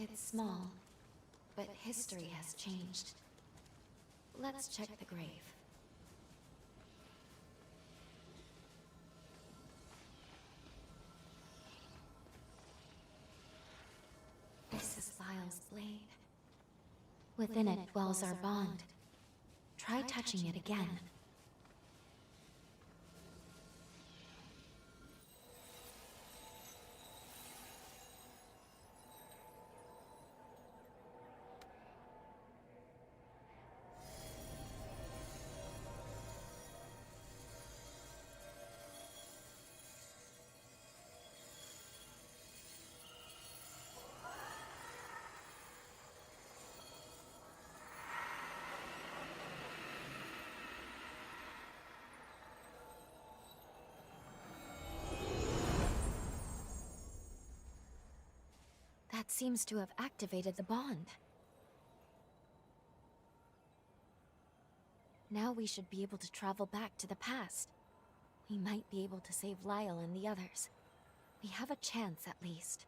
It's small, but history has changed. Let's check the grave. This is Lyle's blade. Within it dwells our bond. Try touching it again. That seems to have activated the bond. Now we should be able to travel back to the past. We might be able to save Lyle and the others. We have a chance, at least.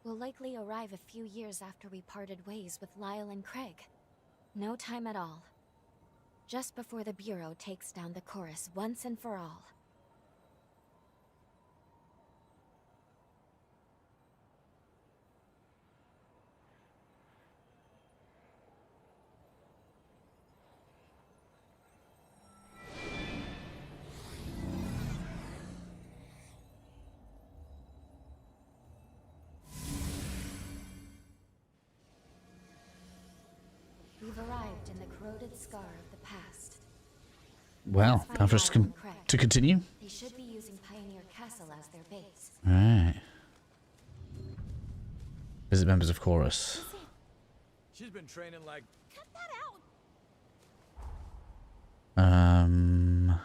We'll likely arrive a few years after we parted ways with Lyle and Craig. No time at all. Just before the Bureau takes down the chorus once and for all. We've arrived in the corroded scar of the past. Well, time for us to continue. They should be using Pioneer Castle as their base. Alright. Visit members of Chorus. She's been training like... Cut that out!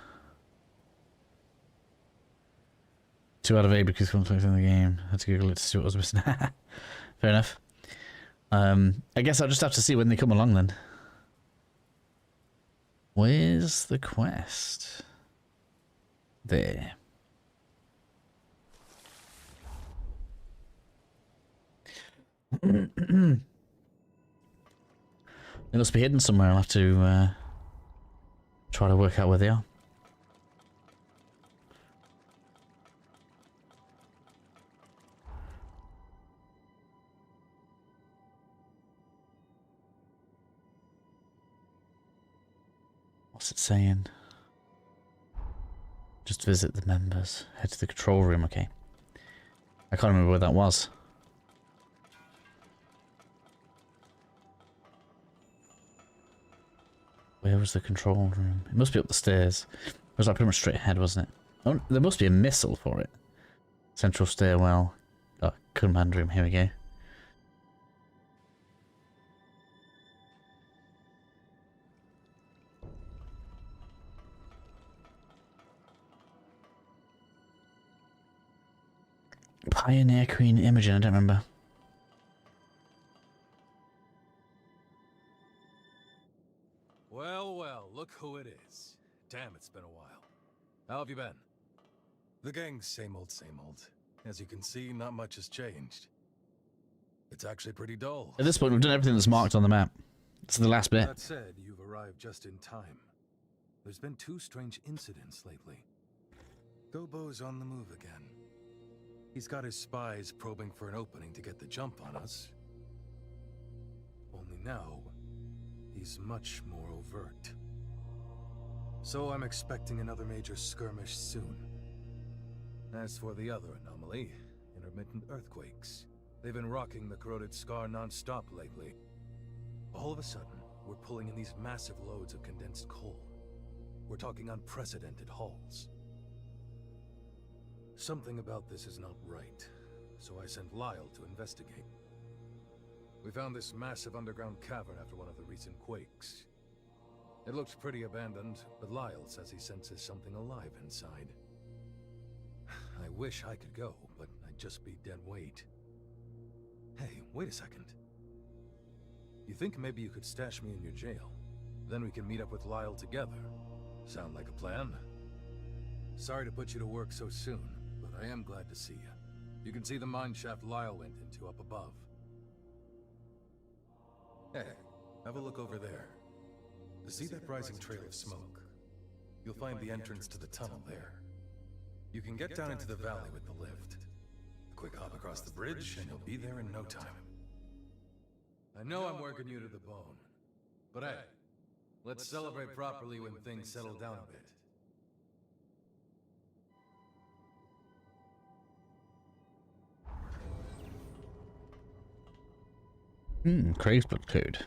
2 out of 8 because conflict in the game. I had to Google it to see what was missing. Fair enough. I guess I'll just have to see when they come along then. Where's the quest? There. It must be hidden somewhere. I'll have to try to work out where they are. What's it saying? Just visit the members. Head to the control room, okay. I can't remember where that was. Where was the control room? It must be up the stairs. It was like pretty much straight ahead, wasn't it? Oh, there must be a missile for it. Central stairwell. Oh, command room, here we go. Pioneer Queen Imogen, I don't remember. Well, well, look who it is. Damn, it's been a while. How have you been? The gang's same old, same old. As you can see, not much has changed. It's actually pretty dull. At this point, we've done everything that's marked on the map. This is the last bit. That said, you've arrived just in time. There's been 2 strange incidents lately. Gobo's on the move again. He's got his spies probing for an opening to get the jump on us. Only now, he's much more overt. So I'm expecting another major skirmish soon. As for the other anomaly, intermittent earthquakes. They've been rocking the corroded scar non-stop lately. All of a sudden, we're pulling in these massive loads of condensed coal. We're talking unprecedented hauls. Something about this is not right, so I sent Lyle to investigate. We found this massive underground cavern after one of the recent quakes. It looks pretty abandoned, but Lyle says he senses something alive inside. I wish I could go, but I'd just be dead weight. Hey, wait a second. You think maybe you could stash me in your jail? Then we can meet up with Lyle together. Sound like a plan? Sorry to put you to work so soon, but I am glad to see you. You can see the mine shaft Lyle went into up above. Hey, have a look over there. See that rising trail of smoke? You'll find the entrance to the tunnel there. You can get down into the valley with the lift. A quick hop across the bridge, and you'll be there in no time. I know I'm working you to the bone, but hey, let's celebrate properly when things settle down a bit. Craig's blood code.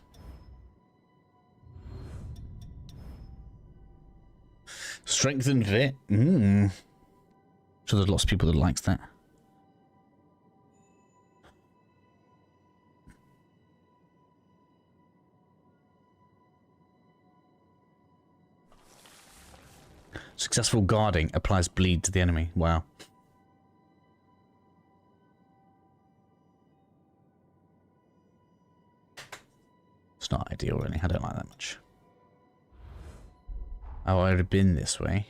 Strength and fit. Sure there's lots of people that likes that. Successful guarding applies bleed to the enemy. Wow. It's not ideal, really. I don't like that much. Oh, I would have been this way.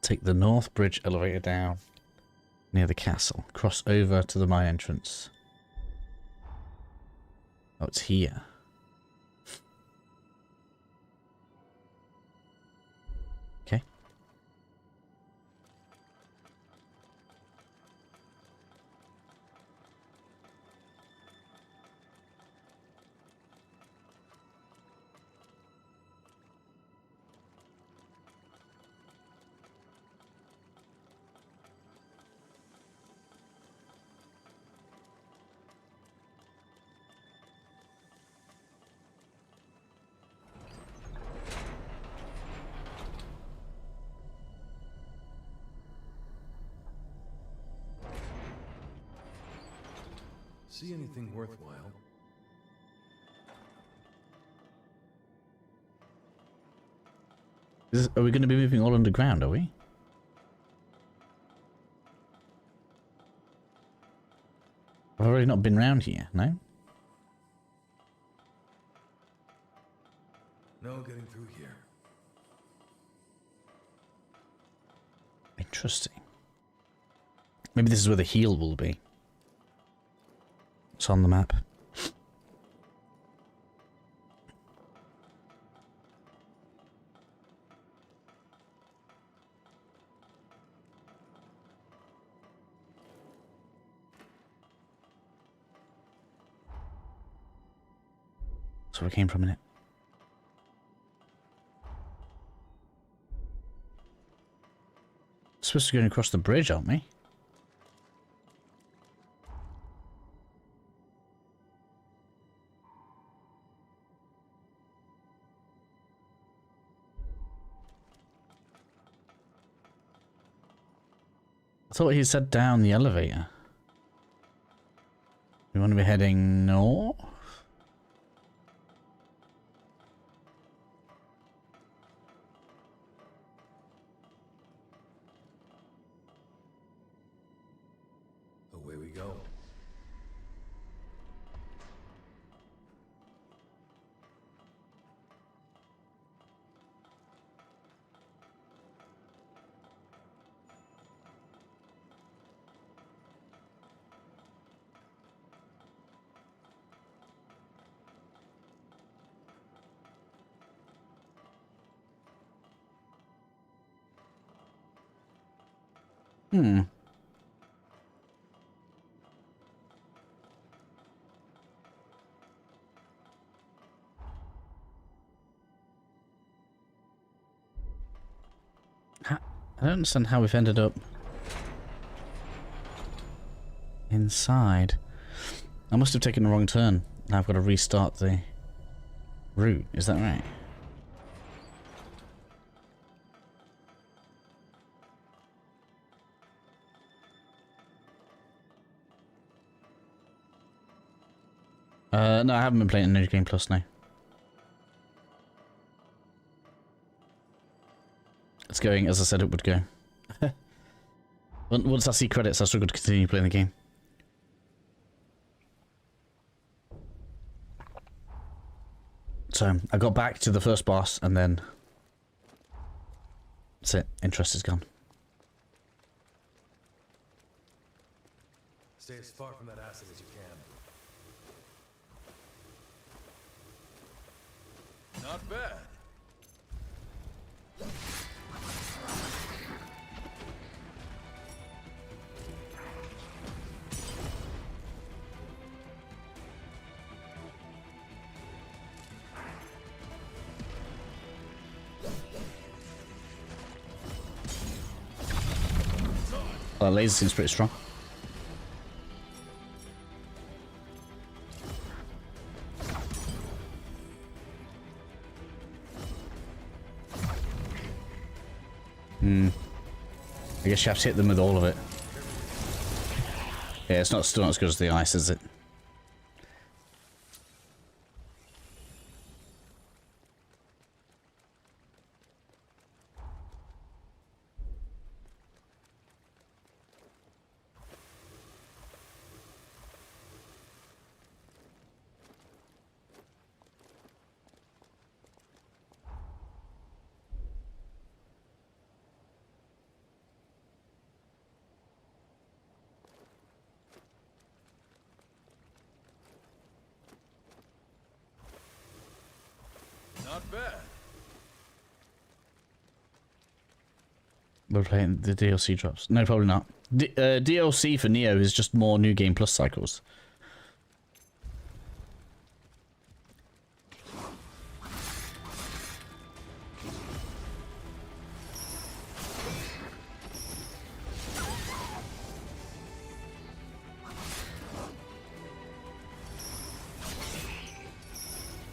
Take the North Bridge elevator down near the castle. Cross over to the main entrance. Oh, it's here. Okay. See anything worthwhile? Are we going to be moving all underground, are we? I've already not been round here, no? No getting through here. Interesting. Maybe this is where the heel will be. It's on the map. That's where we came from, innit? Supposed to be going across the bridge, aren't we? I thought he said down the elevator. We want to be heading north? Away we go. I don't understand how we've ended up inside. I must have taken the wrong turn. Now I've got to restart the route. Is that right? No, I haven't been playing New Game Plus now. It's going as I said it would go. Once I see credits, I struggle to continue playing the game. So I got back to the first boss, and then that's it. Interest is gone. Stay as far from that acid as you can. Not bad. Well, that laser seems pretty strong. I guess you have to hit them with all of it. Yeah, it's still not as good as the ice, is it? Not bad. We're playing the DLC drops. No, probably not. DLC for Neo is just more New Game Plus cycles.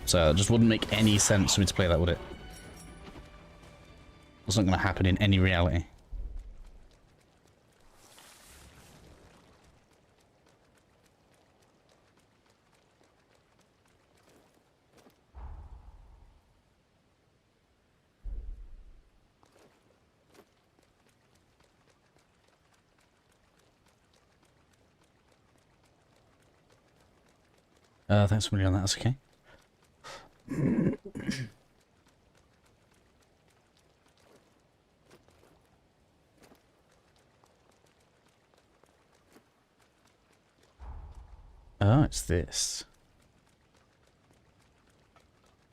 So it just wouldn't make any sense for me to play that, would it? It's not going to happen in any reality. Thanks for me on that. That's okay. Oh, it's this.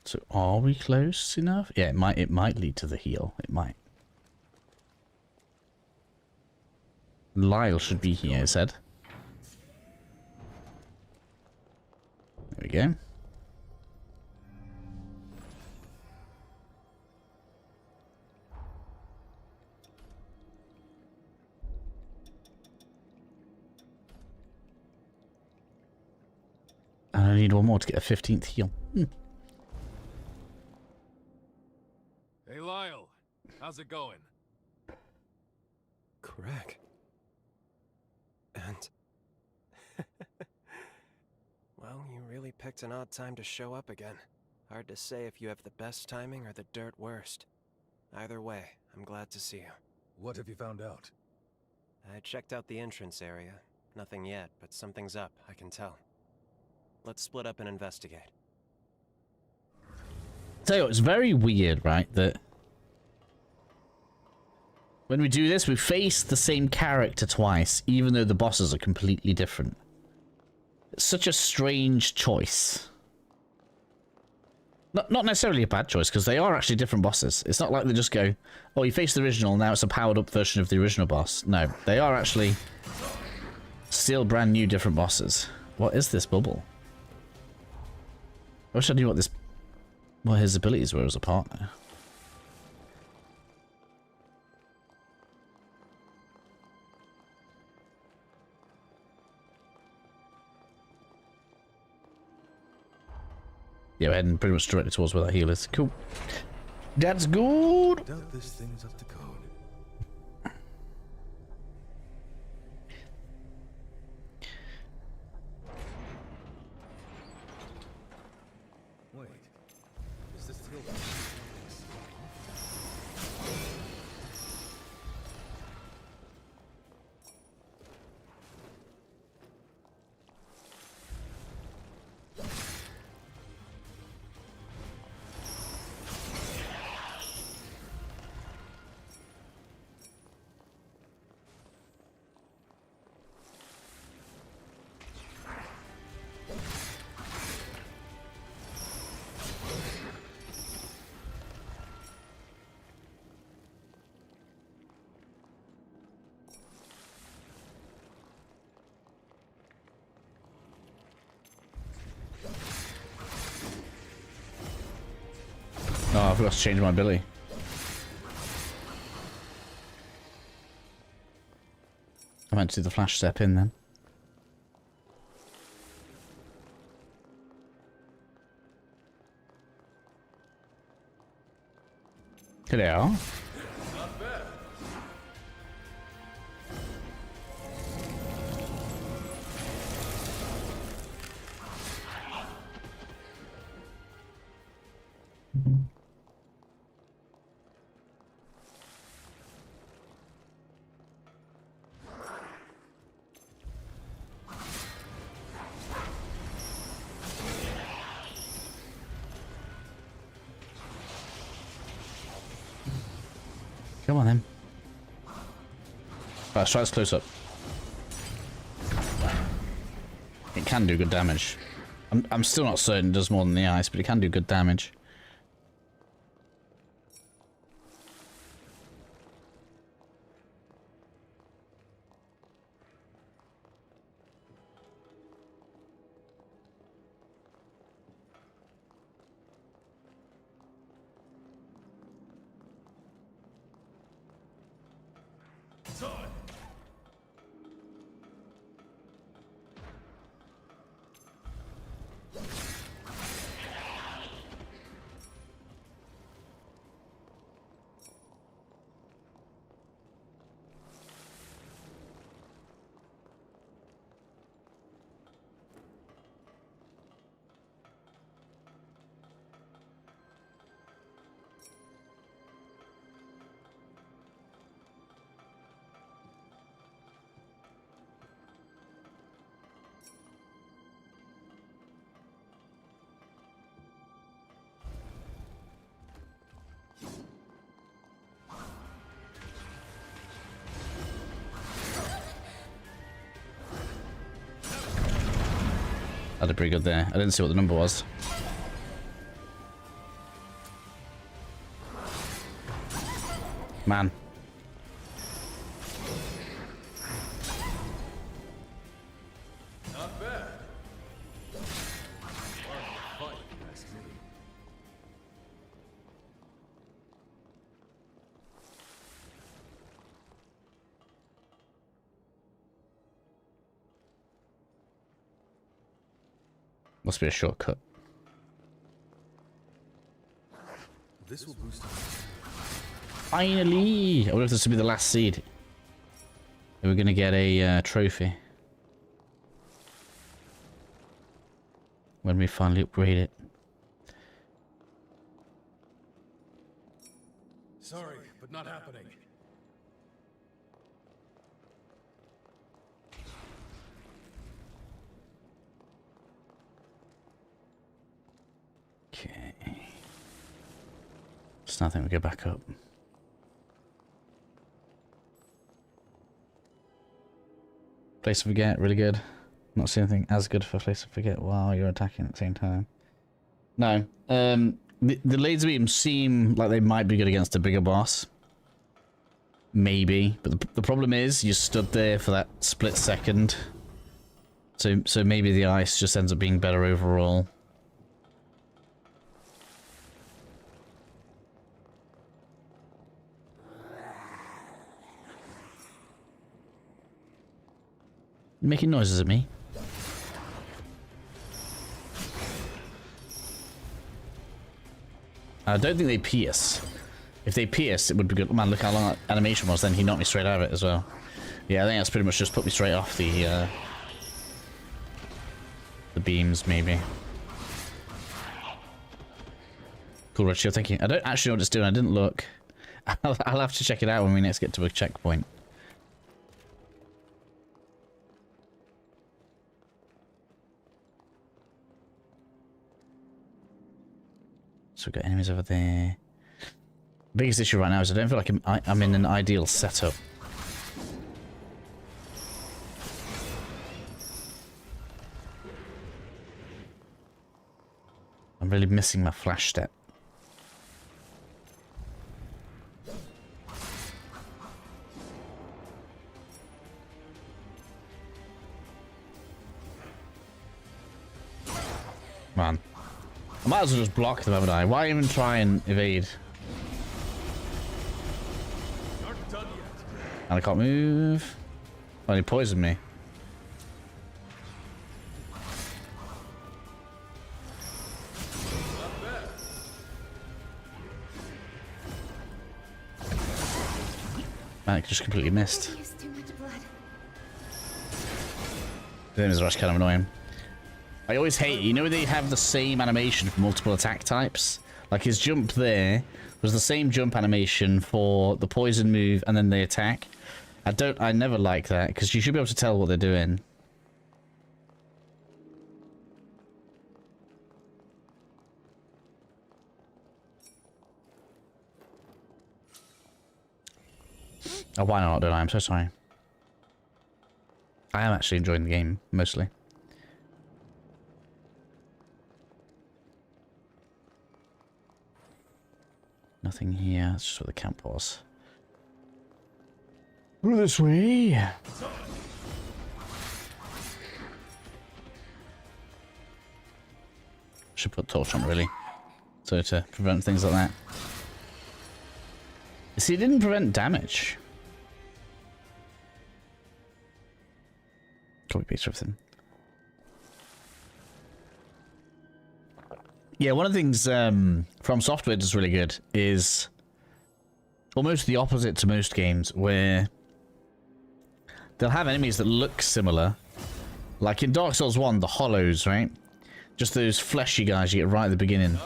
So are we close enough? Yeah, it might lead to the heal. It might. Lyle should be here, it said. There we go. And I need one more to get a 15th heal. Hey, Lyle. How's it going? Correct. And... well, you really picked an odd time to show up again. Hard to say if you have the best timing or the dirt worst. Either way, I'm glad to see you. What have you found out? I checked out the entrance area. Nothing yet, but something's up, I can tell. Let's split up and investigate. Tell you what, it's very weird, right, that when we do this, we face the same character twice, even though the bosses are completely different. It's such a strange choice. Not necessarily a bad choice, because they are actually different bosses. It's not like they just go, oh, you faced the original, now it's a powered-up version of the original boss. No, they are actually still brand new different bosses. What is this bubble? I wish I knew what his abilities were as a partner. Yeah, we're heading pretty much directly towards where that heal is. Cool. That's good. Doubt this thing's up to code. Wait, is this the old... Oh, I forgot to change my ability. I meant to do the flash step in then. Here they are. Come on then. Right, let's try this close up. It can do good damage. I'm still not certain it does more than the ice, but it can do good damage. I did pretty good there. I didn't see what the number was. Man. Not bad. Must be a shortcut. This will boost us. Finally! I wonder if this will be the last seed. We're gonna get a trophy. When we finally upgrade it. Sorry, but not happening. Okay. Just nothing, we go back up. Place to forget, really good. Not seeing anything as good for place to forget while you're attacking at the same time. No. The laser beams seem like they might be good against a bigger boss. Maybe. But the problem is, you stood there for that split second. So maybe the ice just ends up being better overall. Making noises at me. I don't think they pierce. If they pierced, it would be good. Man, look how long that animation was. Then he knocked me straight out of it as well. Yeah, I think that's pretty much just put me straight off the beams, maybe. Cool, Richie. Thank you. I don't actually know what it's doing. I didn't look. I'll have to check it out when we next get to a checkpoint. So we've got enemies over there. Biggest issue right now is I don't feel like I'm in an ideal setup. I'm really missing my flash step. Man. I might as well just block them, haven't I? Why even try and evade? And I can't move. Oh, he poisoned me. Man, it just completely missed. The enemies are actually kind of annoying. I always hate, you know, when they have the same animation for multiple attack types? Like his jump there was the same jump animation for the poison move and then the attack. I never like that, because you should be able to tell what they're doing. Oh, why not, don't I? I'm so sorry. I am actually enjoying the game, mostly. Nothing here. That's just where the camp was. Go this way. Should put torch on, really. So to prevent things like that. See, it didn't prevent damage. Copy paste everything. Yeah, one of the things From Software does really good is almost the opposite to most games, where they'll have enemies that look similar. Like in Dark Souls 1, the Hollows, right? Just those fleshy guys you get right at the beginning.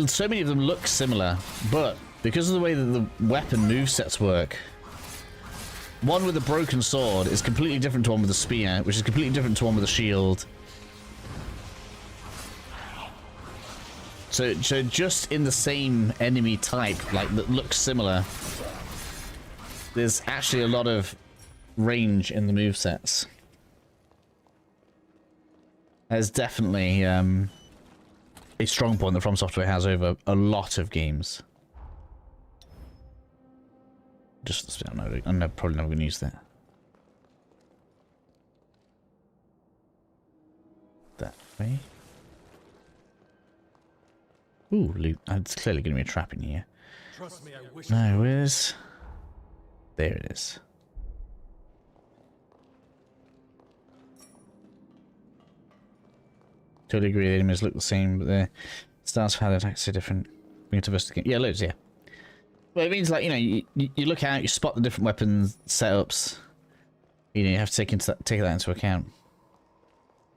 So many of them look similar, but because of the way that the weapon movesets work, one with a broken sword is completely different to one with a spear, which is completely different to one with a shield. So just in the same enemy type, like, that looks similar, there's actually a lot of range in the movesets. There's definitely a strong point that From Software has over a lot of games. Just, I don't know, I'm probably never going to use that. That way. Ooh, loot. It's clearly going to be a trap in here. Trust me, I wish. No, where's... There it is. Totally agree, the enemies look the same, but the styles for how they attack are different. We need to investigate. Yeah, loads, yeah. Well, it means, like, you know, you look out, you spot the different weapons setups. You know, you have to take that into account.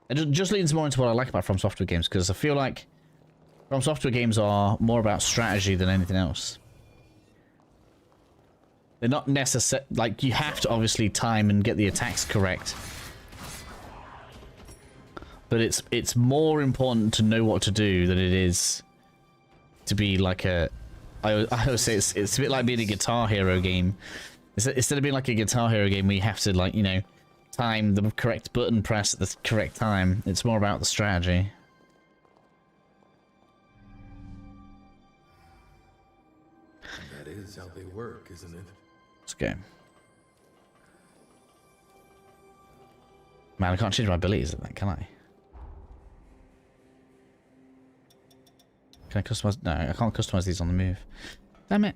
It just leans more into what I like about From Software games, because I feel like From Software games are more about strategy than anything else. They're not necessary, like, you have to obviously time and get the attacks correct. But it's more important to know what to do than it is to be like a... I always say it's a bit like being a Guitar Hero game. Instead of being like a Guitar Hero game where you have to, like, you know, time the correct button press at the correct time, it's more about the strategy. That is how they work, isn't it? Let's go. Man, I can't change my abilities at that, can I? Can I customize? No, I can't customize these on the move. Damn it.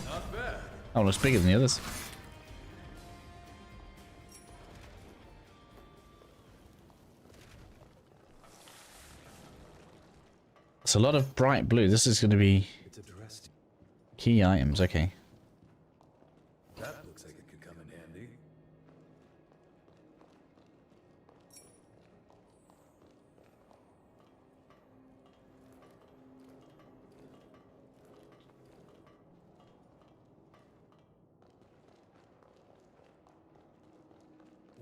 Not bad. Oh, looks bigger than the others. It's a lot of bright blue. This is going to be It's addressed. key items. Okay. That looks like it could come in handy.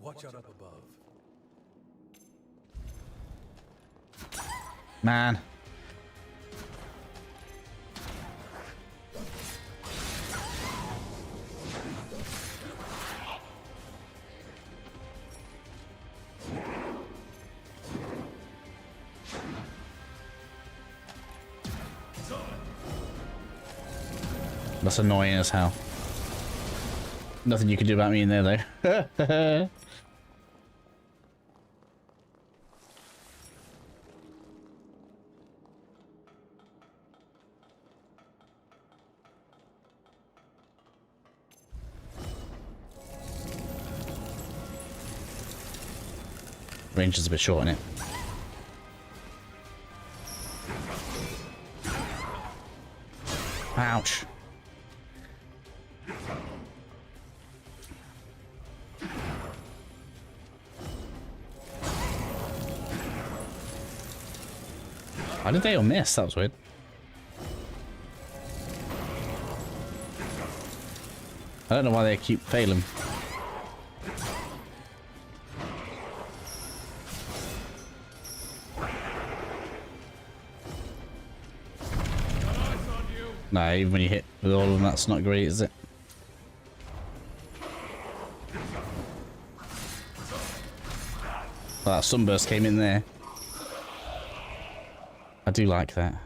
Watch out up above. Man. That's annoying as hell. Nothing you can do about me in there, though. Range is a bit short in it. Ouch. Why did they all miss? That was weird. I don't know why they keep failing. Nah, even when you hit with all of them, that's not great, is it? Well, that sunburst came in there. I do like that.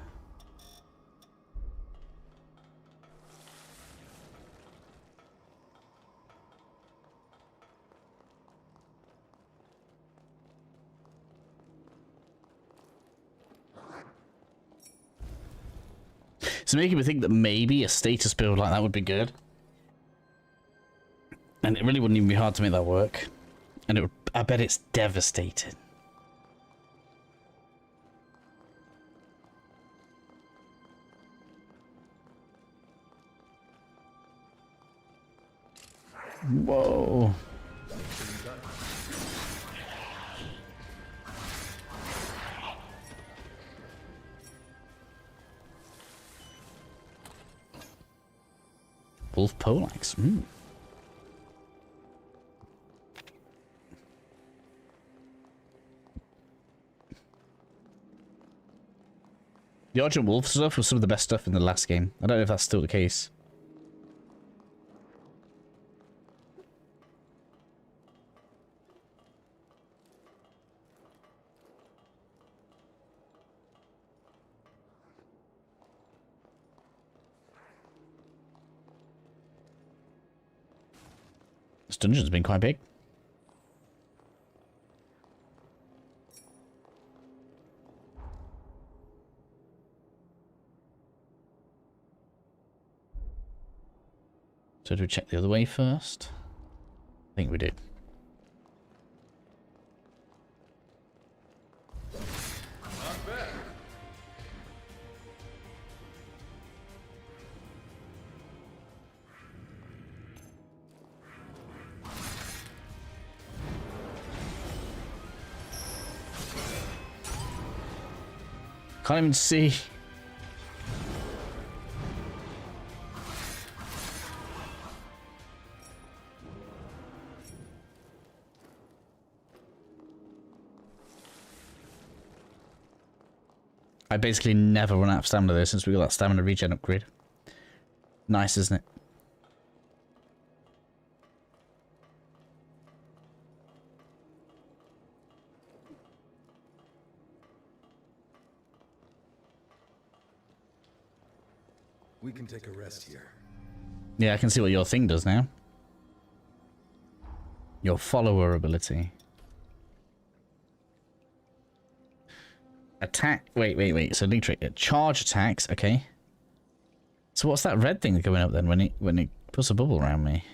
It's making me think that maybe a status build like that would be good. And it really wouldn't even be hard to make that work. And it would, I bet it's devastating. Whoa. Wolf Poleaxe. The Argent Wolf stuff was some of the best stuff in the last game. I don't know if that's still the case. This dungeon's been quite big. So do we check the other way first? I think we did. Can't even see. I basically never run out of stamina though since we got that stamina regen upgrade. Nice, isn't it? We can take a rest here. Yeah, I can see what your thing does now. Your follower ability. Attack. Wait. So link trick. Charge attacks. Okay. So what's that red thing going up then when it puts a bubble around me?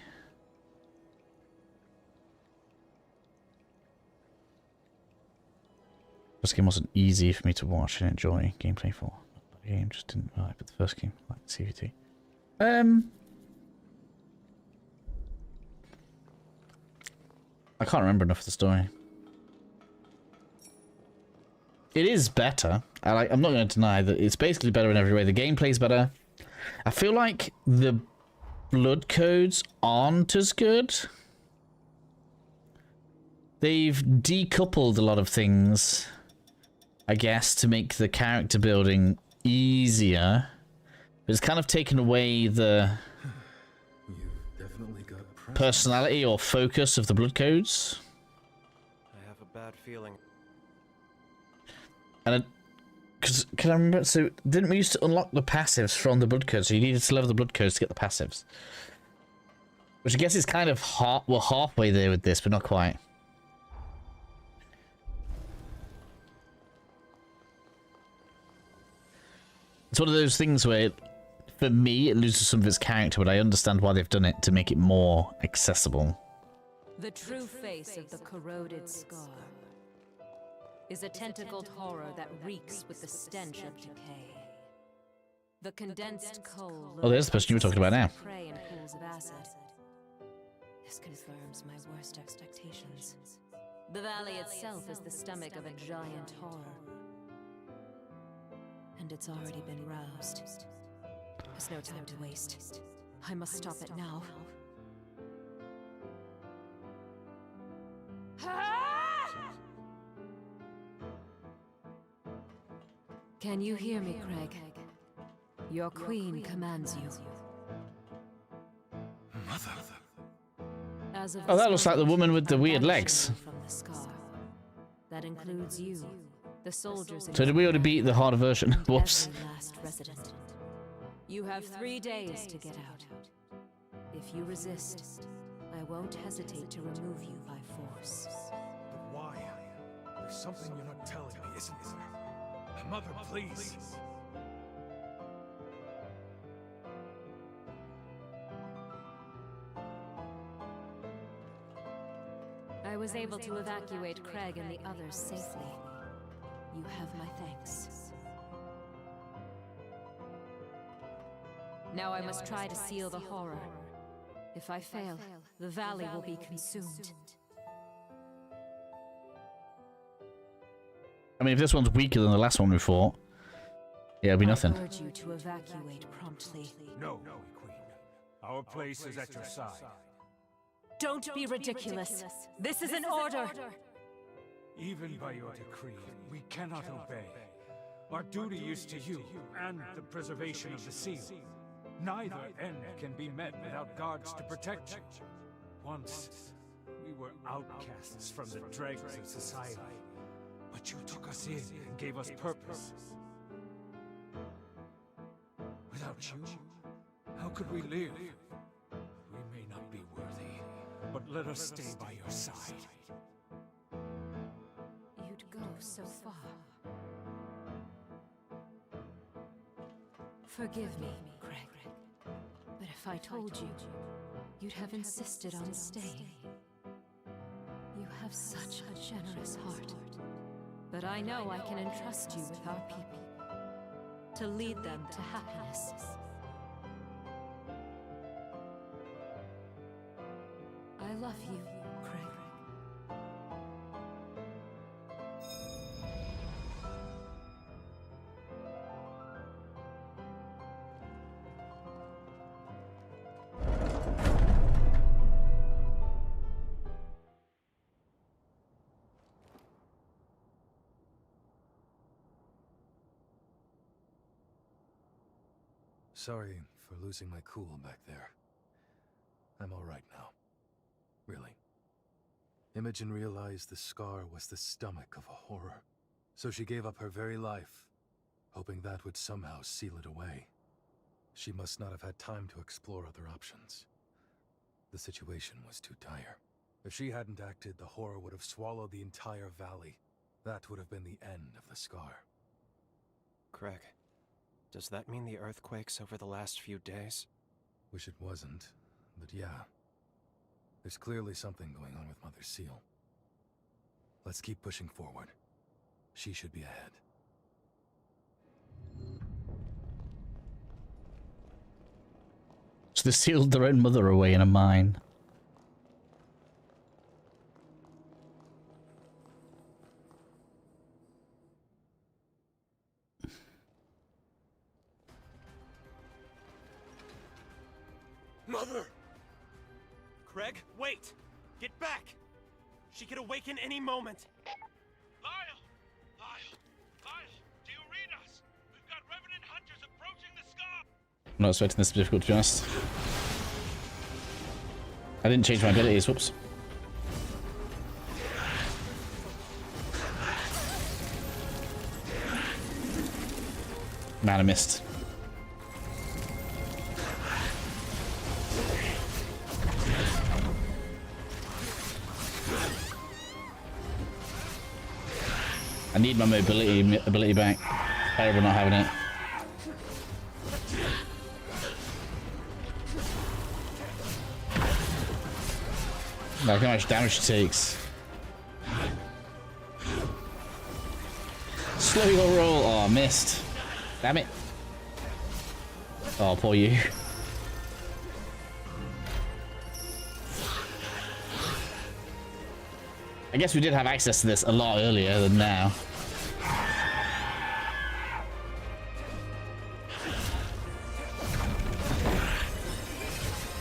This game wasn't easy for me to watch and enjoy gameplay for. The game just didn't vibe, but the first game, like CVT. I can't remember enough of the story. It is better. I'm not going to deny that it's basically better in every way. The gameplay's better. I feel like the blood codes aren't as good. They've decoupled a lot of things, I guess, to make the character building easier. But it's kind of taken away the personality or focus of the blood codes. I have a bad feeling. And because can I remember? So didn't we used to unlock the passives from the blood codes? So you needed to level the blood codes to get the passives, which I guess is kind of we're halfway there with this, but not quite. It's one of those things where, for me, it loses some of its character, but I understand why they've done it to make it more accessible. The true face of the corroded scar. is a tentacled horror that reeks with the stench of decay. The condensed coal. Oh, there's the person you were talking about now. Prey in pools of acid. This confirms my worst expectations. The valley itself is the stomach of a giant horror. And it's already been roused. There's no time to waste. I must stop it now. Can you hear me, Craig? Your queen commands you. Mother. Oh, that looks like the woman with the weird legs. From the scar. That includes you, the soldiers. So did we already beat the harder version? Whoops. Every last resident. You have 3 days to get out. If you resist, I won't hesitate to remove you by force. But why? There's something you're not telling me, isn't there? Mother, please. I was able to evacuate Craig and the others safely. You have my thanks. Now I must try to seal the horror. If I fail, the valley will be consumed. I mean, if this one's weaker than the last one we fought, yeah, it'll be nothing. I urge you to evacuate promptly. No, Queen. Our place is at your side. Don't be ridiculous. This is an order. Even by your decree, we cannot obey. Our duty is to you, and the preservation of the seal. Neither end can be met without guards to protect you. Once, we were outcasts from the dregs of society. But you took us in and gave us purpose. Without you, how could we live? We may not be worthy, but let us stay by your side. You'd go so far. Forgive me, Craig. But if I told you, you'd have insisted on staying. You have such a generous heart. But I know I can entrust you with our people, to lead them to happiness. I love you, Craig. Sorry for losing my cool back there. I'm all right now. Really. Imogen realized the scar was the stomach of a horror, so she gave up her very life, hoping that would somehow seal it away. She must not have had time to explore other options. The situation was too dire. If she hadn't acted, the horror would have swallowed the entire valley. That would have been the end of the scar. Craig, does that mean the earthquakes over the last few days? Wish it wasn't, but yeah. There's clearly something going on with Mother Seal. Let's keep pushing forward. She should be ahead. So they sealed their own mother away in a mine. Mother! Craig, wait! Get back! She could awaken any moment. Lyle! Do you read us? We've got revenant hunters approaching the scar! I'm not expecting this to be difficult, to be honest. I didn't change my abilities, whoops. Man, I missed. I need my ability back. Terrible not having it. Look how much damage she takes. Slow your roll. Oh, I missed. Damn it. Oh, poor you. I guess we did have access to this a lot earlier than now.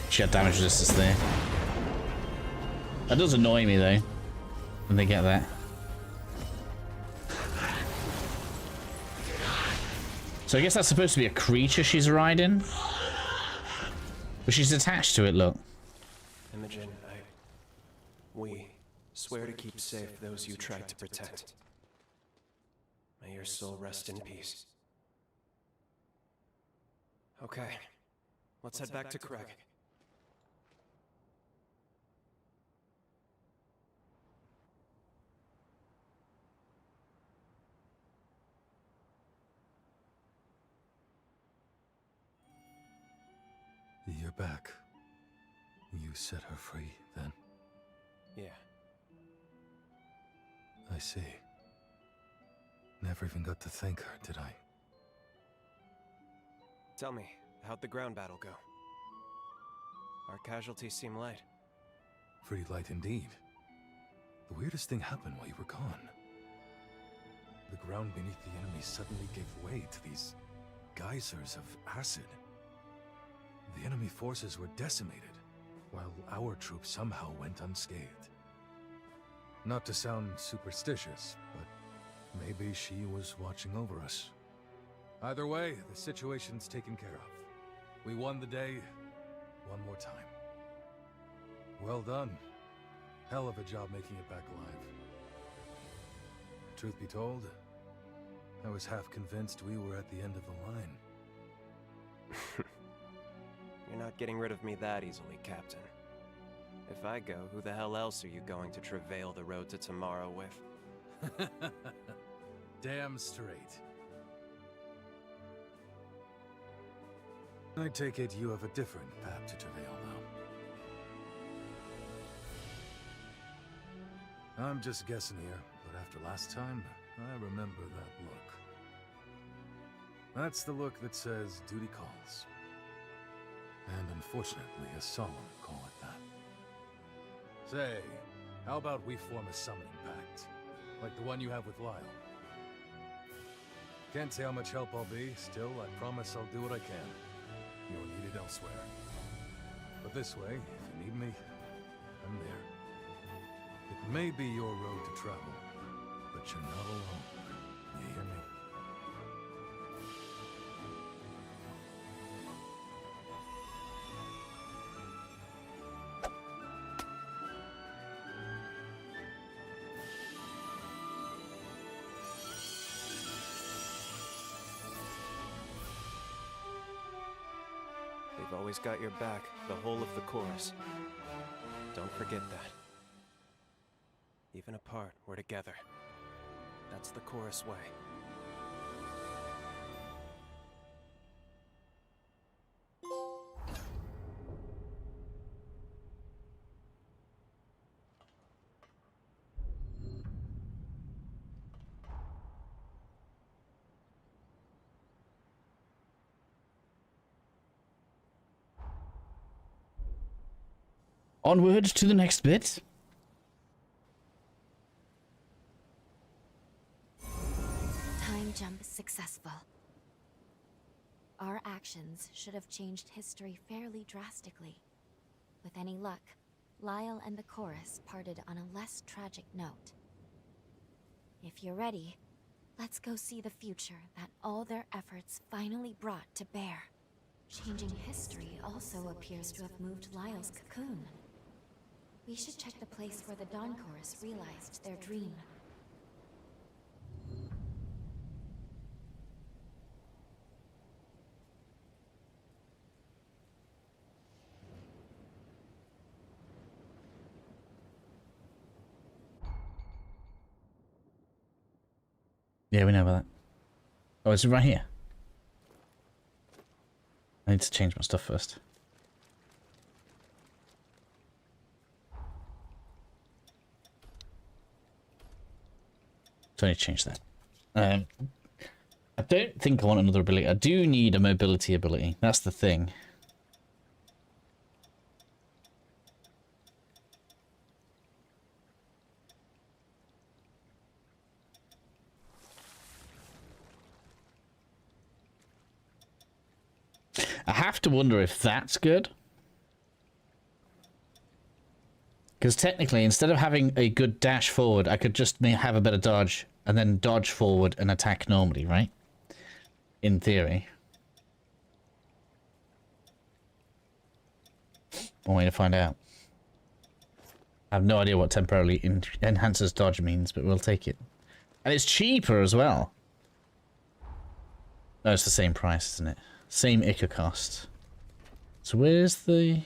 She had damage resistance there. That does annoy me though, when they get that. So I guess that's supposed to be a creature she's riding. But she's attached to it, look. Imogen, we swear to keep safe those you tried to protect. May your soul rest in peace. Okay, let's head back to Craig. You're back. You set her free, then? Yeah. I see. Never even got to thank her, did I? Tell me, how'd the ground battle go? Our casualties seem light. Pretty light indeed. The weirdest thing happened while you were gone. The ground beneath the enemy suddenly gave way to these geysers of acid. The enemy forces were decimated, while our troops somehow went unscathed. Not to sound superstitious, but maybe she was watching over us. Either way, the situation's taken care of. We won the day one more time. Well done. Hell of a job making it back alive. Truth be told, I was half convinced we were at the end of the line. You're not getting rid of me that easily, Captain. If I go, who the hell else are you going to travail the road to tomorrow with? Damn straight. I take it you have a different path to travail, though. I'm just guessing here, but after last time, I remember that look. That's the look that says duty calls. And unfortunately, a solemn call at that. Say, how about we form a summoning pact? Like the one you have with Lyle? Can't say how much help I'll be, still, I promise I'll do what I can. You're needed elsewhere. But this way, if you need me, I'm there. It may be your road to travel, but you're not alone. You hear me? They've always got your back, the whole of the chorus. Don't forget that. Even apart, we're together. That's the chorus way. Onward to the next bit. Time jump successful. Our actions should have changed history fairly drastically. With any luck, Lyle and the chorus parted on a less tragic note. If you're ready, let's go see the future that all their efforts finally brought to bear. Changing history also appears to have moved Lyle's cocoon. We should check the place where the Dawn Chorus realized their dream. Yeah, we know about that. Oh, it's right here. I need to change my stuff first. So I need to change that. I don't think I want another ability. I do need a mobility ability. That's the thing. I have to wonder if that's good. Because technically, instead of having a good dash forward, I could just have a better dodge and then dodge forward and attack normally, right? In theory. One way to find out. I have no idea what temporarily enhances dodge means, but we'll take it. And it's cheaper as well. No, it's the same price, isn't it? Same Ica cost. So where's the...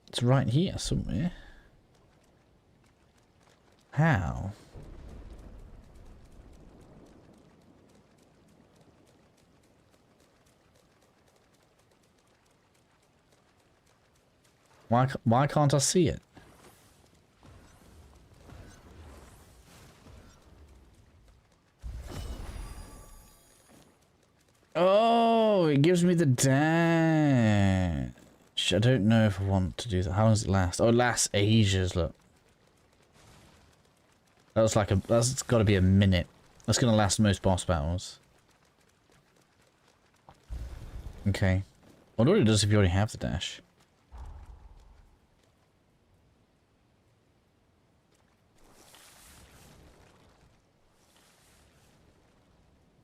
It's right here somewhere. How? Why can't I see it? Oh, it gives me the dash. I don't know if I want to do that. How long does it last? Oh, it lasts ages, look. That was like a... That's got to be a minute. That's going to last most boss battles. Okay. I wonder what it does if you already have the dash.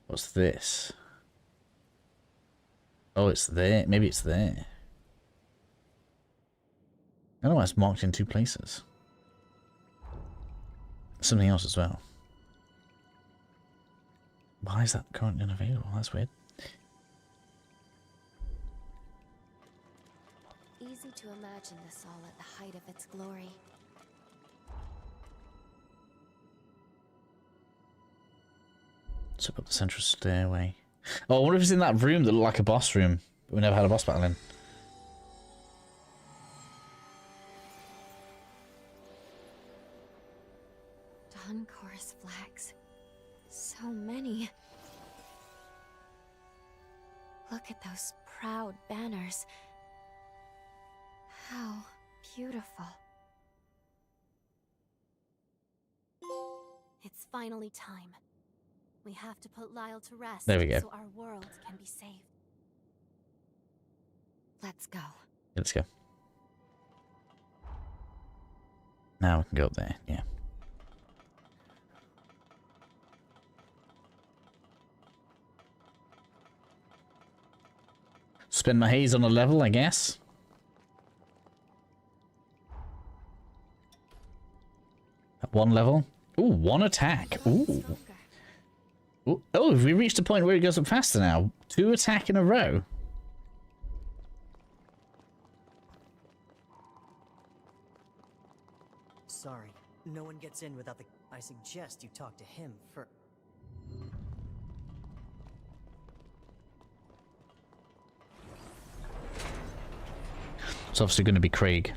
What's this? Oh, it's there. Maybe it's there. I don't know why it's marked in two places. Something else as well. Why is that currently unavailable? That's weird. Easy to imagine this all at the height of its glory. Let's up the central stairway. Oh, I wonder if it's in that room that looked like a boss room, but we never had a boss battle in. Dawn chorus flags. So many. Look at those proud banners. How beautiful. It's finally time. We have to put Lyle to rest There we go. so our world can be saved. Let's go. Let's go. Now we can go up there, yeah. Spend my haze on a level, I guess. At one level. Ooh, one attack. Ooh. Ooh. Oh, have we reached a point where it goes up faster now? 2 attack in a row. Sorry, no one gets in without the... I suggest you talk to him first. It's obviously going to be Craig.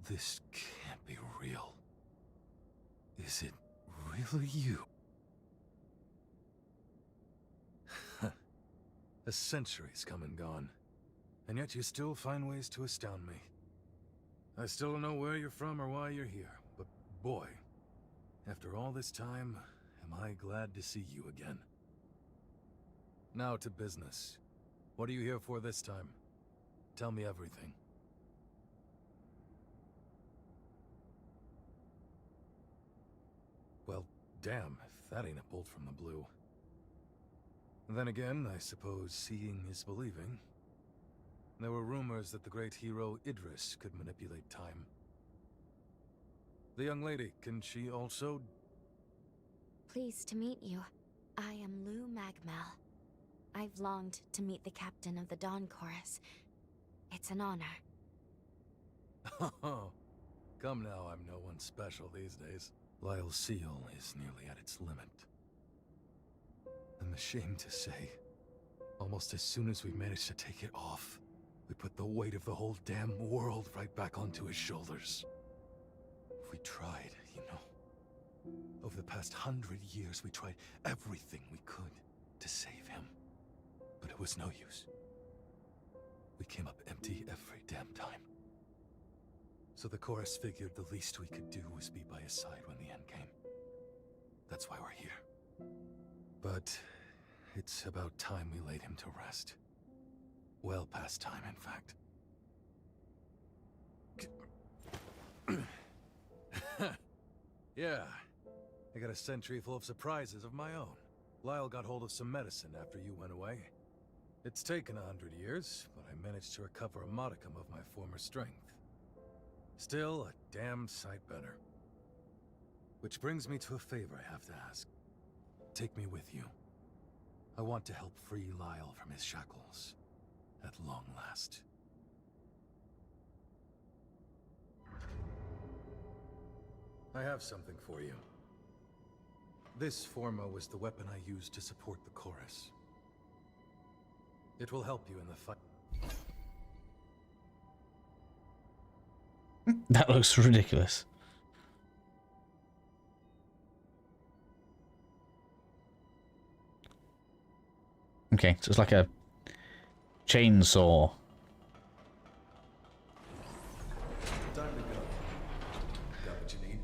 This can't be real. Is it really you? A century's come and gone, and yet you still find ways to astound me. I still don't know where you're from or why you're here, but boy, after all this time, am I glad to see you again. Now to business. What are you here for this time? Tell me everything. Well, damn, if that ain't a bolt from the blue. Then again, I suppose seeing is believing. There were rumors that the great hero Idris could manipulate time. The young lady, can she also... Pleased to meet you. I am Lou Magmel. I've longed to meet the captain of the Dawn Chorus. It's an honor. Oh, come now, I'm no one special these days. Lyle's seal is nearly at its limit. I'm ashamed to say, almost as soon as we managed to take it off, we put the weight of the whole damn world right back onto his shoulders. We tried, you know. Over the past 100 years, we tried everything we could to save him. But it was no use. We came up empty every damn time. So the chorus figured the least we could do was be by his side when the end came. That's why we're here. But it's about time we laid him to rest. Well past time, in fact. Yeah, I got a century full of surprises of my own. Lyle got hold of some medicine after you went away. It's taken 100 years, but I managed to recover a modicum of my former strength. Still a damn sight better. Which brings me to a favor I have to ask. Take me with you. I want to help free Lyle from his shackles. At long last. I have something for you. This Forma was the weapon I used to support the chorus. It will help you in the fight. That looks ridiculous. Okay, so it's like a chainsaw. Time to go. Got what you need?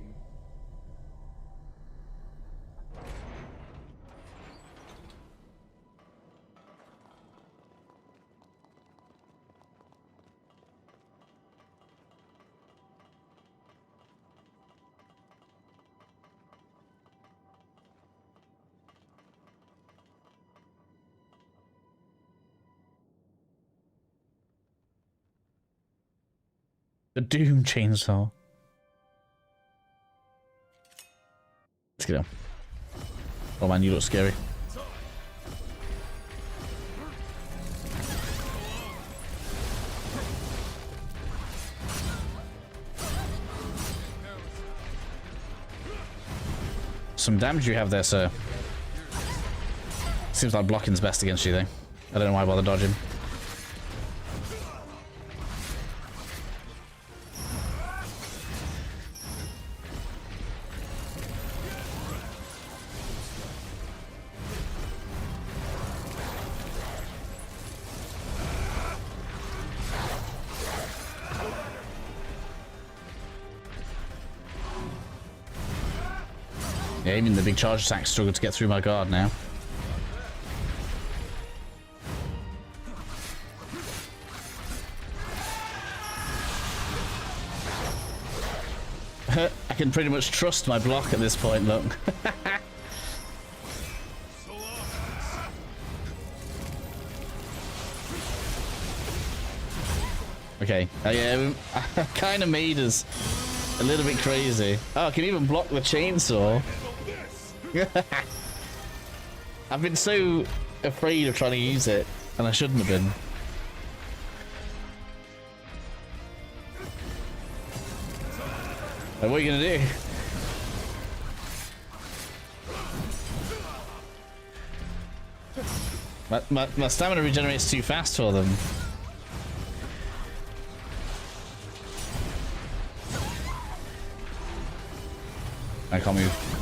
The Doom chainsaw. Let's get him. Oh man, you look scary. Some damage you have there, sir. Seems like blocking's best against you, though. I don't know why I bother dodging. Yeah, even the big charge attacks struggle to get through my guard now. I can pretty much trust my block at this point, look. Okay, yeah, kind of made us a little bit crazy. Oh, I can even block the chainsaw. I've been so afraid of trying to use it, and I shouldn't have been. What are you gonna do? My stamina regenerates too fast for them. I can't move.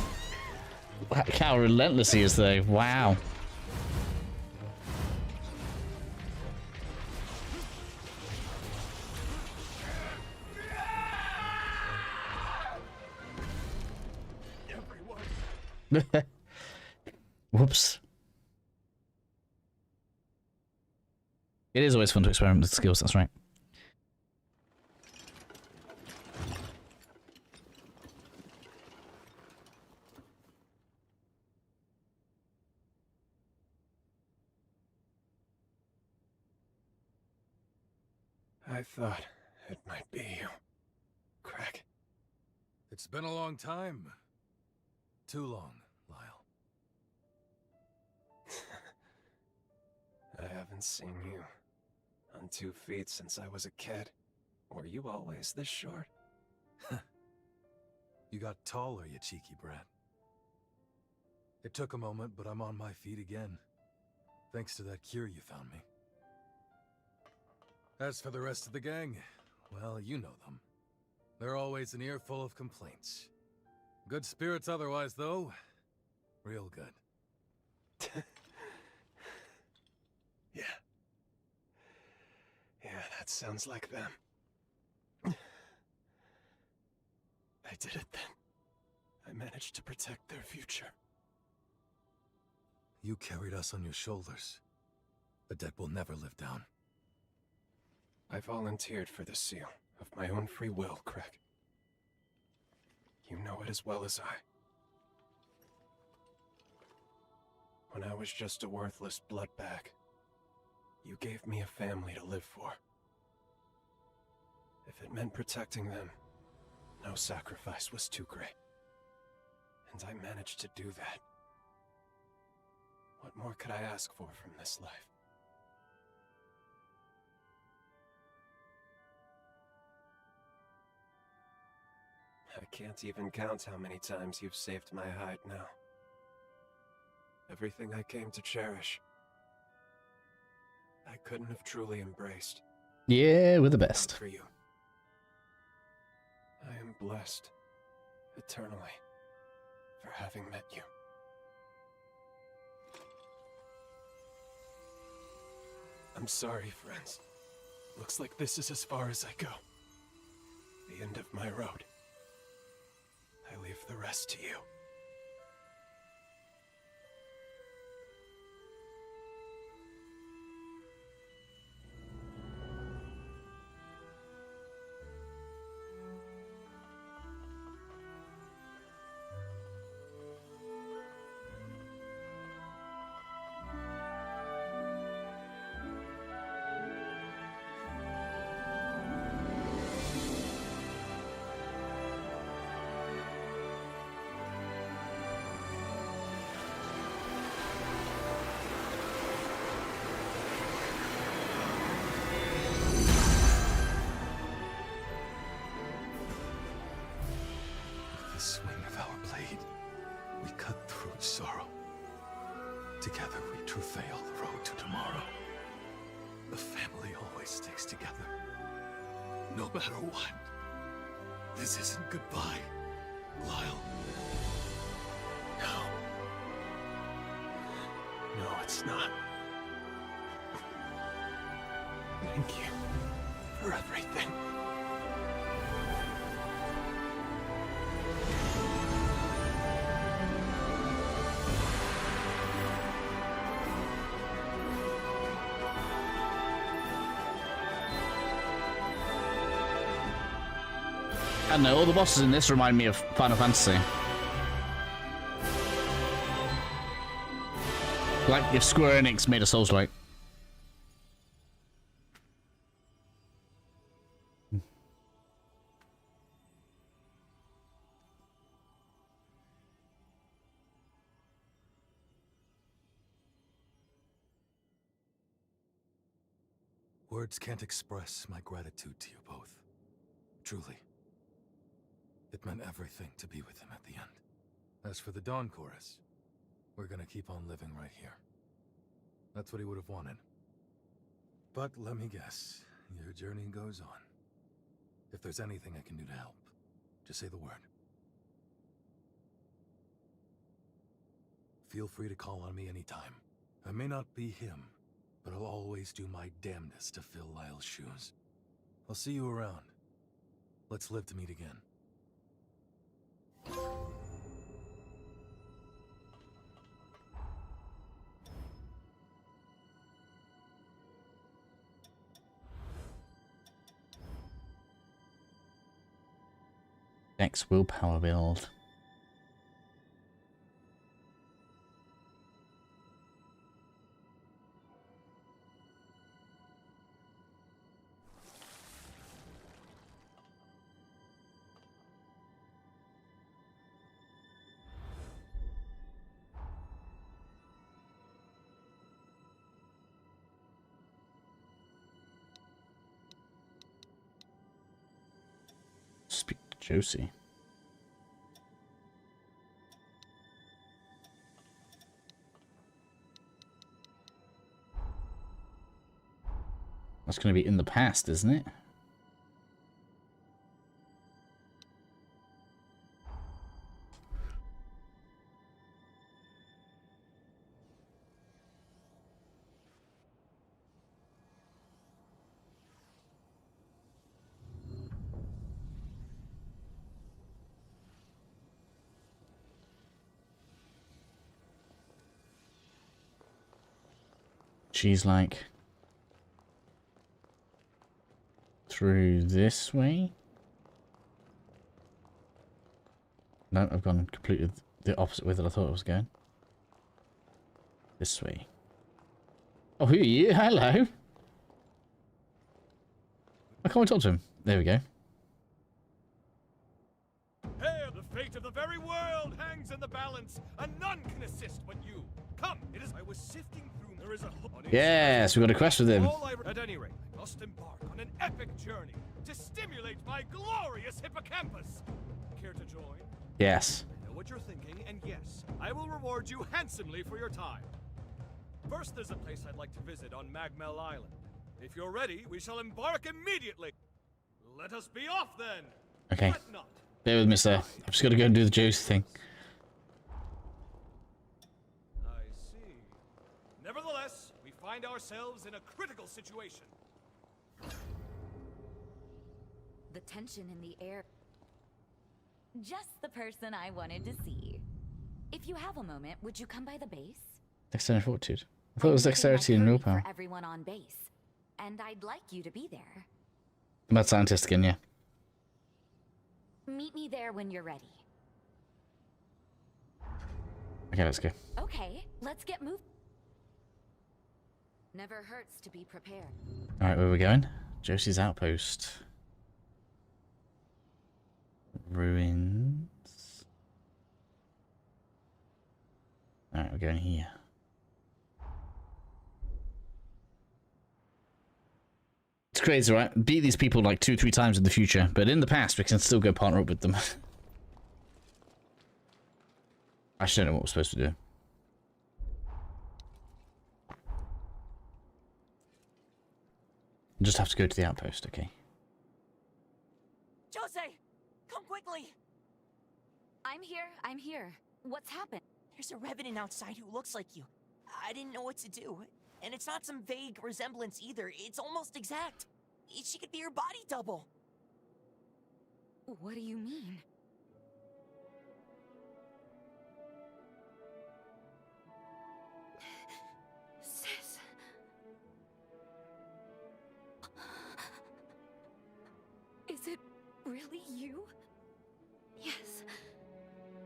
Look how relentless he is, though. Wow. Whoops. It is always fun to experiment with skills, that's right. I thought it might be you. Crack. It's been a long time. Too long, Lyle. I haven't seen you on 2 feet since I was a kid. Were you always this short? You got taller, you cheeky brat. It took a moment, but I'm on my feet again. Thanks to that cure you found me. As for the rest of the gang, well, you know them. They're always an earful of complaints. Good spirits otherwise, though. Real good. Yeah. Yeah, that sounds like them. I did it then. I managed to protect their future. You carried us on your shoulders. The debt will never live down. I volunteered for the seal, of my own free will, Craig. You know it as well as I. When I was just a worthless blood bag, you gave me a family to live for. If it meant protecting them, no sacrifice was too great. And I managed to do that. What more could I ask for from this life? I can't even count how many times you've saved my hide now. Everything I came to cherish, I couldn't have truly embraced. Yeah, we're the Not best. for you. I am blessed, eternally, for having met you. I'm sorry, friends. Looks like this is as far as I go. The end of my road. I leave the rest to you. With the swing of our blade, we cut through sorrow. Together we travail the road to tomorrow. The family always sticks together. No matter what. This isn't goodbye, Lyle. No. No, it's not. Thank you for everything. I don't know, all the bosses in this remind me of Final Fantasy. Like if Square Enix made a Souls-like. Words can't express my gratitude to you both. Truly. It meant everything to be with him at the end. As for the Dawn Chorus, we're gonna keep on living right here. That's what he would have wanted. But let me guess, your journey goes on. If there's anything I can do to help, just say the word. Feel free to call on me anytime. I may not be him, but I'll always do my damnedest to fill Lyle's shoes. I'll see you around. Let's live to meet again. Next willpower build. Josie. That's going to be in the past, isn't it? She's like through this way. No, I've gone completely the opposite way that I thought I was going. This way. Oh, who are you? Hello. I can't talk to him. There we go. Hail! The fate of the very world hangs in the balance, and none can assist but you. Come, it is. I was sifting through. There is a. Yes, we got a quest with him. At any rate, I must embark on an epic journey to stimulate my glorious hippocampus. Care to join? Yes. I know what you're thinking, and yes, I will reward you handsomely for your time. First, there's a place I'd like to visit on Magmel Island. If you're ready, we shall embark immediately. Let us be off then. Okay. Fret not. Bear with me, sir. I've just got to go and do the Josie thing. I see. Nevertheless, we find ourselves in a critical situation. The tension in the air. Just the person I wanted to see. If you have a moment, would you come by the base? Dexterity and fortitude. I thought it was dexterity and willpower. For everyone on base, and I'd like you to be there. The mad scientist again, yeah. Meet me there when you're ready. Okay, let's go. Okay, let's get moving. Never hurts to be prepared. Alright, where are we going? Josie's outpost. Ruins. Alright, we're going here. It's crazy, right? Beat these people like 2-3 times in the future, but in the past we can still go partner up with them. I actually don't know what we're supposed to do. Just have to go to the outpost, okay? Jose! Come quickly! I'm here. What's happened? There's a revenant outside who looks like you. I didn't know what to do. And it's not some vague resemblance either. It's almost exact. She could be your body double. What do you mean? Sis. Is it really you? Yes.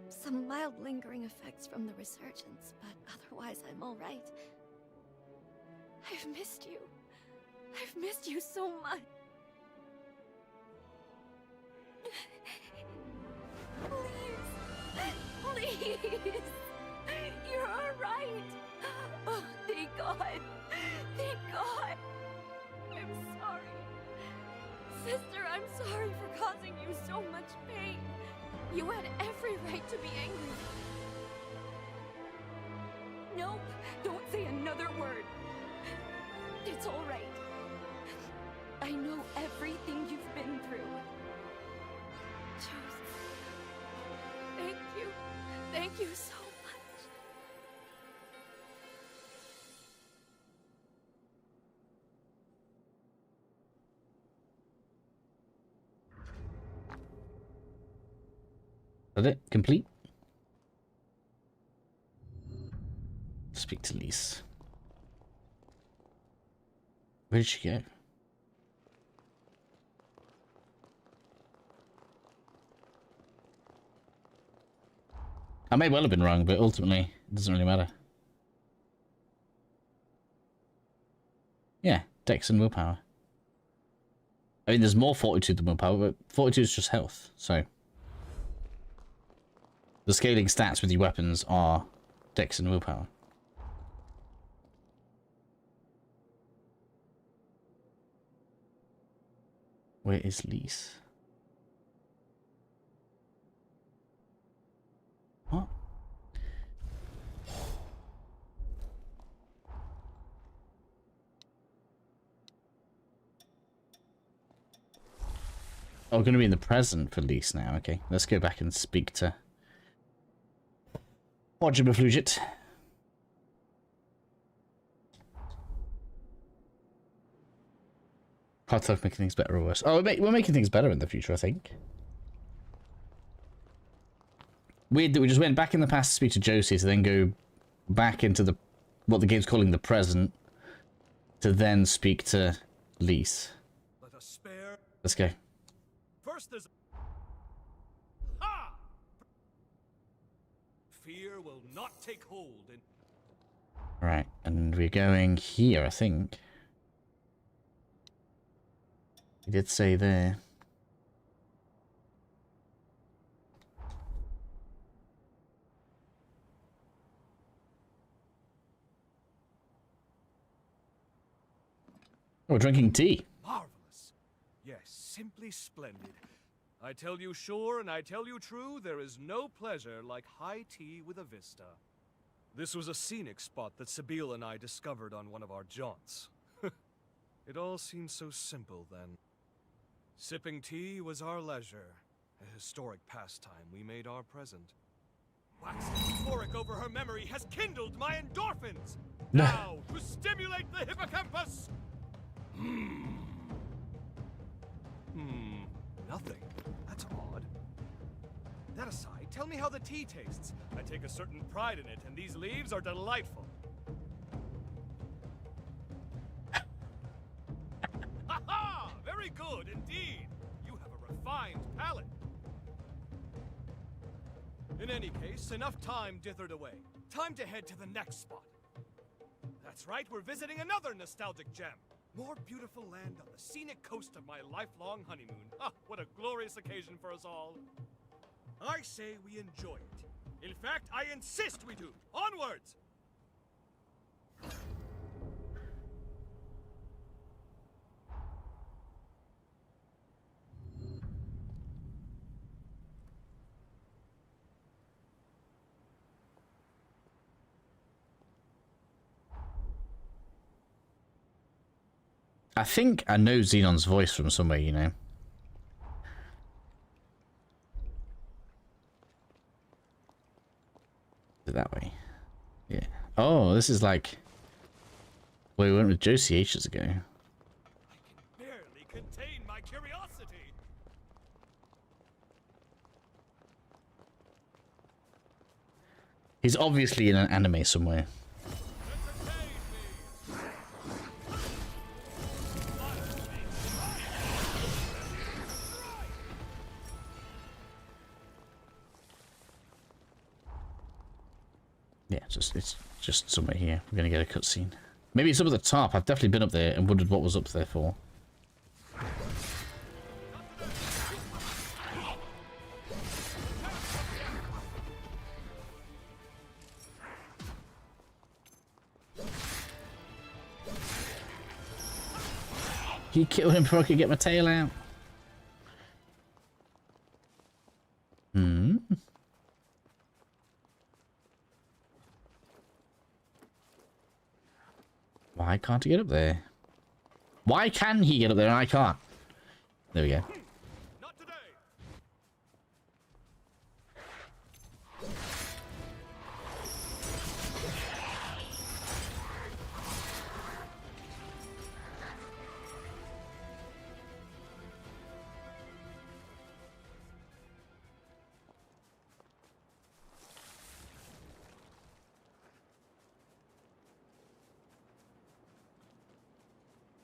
Some mild lingering effects from the resurgence, but otherwise I'm all right. I've missed you. I've missed you so much. Please! You're alright! Oh, thank God! Thank God! I'm sorry. Sister, I'm sorry for causing you so much pain. You had every right to be angry. Nope! Don't say another word! It's alright. I know everything you've been through. Joseph, thank you. Thank you so much. Is that it? Complete? Speak to Lise. Where did she go? I may well have been wrong, but ultimately, it doesn't really matter. Yeah, dex and willpower. I mean, there's more fortitude than willpower, but fortitude is just health, so... The scaling stats with your weapons are dex and willpower. Where is Lise? Oh, we're going to be in the present for Lise now. Okay, let's go back and speak to Roger Flugit. Hard to making things better or worse. Oh, we're making things better in the future, I think. Weird that we just went back in the past to speak to Josie to then go back into the what the game's calling the present to then speak to Lise. Let us spare. Let's go. First there's ha! Fear will not take hold in Right, and we're going here, I think. He did say there. Oh, we're drinking tea. marvelous. Yes, simply splendid. I tell you sure and I tell you true, there is no pleasure like high tea with a vista. This was a scenic spot that Sabine and I discovered on one of our jaunts. It all seemed so simple then. Sipping tea was our leisure, a historic pastime we made our present. Waxing euphoric over her memory has kindled my endorphins! Now, to stimulate the hippocampus! Nothing. That's odd. That aside, tell me how the tea tastes. I take a certain pride in it, and these leaves are delightful. Ha ha! Very good indeed. You have a refined palate. In any case, enough time dithered away. Time to head to the next spot. That's right, we're visiting another nostalgic gem. More beautiful land on the scenic coast of my lifelong honeymoon. Ah, what a glorious occasion for us all. I say we enjoy it. In fact, I insist we do. Onwards! I think I know Zenon's voice from somewhere, you know. Is it that way? Yeah. Oh, this is like where we went with Josie ages ago. I can barely contain my curiosity. He's obviously in an anime somewhere. Yeah, it's just somewhere here. We're gonna get a cutscene. Maybe it's up at the top. I've definitely been up there and wondered what was up there for. You killed him before I could get my tail out. Why can't he get up there? Why can he get up there and I can't? There we go. Not today.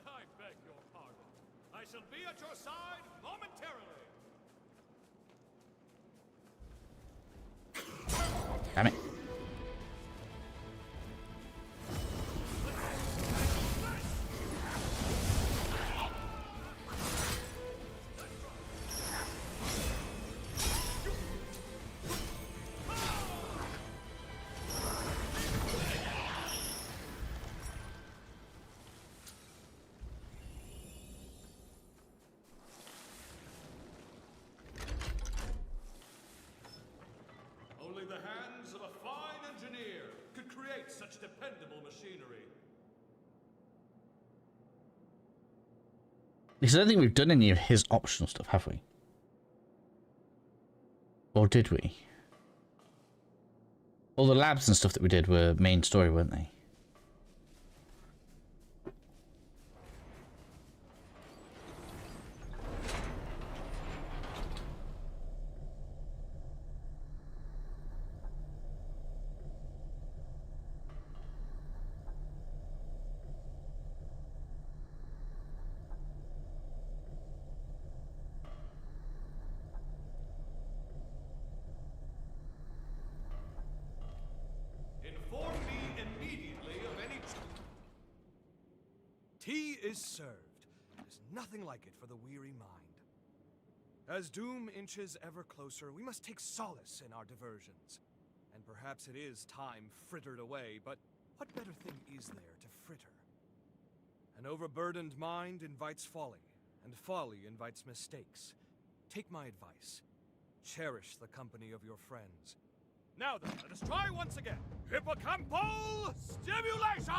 I beg your pardon. I shall be at your side momentarily. Damn it. Only the hands of a fine engineer could create such dependable machinery. Because I don't think we've done any of his optional stuff, have we? Or did we? All the labs and stuff that we did were main story, weren't they? Inform me immediately of any... Tea is served. There's nothing like it for the weary mind. As doom inches ever closer, we must take solace in our diversions. And perhaps it is time frittered away, but what better thing is there to fritter? An overburdened mind invites folly, and folly invites mistakes. Take my advice. Cherish the company of your friends. Now then, let us try once again. Hippocampal stimulation!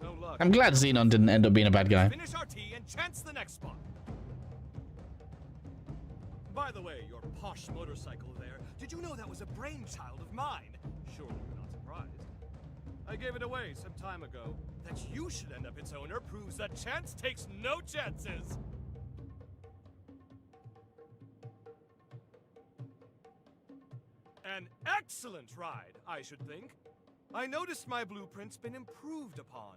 No luck. I'm glad Zenon didn't end up being a bad guy. Finish our tea and chance the next spot. By the way, your posh motorcycle there, did you know that was a brainchild of mine? Surely you're not surprised. I gave it away some time ago. That you should end up its owner proves that chance takes no chances. An excellent ride, I should think. I noticed my blueprint's been improved upon.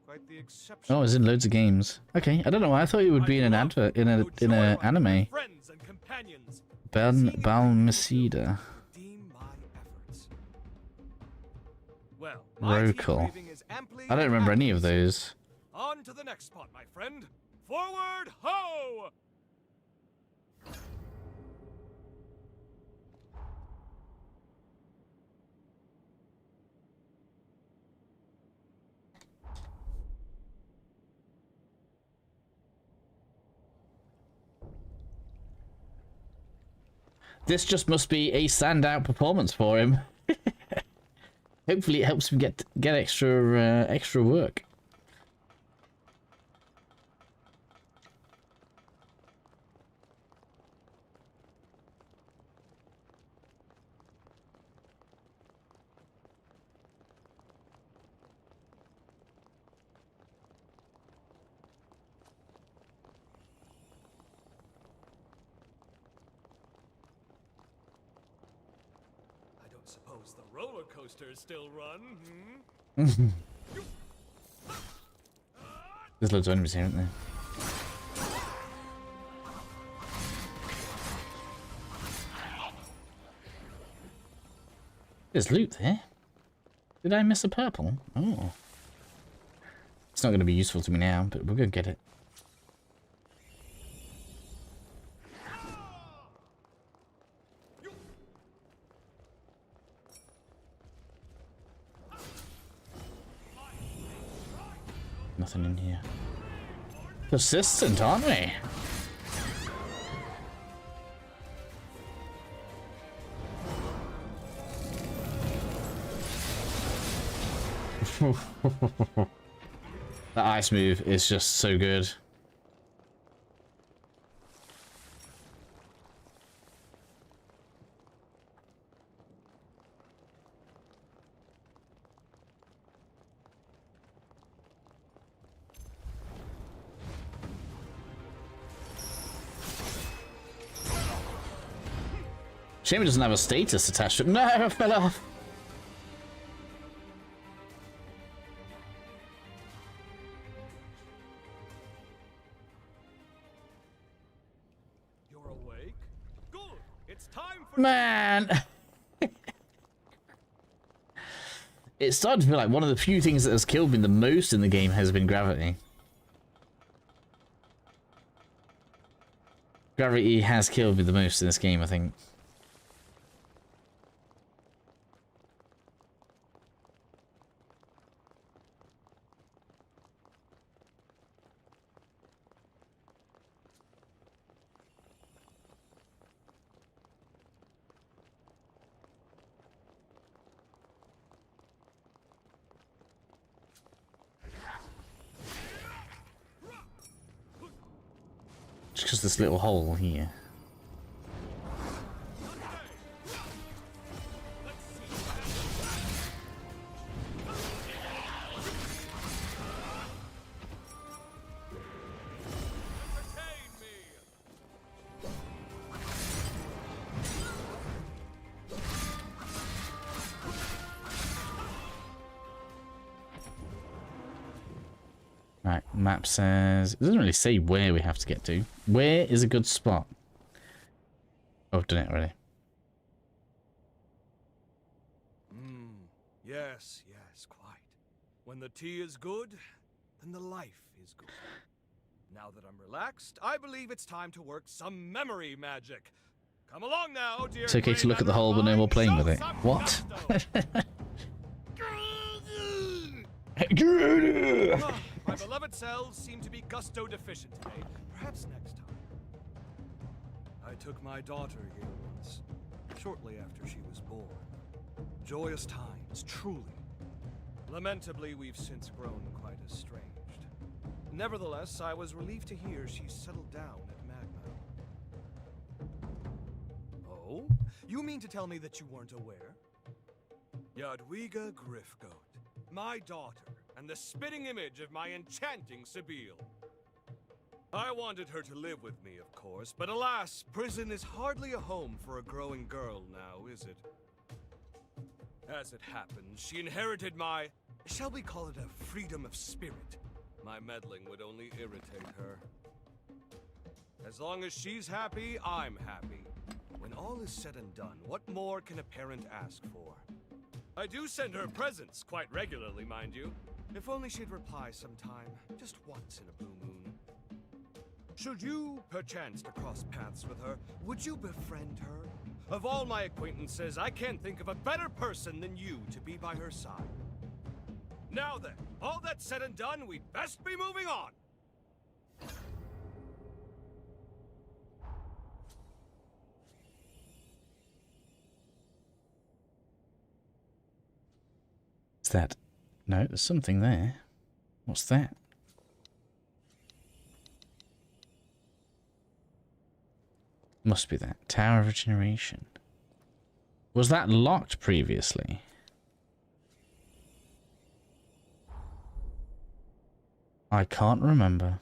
Quite the exception. Oh, it's in loads of games. Okay, I don't know why I thought it would be in an advert, in a anime. Friends and companions. Balmaceda. Deem my efforts. Well, Rocal. I don't remember any of those. On to the next spot, my friend. Forward, ho! This just must be a standout performance for him. Hopefully it helps him get extra work. Suppose the roller coasters still run, There's loads of enemies here, aren't there? There's loot there. Did I miss a purple? Oh. It's not going to be useful to me now, but we're going to get it. Nothing in here. Persistent, aren't we? That ice move is just so good. Shame it doesn't have a status attached to it. No, I fell off. You're awake? Good. It's time for... Man. It's starting to feel like one of the few things that has killed me the most in the game has been gravity. Gravity has killed me the most in this game, I think. Just because this little hole here. Right, map says... It doesn't really say where we have to get to. Where is a good spot? Oh, I've done it already. Yes, quite. When the tea is good, then the life is good. Now that I'm relaxed, I believe it's time to work some memory magic. Come along now, dear. It's okay to look at the hole, but no more playing with it. What? My beloved cells seem to be gusto deficient today. Perhaps next time. I took my daughter here once, shortly after she was born. Joyous times, truly. Lamentably, we've since grown quite estranged. Nevertheless, I was relieved to hear she settled down at Magma. Oh? You mean to tell me that you weren't aware? Jadwiga Griffgoat, my daughter, and the spitting image of my enchanting Sibyl. I wanted her to live with me, of course, but alas, prison is hardly a home for a growing girl now, is it? As it happens, she inherited my, shall we call it a freedom of spirit? My meddling would only irritate her. As long as she's happy, I'm happy. When all is said and done, what more can a parent ask for? I do send her presents quite regularly, mind you. If only she'd reply sometime, just once in a blue moon. Should you, perchance, to cross paths with her, would you befriend her? Of all my acquaintances, I can't think of a better person than you to be by her side. Now then, all that said and done, we'd best be moving on! What's that? No, there's something there. What's that? Must be that. Tower of Regeneration. Was that locked previously? I can't remember.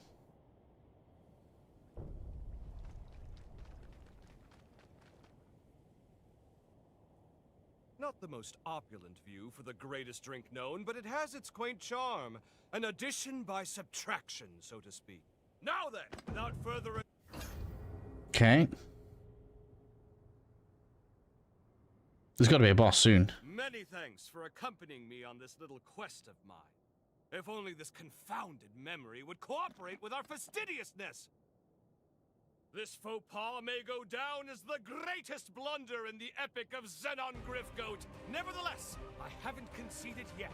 Not the most opulent view for the greatest drink known, but it has its quaint charm. An addition by subtraction, so to speak. Now then, without further ado... Okay. There's got to be a boss soon. Many thanks for accompanying me on this little quest of mine. If only this confounded memory would cooperate with our fastidiousness! This faux pas may go down as the greatest blunder in the epic of Zenon Griffgoat. Nevertheless, I haven't conceded yet.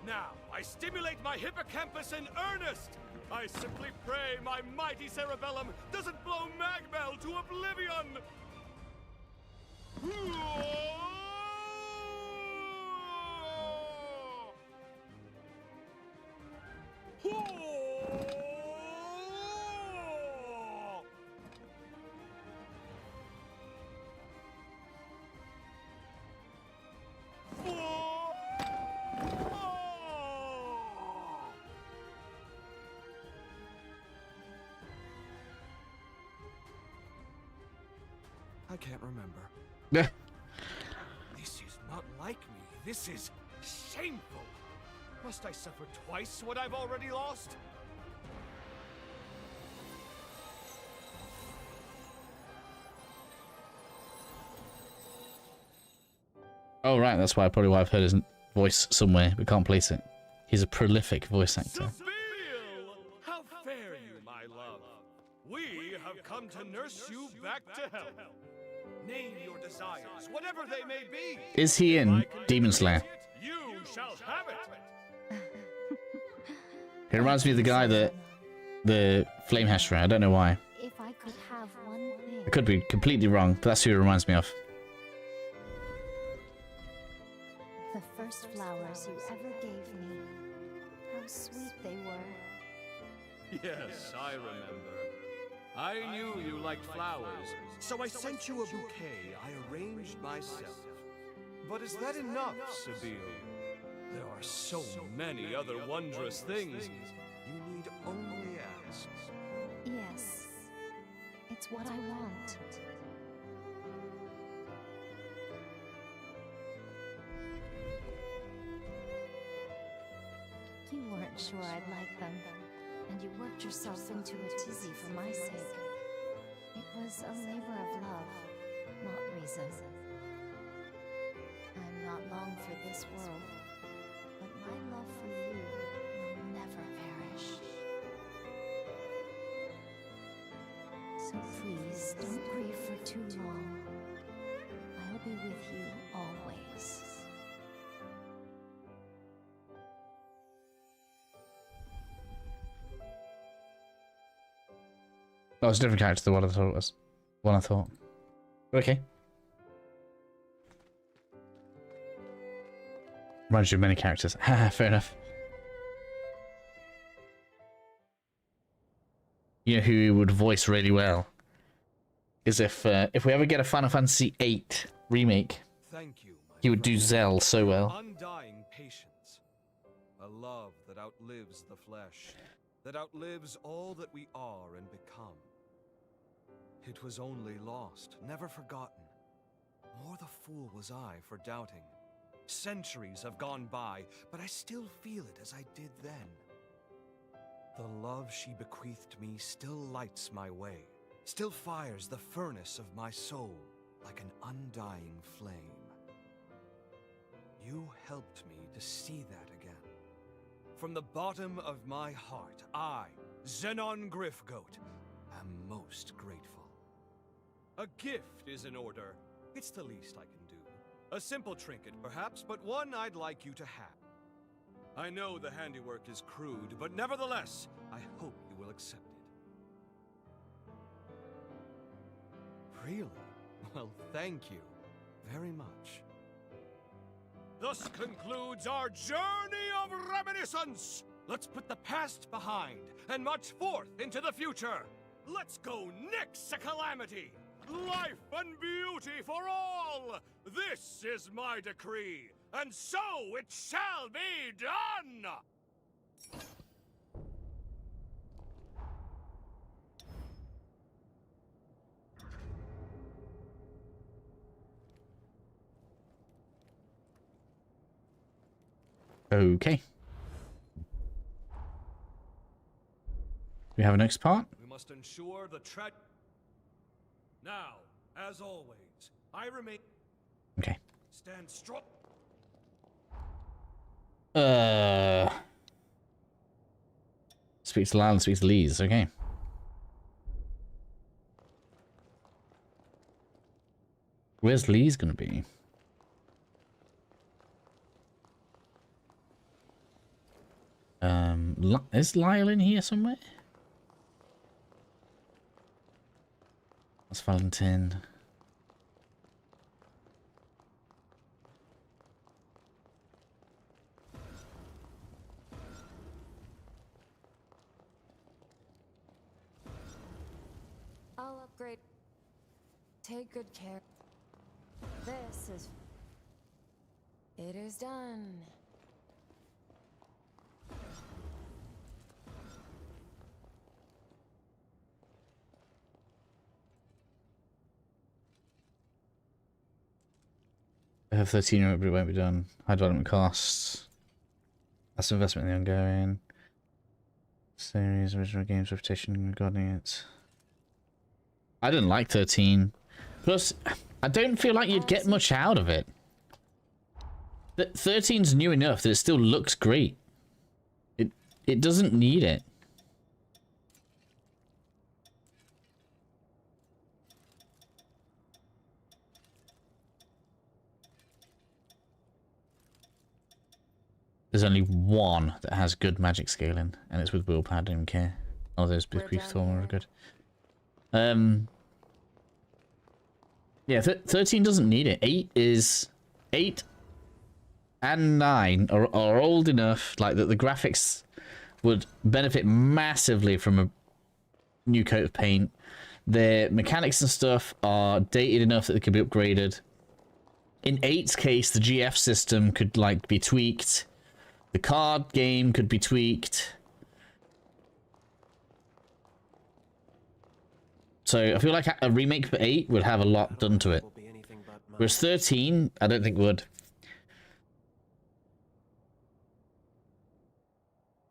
Now, I stimulate my hippocampus in earnest! I simply pray my mighty cerebellum doesn't blow Magmel to oblivion! I can't remember. Yeah. This is not like me. This is shameful. Must I suffer twice what I've already lost? Oh, right. That's why probably why I've heard his voice somewhere, but can't place it. He's a prolific voice actor. Sibyl! How fare you, my love? We have come to nurse you back to health. Name your desires, whatever they may be. Is he in Demon Slayer? You shall have it. He reminds me of the guy that the Flame Hesher. I don't know why. If I could have one thing. I could be completely wrong, but that's who he reminds me of. The first flowers you ever gave me. How sweet they were. Yes, I remember. I knew you liked flowers. So I sent you a bouquet I arranged myself. But is that enough, Sabine? There are so many other wondrous things. You need only ask. Yes. It's what I want. You weren't sure I'd like them, and you worked yourself into a tizzy for my sake. It was a labor of love, not reason. I'm not long for this world, but my love for you will never perish. So please, don't grieve for too long. I'll be with you always. That was a different character than what I thought it was. What I thought. Okay. Reminds you of many characters. Haha, fair enough. You know who he would voice really well? Is if we ever get a Final Fantasy VIII remake, Thank you, he would do Zell so well. Undying patience. A love that outlives the flesh. That outlives all that we are and become. It was only lost, never forgotten. More the fool was I for doubting. Centuries have gone by, but I still feel it as I did then. The love she bequeathed me still lights my way, still fires the furnace of my soul like an undying flame. You helped me to see that again. From the bottom of my heart, I, Zenon Griffgoat, am most grateful. A gift is in order. It's the least I can do. A simple trinket, perhaps, but one I'd like you to have. I know the handiwork is crude, but nevertheless, I hope you will accept it. Really? Well, thank you very much. Thus concludes our journey of reminiscence! Let's put the past behind and march forth into the future! Let's go nix a calamity! Life and beauty for all! This is my decree, and so it shall be done! Okay. We have a next part? We must ensure the Now, as always, I remain... Okay. Stand strong. Speaks to Lyle and speaks to Lise, okay. Where's Lise gonna be? Is Lyle in here somewhere? That's Valentin. I'll upgrade. Take good care. This is... It is done. I have 13, but it won't be done. High development costs. That's investment in the ongoing series, original games, reputation regarding it. I didn't like 13. Plus, I don't feel like you'd get much out of it. 13's new enough that it still looks great. It doesn't need it. There's only one that has good magic scaling, and it's with willpower. I don't even care. Oh, those bequeath form are good. Yeah, 13 doesn't need it. 8 and 9 are old enough, like that the graphics would benefit massively from a new coat of paint. Their mechanics and stuff are dated enough that they could be upgraded. In 8's case, the GF system could like be tweaked. The card game could be tweaked. So I feel like a remake for 8 would have a lot done to it. Whereas 13, I don't think would.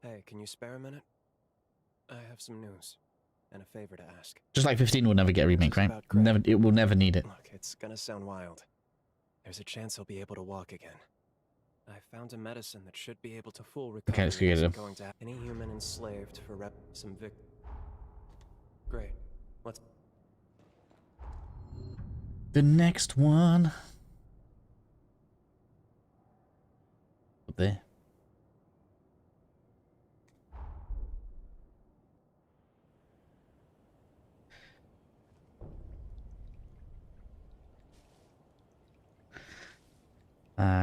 Hey, can you spare a minute? I have some news and a favor to ask. Just like 15 will never get a remake, right? Never, it will never need it. Look, it's gonna sound wild. There's a chance he'll be able to walk again. I found a medicine that should be able to fool recovery. Okay, let's go get him. Going to any human enslaved for some Great. Let's. The next one. Up there.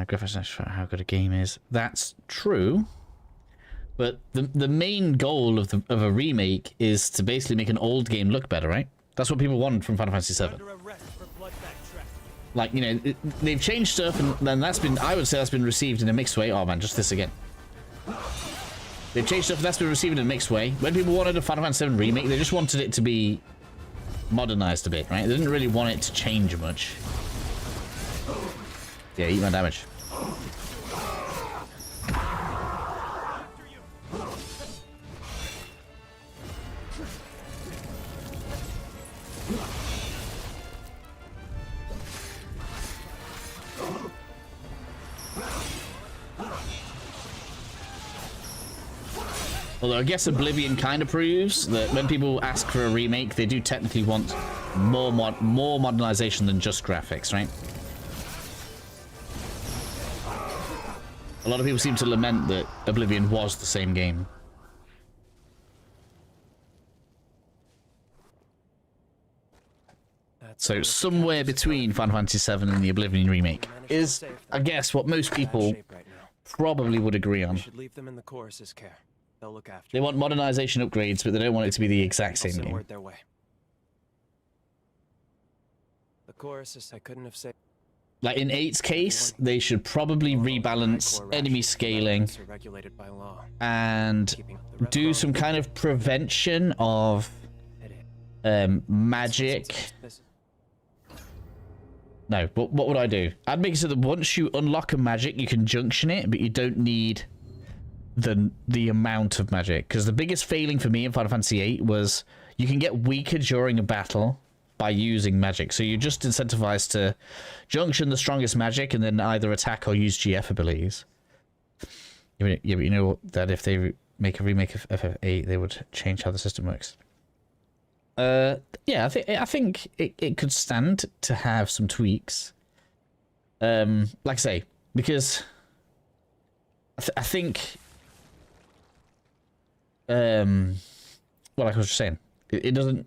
Graphics for how good a game is. That's true. But the main goal of a remake is to basically make an old game look better, right? That's what people wanted from Final Fantasy VII. Like, you know, they've changed stuff, and then that's been, I would say that's been received in a mixed way. Oh man, just this again. They've changed stuff, and that's been received in a mixed way. When people wanted a Final Fantasy VII remake, they just wanted it to be modernized a bit, right? They didn't really want it to change much. Yeah, eat my damage. Although I guess Oblivion kind of proves that when people ask for a remake, they do technically want more modernization than just graphics, right? A lot of people seem to lament that Oblivion was the same game. So somewhere between Final Fantasy VII and the Oblivion remake is, I guess, what most people probably would agree on. They want modernization upgrades, but they don't want it to be the exact same game. The chorus is I couldn't have said. Like in 8's case, they should probably rebalance enemy scaling and do some kind of prevention of magic. No, what would I do? I'd make it so that once you unlock a magic, you can junction it, but you don't need the amount of magic. Because the biggest failing for me in Final Fantasy VIII was you can get weaker during a battle by using magic. So you're just incentivized to junction the strongest magic and then either attack or use GF abilities. Yeah, but you know that if they make a remake of FF8, they would change how the system works. Yeah, I think it could stand to have some tweaks. Like I say, because I think well, like I was just saying, it doesn't.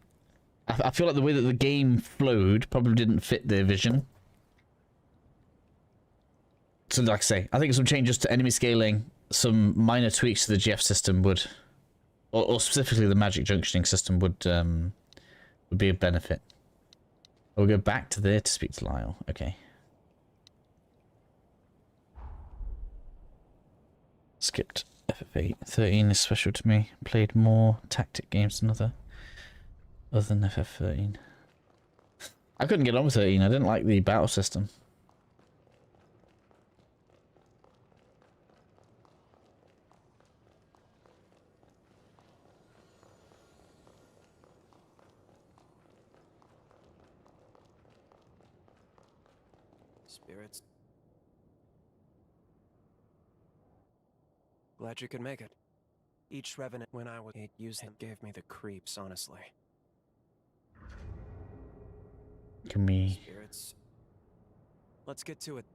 I feel like the way that the game flowed probably didn't fit their vision. So, like I say, I think some changes to enemy scaling, some minor tweaks to the GF system would, or specifically the magic junctioning system would be a benefit. We'll go back to there to speak to Lyle. Okay. Skipped FF8. 13 is special to me. Played more tactic games than other than FF13. I couldn't get on with 13. I didn't like the battle system. Spirits. Glad you could make it. Each revenant when I would use him gave me the creeps, honestly. Can we... Spirits. Let's get to it.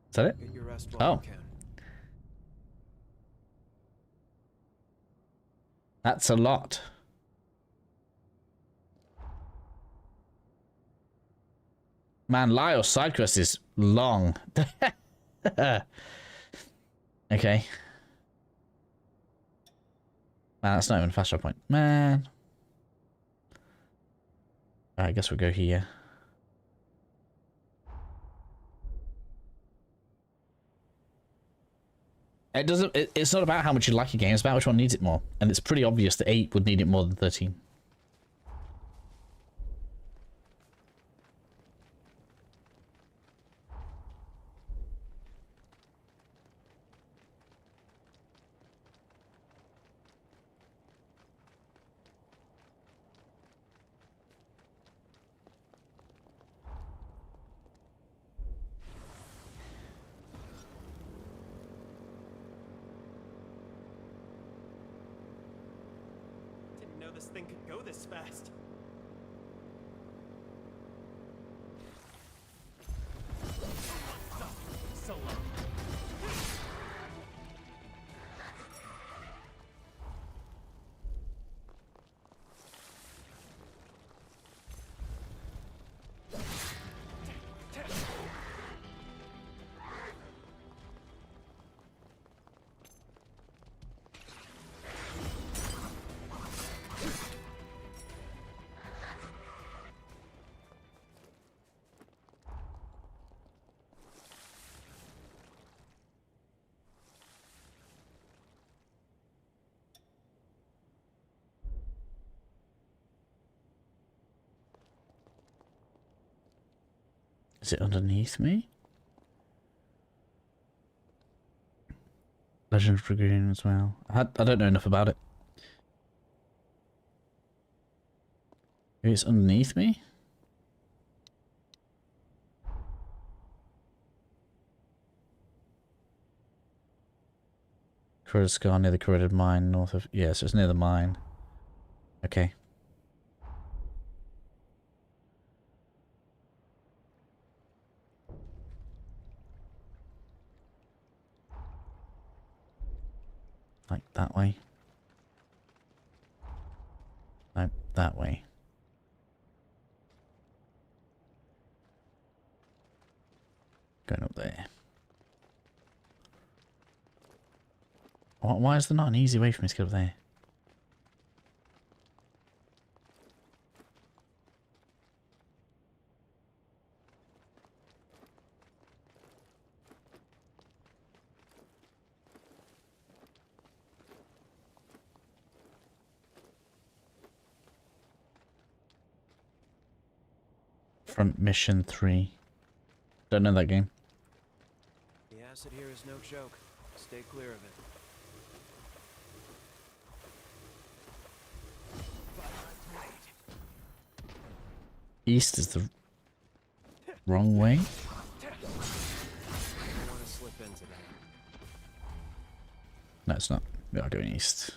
Is that it? Get your rest while you can. That's a lot. Man, Lyle's side quest is long. Okay. Man, that's not even a fast travel point. Man. I guess we'll go here. It doesn't. It's not about how much you like a game. It's about which one needs it more. And it's pretty obvious that 8 would need it more than 13. Didn't know this thing could go this fast. So long. Is it underneath me? Legend of Dragoon as well. I don't know enough about it. Maybe it's underneath me? Corroded scar near the corroded mine north of... Yeah, so it's near the mine. Okay. Like that way. No, that way. Going up there. Why is there not an easy way for me to get up there? Front Mission 3. Don't know that game. The acid here is no joke. Stay clear of it. East is the wrong way. I don't want to slip into that. No, it's not. We are going east.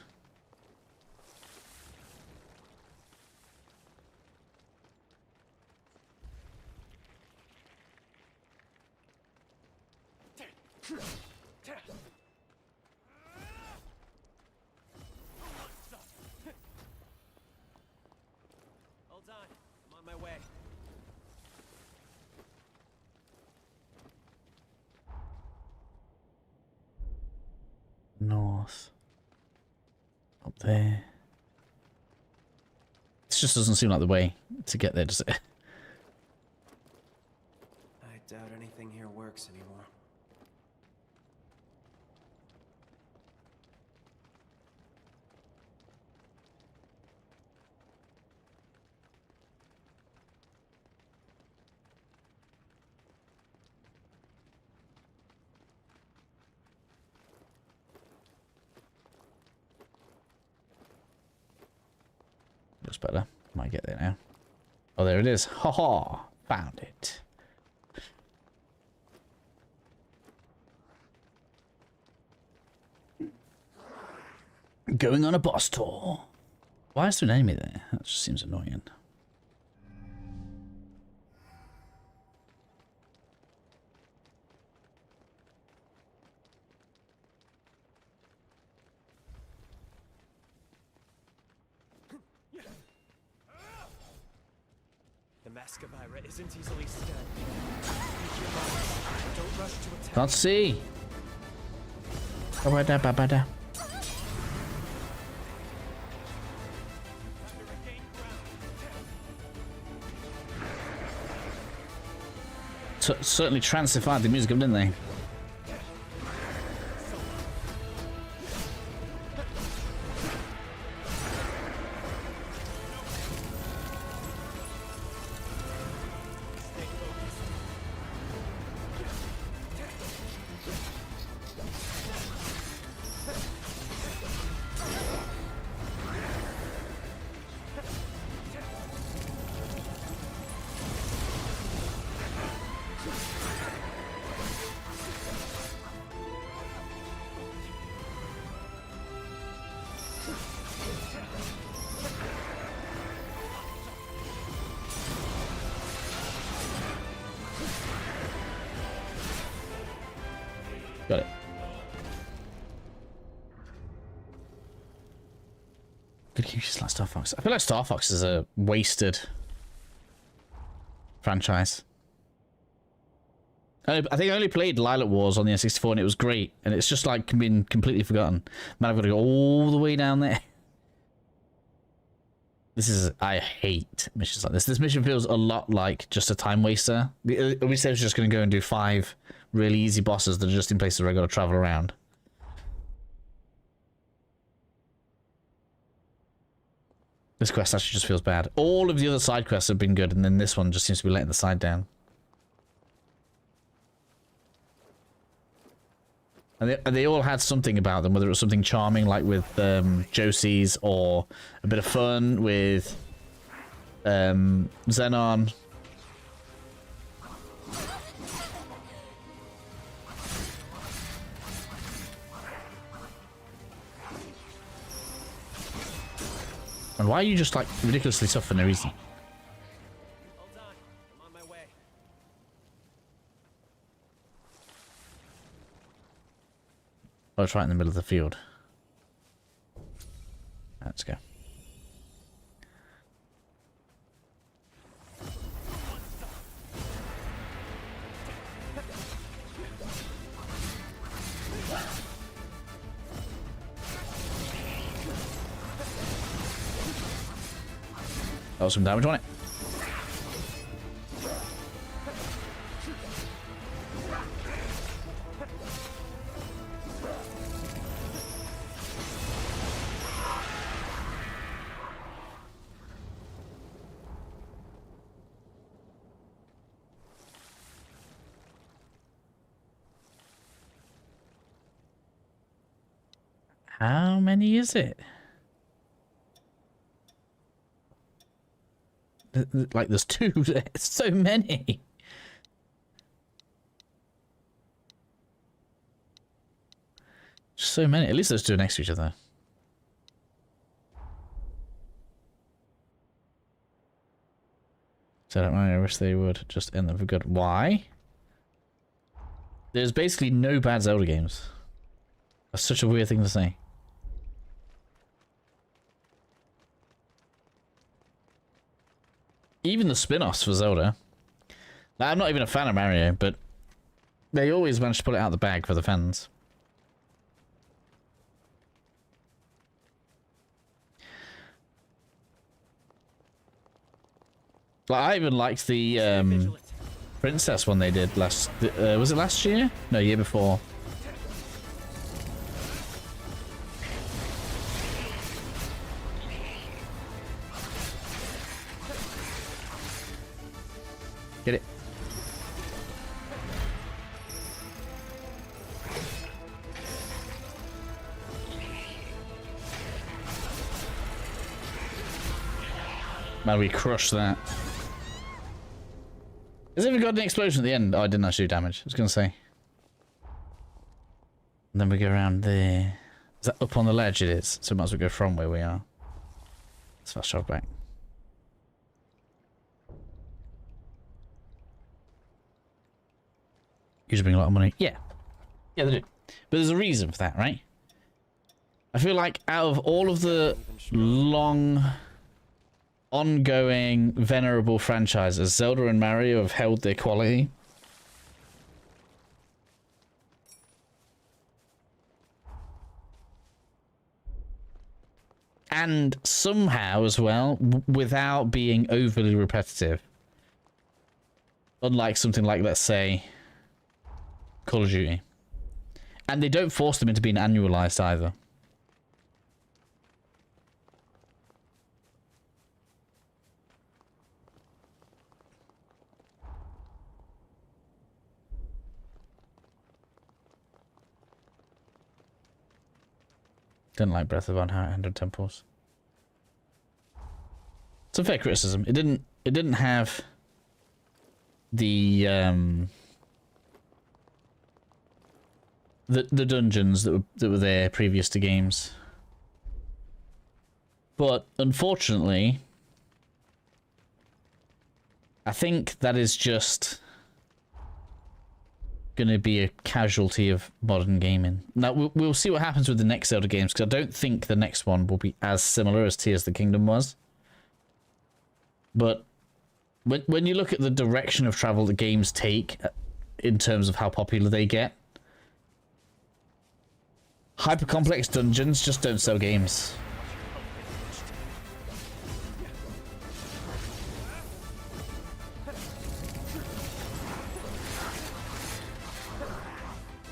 Hold on, I'm on my way. North. Up there. This just doesn't seem like the way to get there, does it? I doubt anything here works anymore. Looks better. Might get there now. Oh, there it is. Ha ha! Found it. Going on a boss tour. Why is there an enemy there? That just seems annoying. The Mascavira isn't easily stunned. Don't rush to attack. Can't see. Ba-ba-da, ba-ba-da. certainly transified the music, didn't they? Got it. Good game, just like Star Fox. I feel like Star Fox is a wasted franchise. I think I only played Lilac Wars on the N64 and it was great. And it's just like been completely forgotten. Man, I've got to go all the way down there. This is... I hate missions like this. This mission feels a lot like just a time waster. We said I was just going to go and do 5 really easy bosses that are just in places where I got to travel around. This quest actually just feels bad. All of the other side quests have been good, and then this one just seems to be letting the side down. And they all had something about them, whether it was something charming like with Josie's, or a bit of fun with Zenon. And why are you just like ridiculously tough for no reason? Hold on, I'm on my way. Oh, it's right in the middle of the field. Let's go. That was some damage on it. How many is it? Like, there's 2. It's so many. So many. At least those 2 are next to each other. So I don't know. I wish they would just end them for good. Why? There's basically no bad Zelda games. That's such a weird thing to say. Even the spin-offs for Zelda. Now, I'm not even a fan of Mario, but they always manage to pull it out of the bag for the fans. Like, I even liked the Princess one they did last... was it last year? No, year before. Get it. Man, we crushed that. Has it even got an explosion at the end? Oh, I didn't actually do damage. I was going to say. And then we go around there. Is that up on the ledge? It is. So might as well go from where we are. Let's fast travel back. Usually bring a lot of money. Yeah. Yeah, they do. But there's a reason for that, right? I feel like out of all of the long, ongoing, venerable franchises, Zelda and Mario have held their quality. And somehow as well, without being overly repetitive. Unlike something like, let's say, Call of Duty. And they don't force them into being annualized either. Didn't like Breath of the Wild 100 Temples. It's a fair criticism. It didn't have the dungeons that were there previous to games. But unfortunately, I think that is just going to be a casualty of modern gaming. Now, we'll see what happens with the next Zelda games, because I don't think the next one will be as similar as Tears of the Kingdom was. But when you look at the direction of travel that games take in terms of how popular they get, hyper-complex dungeons just don't sell games.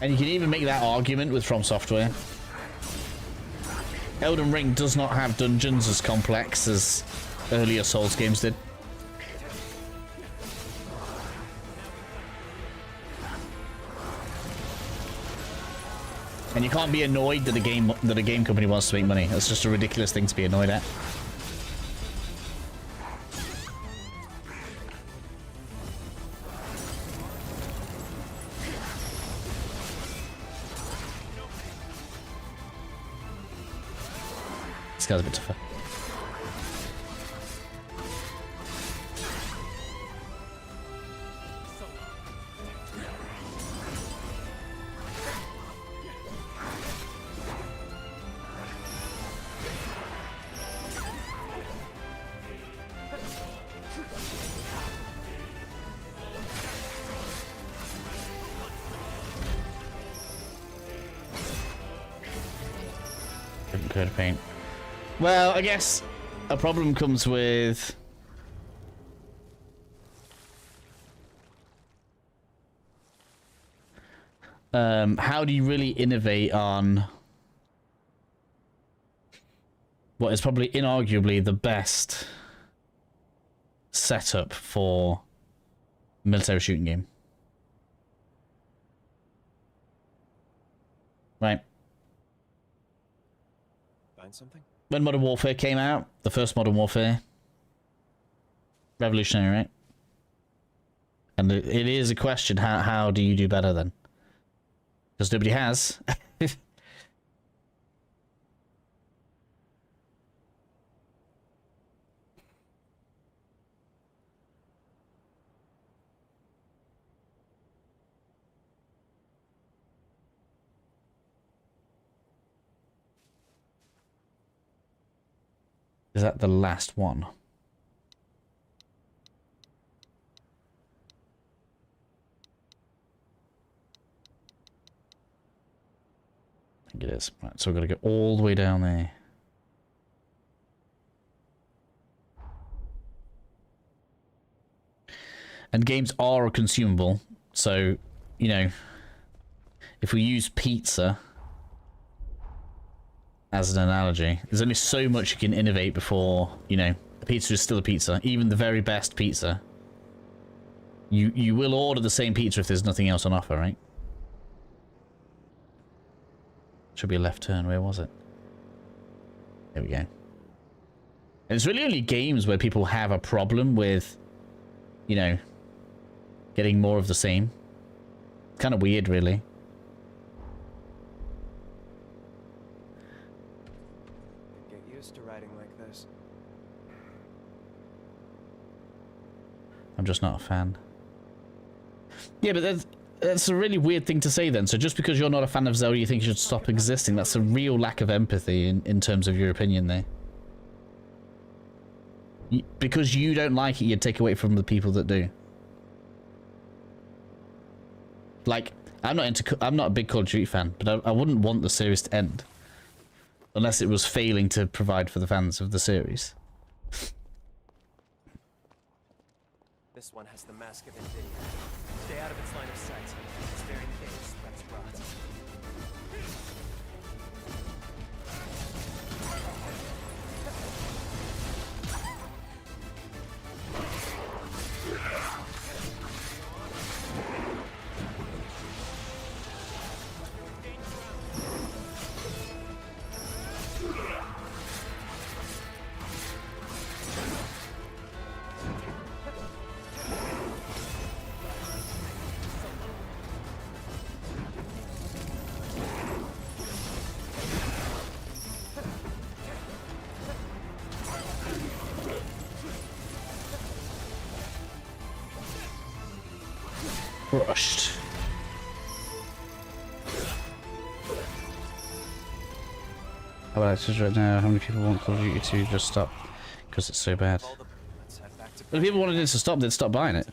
And you can even make that argument with From Software. Elden Ring does not have dungeons as complex as earlier Souls games did. And you can't be annoyed that a game company wants to make money. That's just a ridiculous thing to be annoyed at. This guy's a bit tougher. Different coat of paint. Well, I guess a problem comes with how do you really innovate on what is probably inarguably the best setup for a military shooting game? Right. Find something? When Modern Warfare came out, the first Modern Warfare, revolutionary, right? And it is a question, how do you do better then? Because nobody has. Is that the last one? I think it is. Right, so we've got to go all the way down there. And games are a consumable, so, you know, if we use pizza as an analogy, there's only so much you can innovate before, you know, a pizza is still a pizza. Even the very best pizza, you will order the same pizza if there's nothing else on offer, right? Should be a left turn. Where was it? There we go. And it's really only games where people have a problem with, you know, getting more of the same. Kind of weird, really. I'm just not a fan. Yeah, but that's a really weird thing to say then. So just because you're not a fan of Zelda, you think it should stop existing? That's a real lack of empathy in terms of your opinion there. Because you don't like it, you'd take away from the people that do. Like, I'm not a big Call of Duty fan, but I wouldn't want the series to end. Unless it was failing to provide for the fans of the series. This one has the mask of Invidia. Stay out of its line of sight. Its very face spreads rot. Crushed. How about I just right now? How many people want Call of Duty to just stop because it's so bad? But if people wanted it to stop, they'd stop buying it.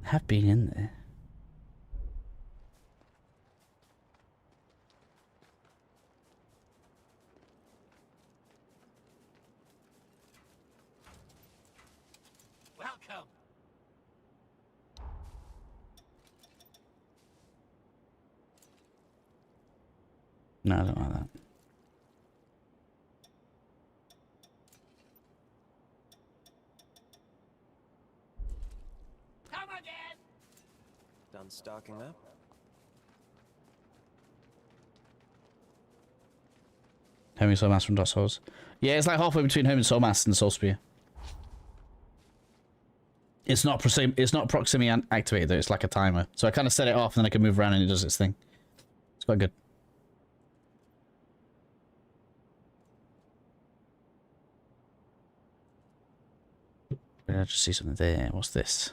Have been in there. Welcome. No, I don't like that. Come again. Done stocking up? Homing Soul Master from Dark Souls. Yeah, it's like halfway between Homing Soul Master and Soul Spear. It's not proximity activated though, it's like a timer. So I kind of set it off and then I can move around and it does its thing. It's quite good. I just see something there. What's this?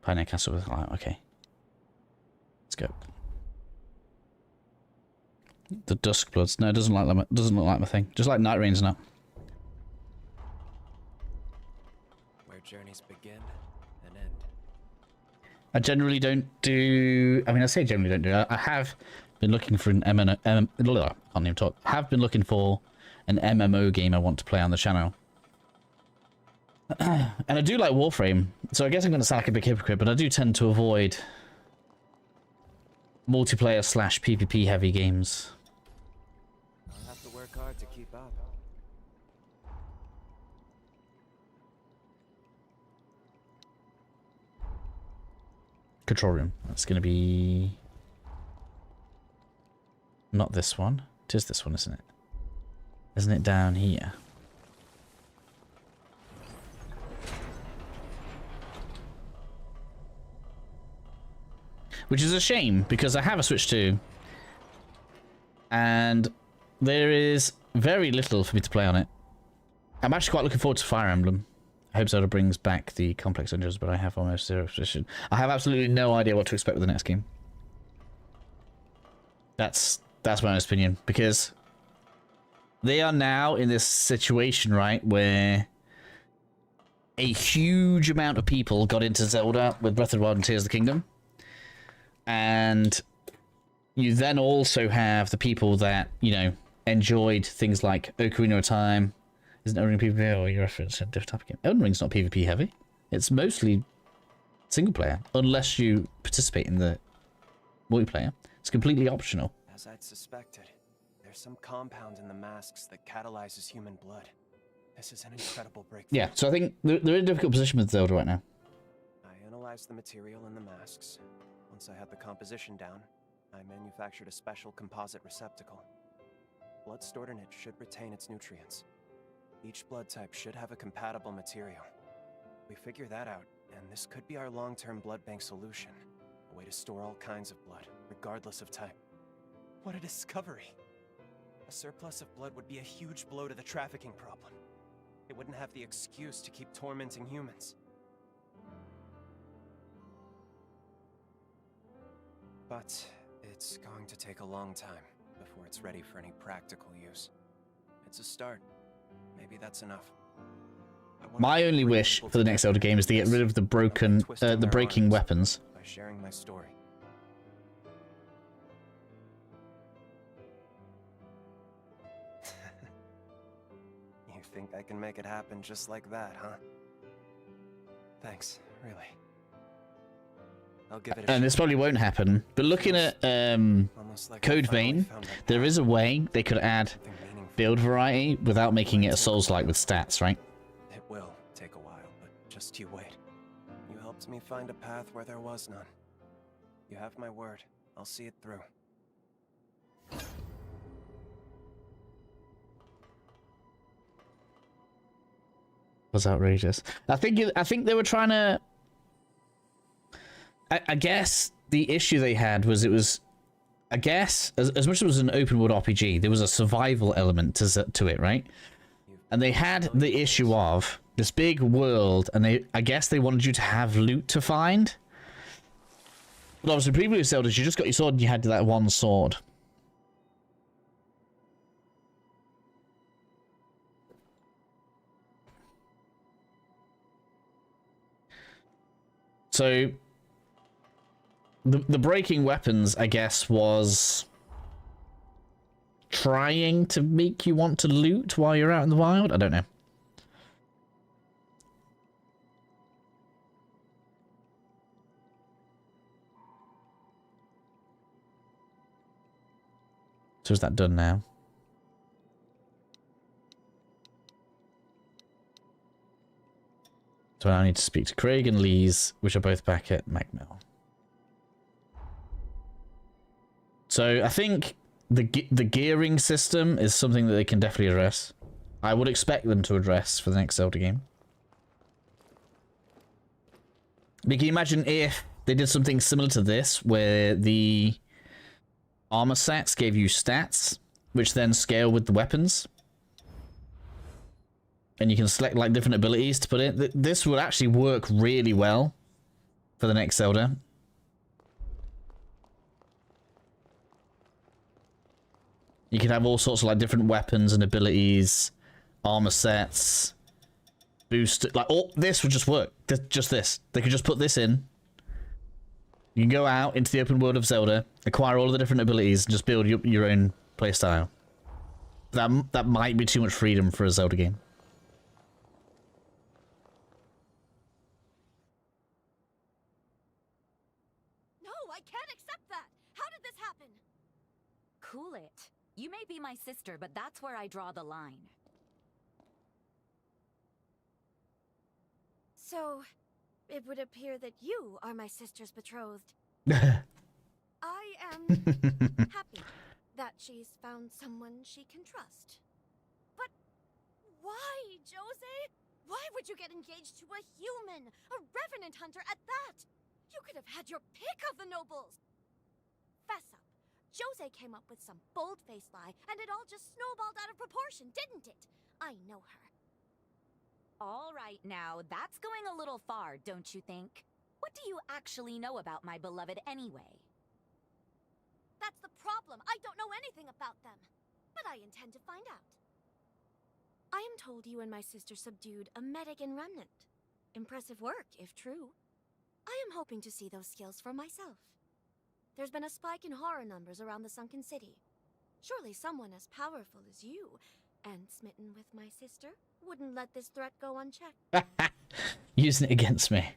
Pioneer Castle with light. Okay. Let's go. The Dusk Bloods. No, it doesn't look like my thing. Just like Night Rains now. Where journeys begin and end. I generally don't do. I mean, I say generally don't do. I have been looking for an can't even talk. Have been looking for an MMO game I want to play on the channel. And I do like Warframe, so I guess I'm going to sound like a big hypocrite, but I do tend to avoid multiplayer / PvP heavy games. I'll have to work hard to keep up. Control room. That's going to be not this one. It is this one, isn't it? Isn't it down here? Which is a shame, because I have a Switch 2. And there is very little for me to play on it. I'm actually quite looking forward to Fire Emblem. I hope Zelda brings back the complex dungeons, but I have almost zero position. I have absolutely no idea what to expect with the next game. That's my honest opinion, because they are now in this situation, right, where a huge amount of people got into Zelda with Breath of the Wild and Tears of the Kingdom. And you then also have the people that, you know, enjoyed things like Ocarina of Time. Isn't Elden Ring PvP? Oh, you reference a different type of game. Elden Ring's not PvP heavy. It's mostly single player, unless you participate in the multiplayer. It's completely optional. As I'd suspected, there's some compound in the masks that catalyzes human blood. This is an incredible breakthrough. Yeah, so I think they're in a difficult position with Zelda right now. I analyzed the material in the masks. Once I had the composition down, I manufactured a special composite receptacle. Blood stored in it should retain its nutrients. Each blood type should have a compatible material. We figure that out, and this could be our long-term blood bank solution. A way to store all kinds of blood, regardless of type. What a discovery! A surplus of blood would be a huge blow to the trafficking problem. It wouldn't have the excuse to keep tormenting humans. But it's going to take a long time before it's ready for any practical use. It's a start. Maybe that's enough. I My only wish for the next Zelda game is to get rid of the breaking weapons. By sharing my story. You think I can make it happen just like that, huh? Thanks, really. I'll give it a And this probably won't happen, but looking at like Code Vein, there is a way they could add build variety without making it a Souls-like with stats, right? It will take a while, but just you wait. You helped me find a path where there was none. You have my word. I'll see it through. Was outrageous. I think they were trying to. I guess the issue they had was I guess as much as it was an open world RPG, there was a survival element to it, right? And they had the issue of this big world, and I guess they wanted you to have loot to find. But obviously, previous Zeldas, you just got your sword and you had that one sword. So the breaking weapons, I guess, was trying to make you want to loot while you're out in the wild? I don't know. So is that done now? So I need to speak to Craig and Lee's, which are both back at Magmill. So I think the gearing system is something that they can definitely address. I would expect them to address for the next Zelda game. But can you imagine if they did something similar to this, where the armor sets gave you stats, which then scale with the weapons? And you can select like different abilities to put in. This would actually work really well for the next Zelda. You could have all sorts of like different weapons and abilities, armor sets, boost. Like all this would just work. Just this. They could just put this in. You can go out into the open world of Zelda, acquire all of the different abilities, and just build your own playstyle. That might be too much freedom for a Zelda game. No, I can't accept that. How did this happen? Cool it. You may be my sister, but that's where I draw the line. So, it would appear that you are my sister's betrothed. I am happy that she's found someone she can trust. But why, Jose? Why would you get engaged to a human? A revenant hunter at that? You could have had your pick of the nobles. Fess up. Jose came up with some bold-faced lie, and it all just snowballed out of proportion, didn't it? I know her. All right now, that's going a little far, don't you think? What do you actually know about my beloved anyway? That's the problem. I don't know anything about them. But I intend to find out. I am told you and my sister subdued a Medigan remnant. Impressive work, if true. I am hoping to see those skills for myself. There's been a spike in horror numbers around the sunken city. Surely someone as powerful as you, and smitten with my sister, wouldn't let this threat go unchecked. Using it against me.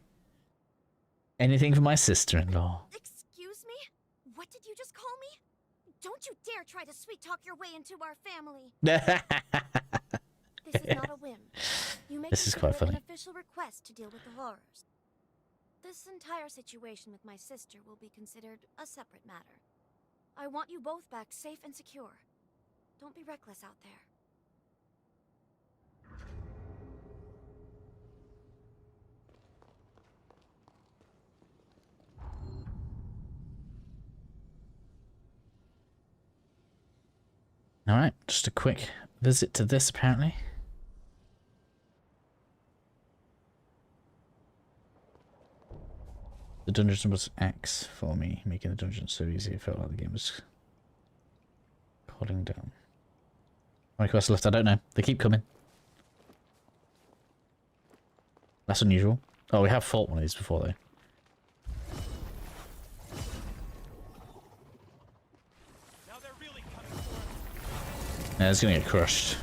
Anything for my sister-in-law. Excuse me? What did you just call me? Don't you dare try to sweet-talk your way into our family. This is not a whim. You may This is quite consider it funny. an official request to deal with the horrors. This entire situation with my sister will be considered a separate matter. I want you both back safe and secure. Don't be reckless out there. Alright, just a quick visit to this apparently. The dungeon was X for me, making the dungeon so easy it felt like the game was calling down. How many quests left? I don't know. They keep coming. That's unusual. Oh, we have fought one of these before, though. Yeah, it's gonna get crushed.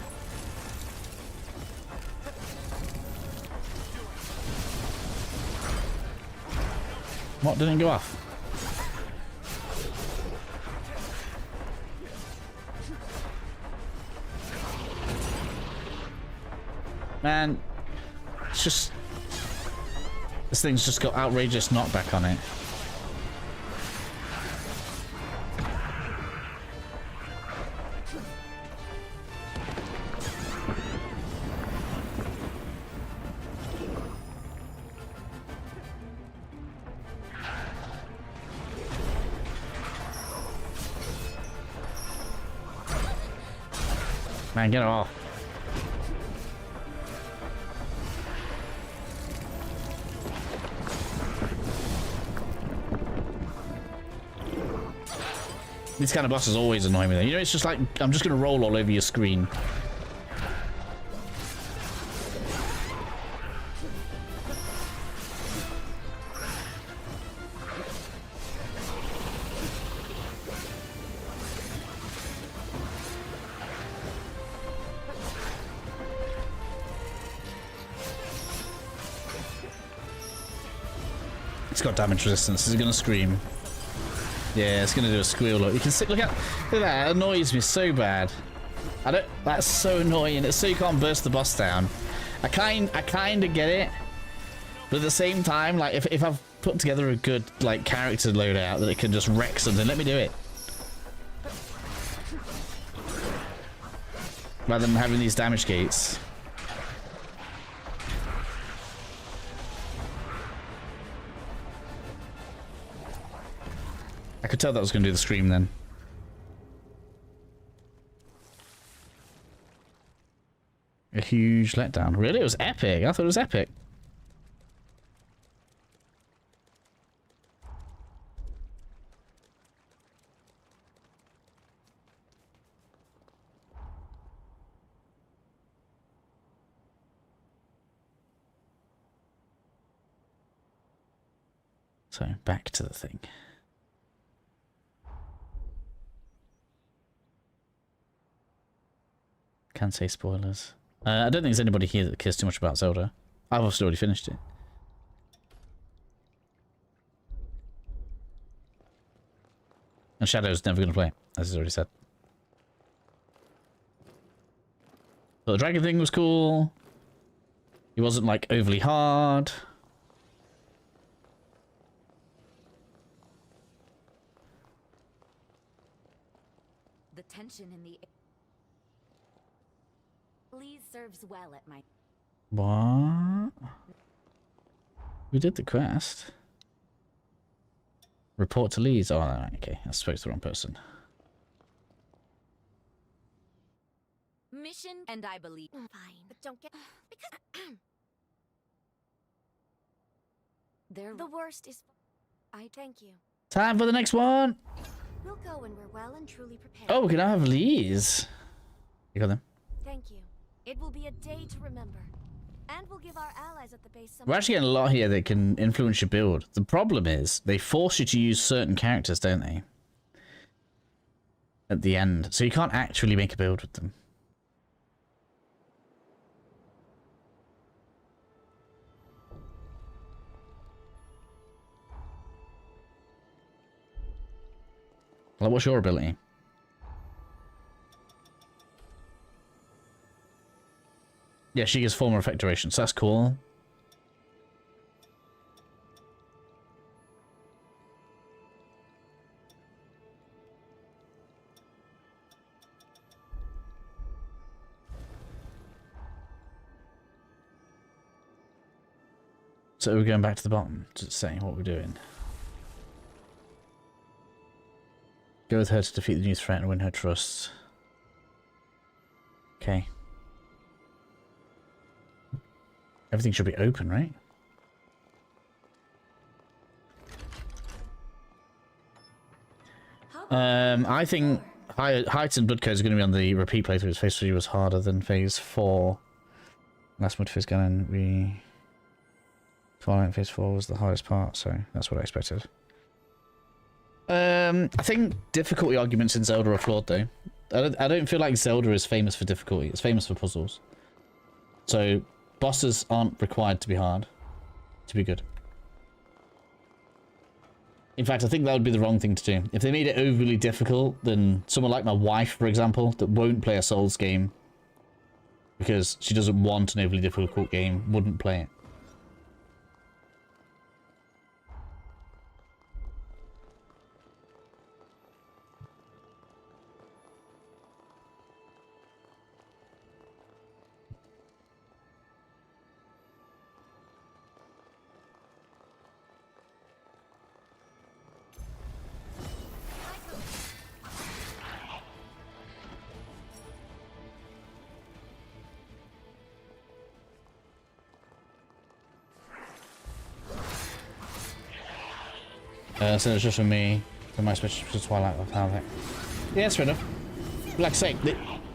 What, didn't go off? Man, it's just... This thing's just got outrageous knockback on it. Man, get it off. These kind of bosses always annoy me though. You know, it's just like, I'm just going to roll all over your screen. It's got damage resistance. Is it going to scream? Yeah, it's gonna do a squeal. Look, you can see. Look at that. It annoys me so bad. I don't. That's so annoying. It's so you can't burst the boss down. I kind of get it, but at the same time, like if I've put together a good like character loadout that it can just wreck something, let me do it. Rather than having these damage gates. I could tell that was going to do the scream then. A huge letdown. Really? It was epic. I thought it was epic. So, back to the thing. Can't say spoilers. I don't think there's anybody here that cares too much about Zelda. I've obviously already finished it. And Shadow's never going to play it, as he's already said. But the dragon thing was cool. It wasn't like overly hard. The tension in the Lee serves well at my... What? We did the quest. Report to Lee's. Oh, no, okay. I spoke to the wrong person. Mission, and I believe... Fine, but don't get... Because... The worst is... I thank you. Time for the next one! We'll go when we're well and truly prepared. Oh, we can now have Lee's. You got them? Thank you. It will be a day to remember. And we'll give our allies at the base some... We're actually getting a lot here that can influence your build. The problem is, they force you to use certain characters, don't they? At the end. So you can't actually make a build with them. Like, what's your ability? Yeah, she gives former effect duration, so that's cool. So we're going back to the bottom, just saying what we're doing. Go with her to defeat the new threat and win her trust. Okay. Everything should be open, right? I think heightened blood codes are going to be on the repeat playthroughs. Phase 3 was harder than Phase 4. Last mod phase gun, we... Fallout Phase 4 was the hardest part, so that's what I expected. I think difficulty arguments in Zelda are flawed, though. I don't feel like Zelda is famous for difficulty. It's famous for puzzles. So, bosses aren't required to be hard to be good. In fact, I think that would be the wrong thing to do. If they made it overly difficult, then someone like my wife, for example, that won't play a Souls game because she doesn't want an overly difficult game, wouldn't play it. So it's just for me. For my switch to Twilight of Havoc. Yeah, that's fair enough. Like I say,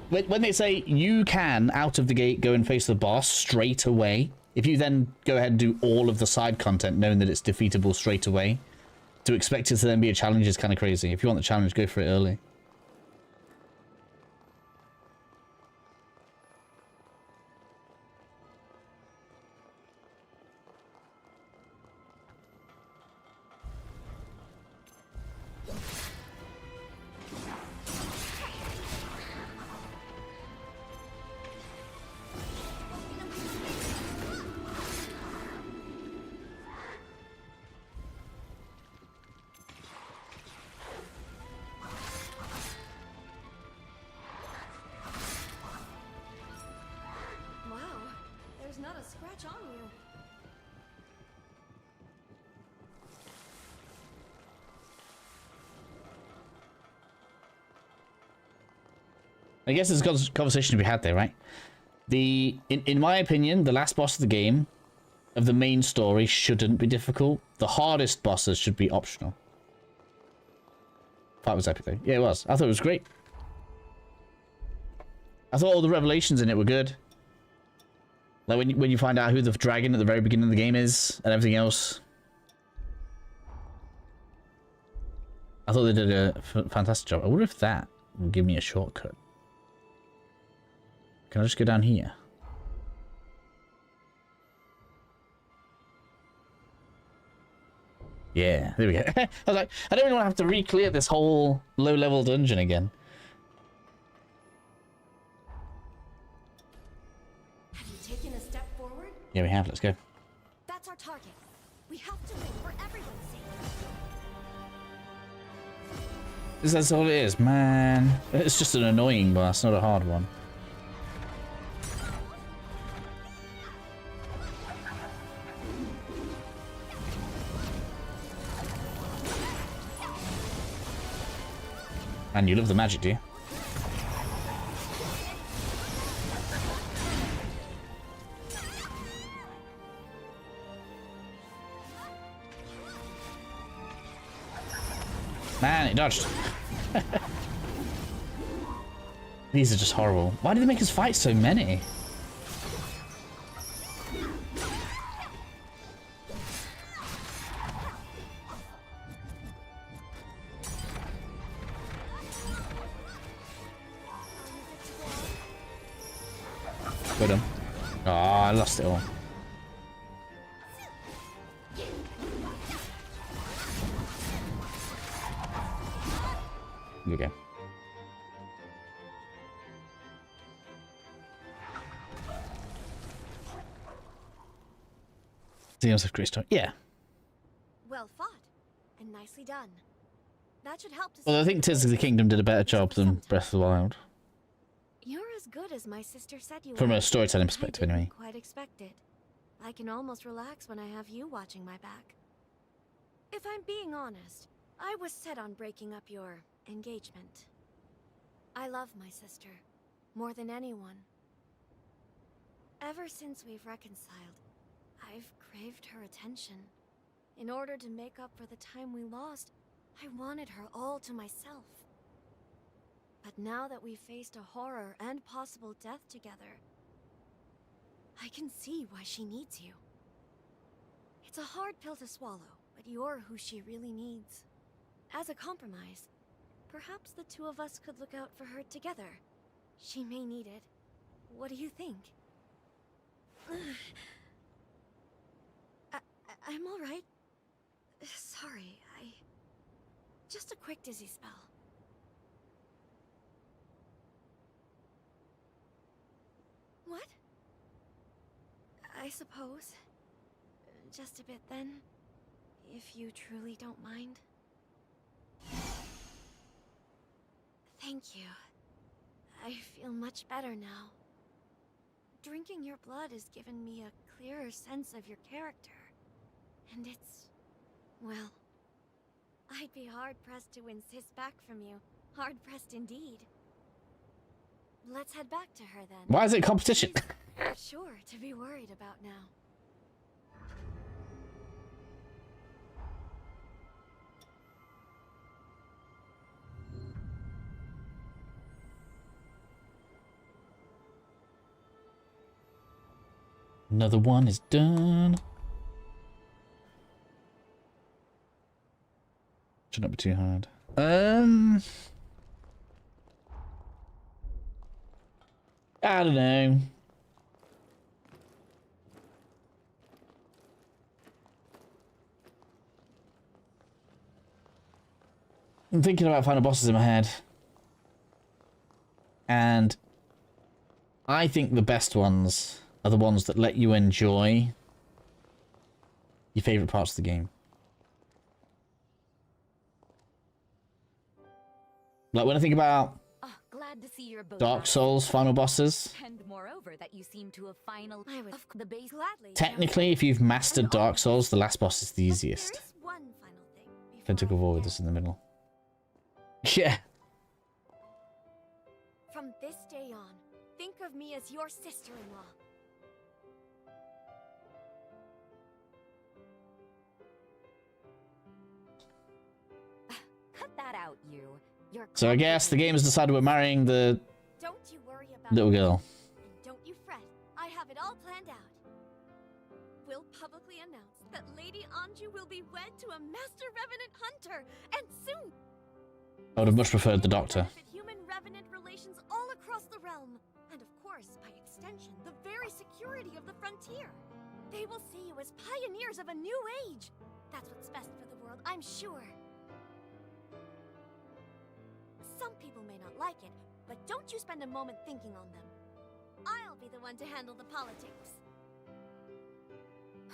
when they say you can, out of the gate, go and face the boss straight away, if you then go ahead and do all of the side content knowing that it's defeatable straight away, to expect it to then be a challenge is kind of crazy. If you want the challenge, go for it early. I guess there's a conversation to be had there, right? In my opinion, the last boss of the game, of the main story, shouldn't be difficult. The hardest bosses should be optional. Fight was epic though. Yeah, it was. I thought it was great. I thought all the revelations in it were good. Like when you find out who the dragon at the very beginning of the game is, and everything else. I thought they did a fantastic job. I wonder if that will give me a shortcut. Can I just go down here? Yeah, there we go. I was like, I don't really want to have to re-clear this whole low-level dungeon again. Have you taken a step forward? Yeah, we have. Let's go. That's our target. We have to win for everyone's sake. That's all it is, man. It's just an annoying boss, not a hard one. And you love the magic, do you? Man, it dodged. These are just horrible. Why do they make us fight so many? Got him. Oh, I lost it all. Here we go. Seems like a great story. Yeah. Well fought, and nicely done. That should help to. Well, I think Tears of the Kingdom did a better job than Breath of the Wild. You're as good as my sister said you were. From a storytelling perspective, anyway. Quite expected. I can almost relax when I have you watching my back. If I'm being honest, I was set on breaking up your engagement. I love my sister more than anyone. Ever since we've reconciled, I've craved her attention. In order to make up for the time we lost, I wanted her all to myself. But now that we've faced a horror and possible death together, I can see why she needs you. It's a hard pill to swallow, but you're who she really needs. As a compromise, perhaps the two of us could look out for her together. She may need it. What do you think? I'm all right. Sorry, just a quick dizzy spell. What? I suppose. Just a bit then, if you truly don't mind. Thank you. I feel much better now. Drinking your blood has given me a clearer sense of your character. And it's... well... I'd be hard-pressed to insist back from you. Hard-pressed indeed. Let's head back to her then. Why is it competition? Sure to be worried about now. Another one is done. Should not be too hard. I don't know. I'm thinking about final bosses in my head. And I think the best ones are the ones that let you enjoy your favorite parts of the game. Like when I think about glad to see you're both Dark Souls final bosses, and moreover that you seem to have finally the base technically if you've mastered Dark Souls, the last boss is the easiest. One final thing. Tentacle War with this in the middle. Yeah. From this day on, think of me as your sister-in-law. Cut that out, you. So I guess the game has decided we're marrying the Don't you worry about little girl. And don't you fret. I have it all planned out. We'll publicly announce that Lady Anju will be wed to a master revenant hunter, and soon. I would have much preferred the doctor. Human revenant relations all across the realm, and of course, by extension, the very security of the frontier. They will see you as pioneers of a new age. That's what's best for the world, I'm sure. Some people may not like it, but don't you spend a moment thinking on them. I'll be the one to handle the politics.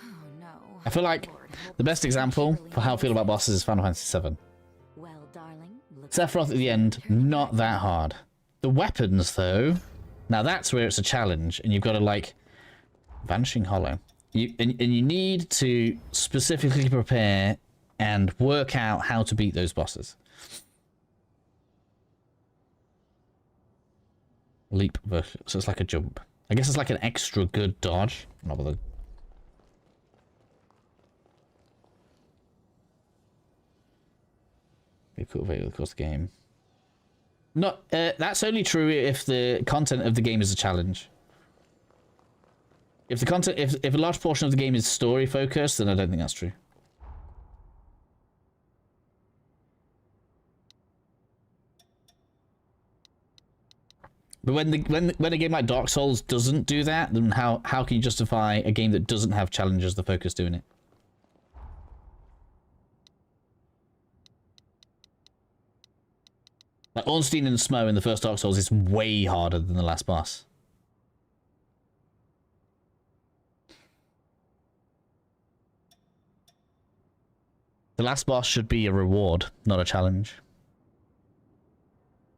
Oh no. I feel like the best example for how I feel about bosses is Final Fantasy VII. Well, darling, Sephiroth at the end, not that hard. The weapons, though, now that's where it's a challenge, and you've got to, like, Vanishing Hollow. And you need to specifically prepare and work out how to beat those bosses. Leap version, so it's like a jump. I guess it's like an extra good dodge. Not bothered. Be cool over the course of the game. Not that's only true if the content of the game is a challenge. If the content, if a large portion of the game is story focused, then I don't think that's true. But when a game like Dark Souls doesn't do that, then how can you justify a game that doesn't have challenges the focus doing it? Like Ornstein and Smo in the first Dark Souls is way harder than the last boss. The last boss should be a reward, not a challenge.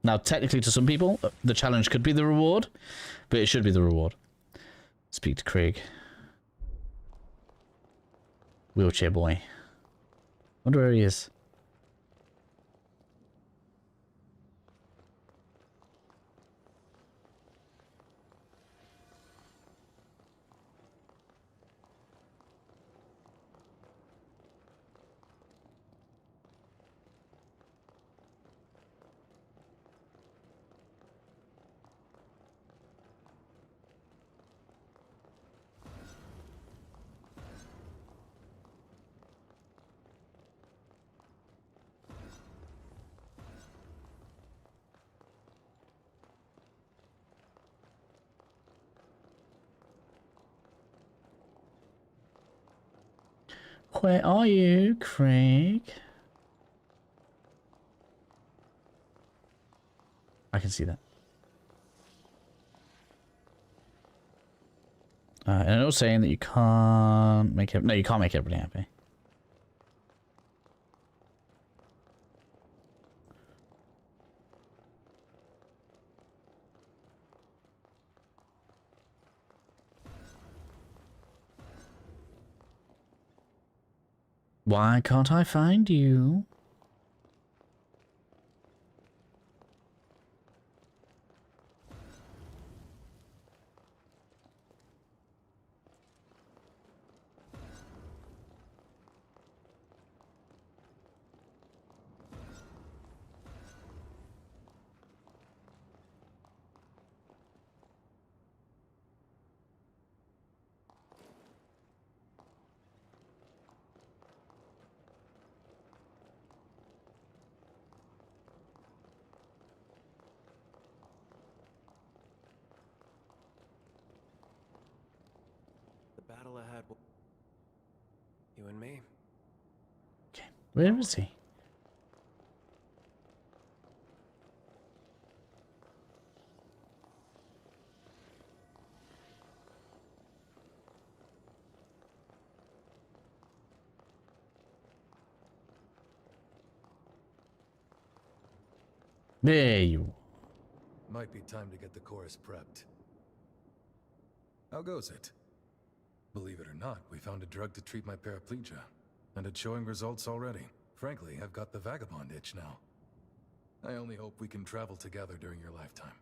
Now, technically, to some people, the challenge could be the reward, but it should be the reward. Speak to Craig. Wheelchair boy. Wonder where he is. Where are you, Craig? I can see that. And it was saying that you can't make it. No, you can't make everybody happy. Why can't I find you? The battle ahead. You and me. Okay, where is he? There you are. Might be time to get the chorus prepped. How goes it? Believe it or not, we found a drug to treat my paraplegia, and it's showing results already. Frankly, I've got the vagabond itch now. I only hope we can travel together during your lifetime.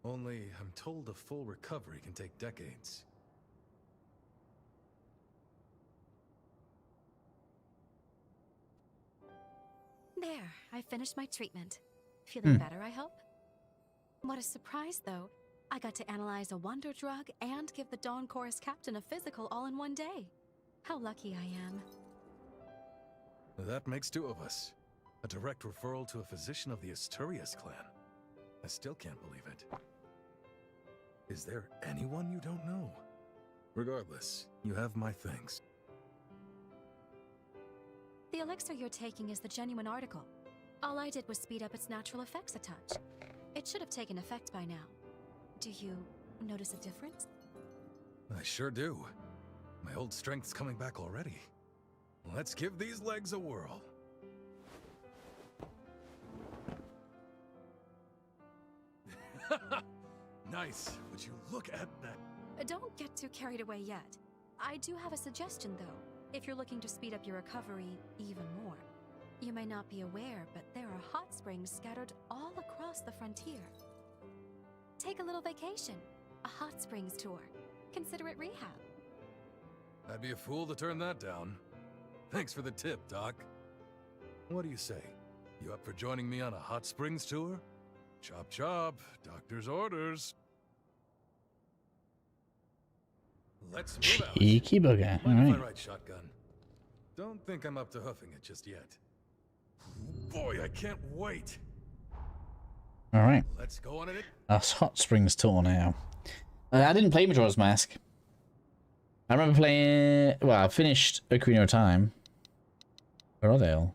Only, I'm told a full recovery can take decades. There, I finished my treatment. Feeling better, I hope? What a surprise, though. I got to analyze a wonder drug and give the Dawn Chorus captain a physical all in one day. How lucky I am. That makes two of us. A direct referral to a physician of the Asturias clan. I still can't believe it. Is there anyone you don't know? Regardless, you have my thanks. The elixir you're taking is the genuine article. All I did was speed up its natural effects a touch. It should have taken effect by now. Do you notice a difference? I sure do. My old strength's coming back already. Let's give these legs a whirl. Nice. Would you look at that? Don't get too carried away yet. I do have a suggestion, though, if you're looking to speed up your recovery even more. You may not be aware, but there are hot springs scattered all across the frontier. Take a little vacation, a hot springs tour. Consider it rehab. I'd be a fool to turn that down. Thanks for the tip, Doc. What do you say? You up for joining me on a hot springs tour? Chop chop, doctor's orders. Let's move out. Cheeky bugger. Mind if Alright. I ride shotgun? Don't think I'm up to hoofing it just yet. Boy, I can't wait. Alright. Let's go on it. That's Hot Springs tour now. I didn't play Majora's Mask. I remember playing... Well, I finished Ocarina of Time. Where are they all?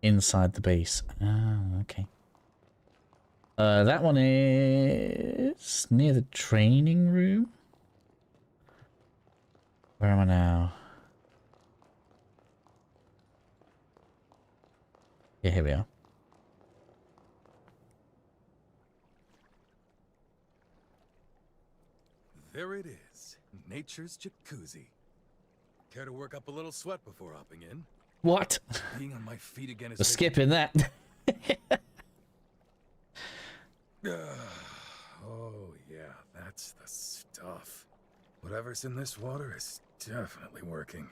Inside the base. Ah, okay. That one is near the training room. Where am I now? Yeah, here we are. There it is. Nature's jacuzzi. Care to work up a little sweat before hopping in? What? Being on my feet again is... We're skipping that. Oh, yeah, that's the stuff. Whatever's in this water is definitely working.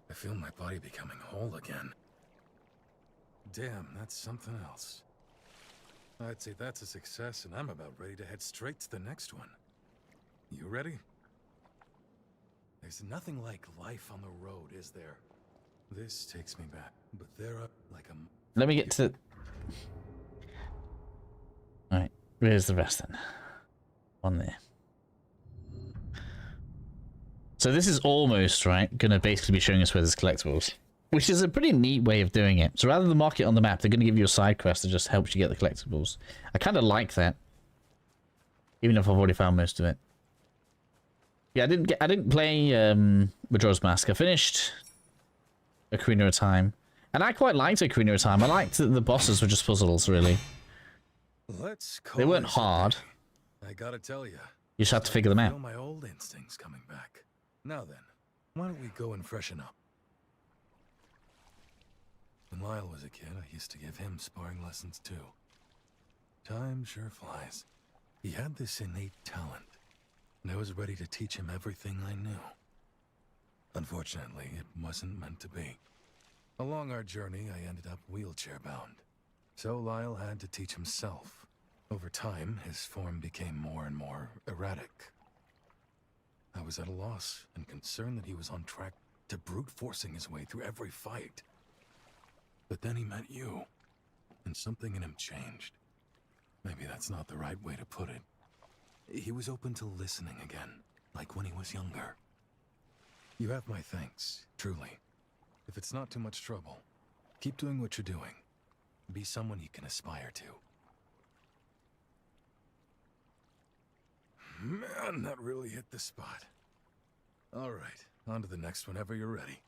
I feel my body becoming whole again. Damn, that's something else. I'd say that's a success, and I'm about ready to head straight to the next one. You ready? There's nothing like life on the road, is there? This takes me back, but they're up like a... Let me get to... Alright, where's the rest then? One there. So this is almost, right, going to basically be showing us where there's collectibles. Which is a pretty neat way of doing it. So rather than mark it on the map, they're going to give you a side quest that just helps you get the collectibles. I kind of like that. Even if I've already found most of it. Yeah, I didn't play Majora's Mask. I finished Ocarina of Time. And I quite liked Ocarina of Time. I liked that the bosses were just puzzles, really. They weren't hard. I gotta tell you. You just had to figure them out. I feel my old instincts coming back. Now then, why don't we go and freshen up? When Lyle was a kid, I used to give him sparring lessons too. Time sure flies. He had this innate talent, and I was ready to teach him everything I knew. Unfortunately, it wasn't meant to be. Along our journey, I ended up wheelchair-bound. So Lyle had to teach himself. Over time, his form became more and more erratic. I was at a loss and concerned that he was on track to brute-forcing his way through every fight. But then he met you, and something in him changed. Maybe that's not the right way to put it. He was open to listening again, like when he was younger. You have my thanks, truly. If it's not too much trouble, keep doing what you're doing. Be someone you can aspire to. Man, that really hit the spot. All right, on to the next whenever you're ready.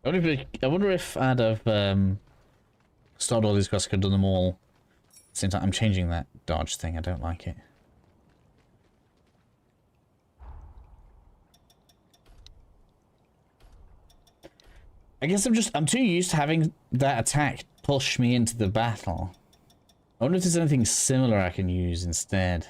I wonder if I'd have started all these quests, I could have done them all. At the same time, I'm changing that dodge thing. I don't like it. I guess I'm too used to having that attack push me into the battle. I wonder if there's anything similar I can use instead.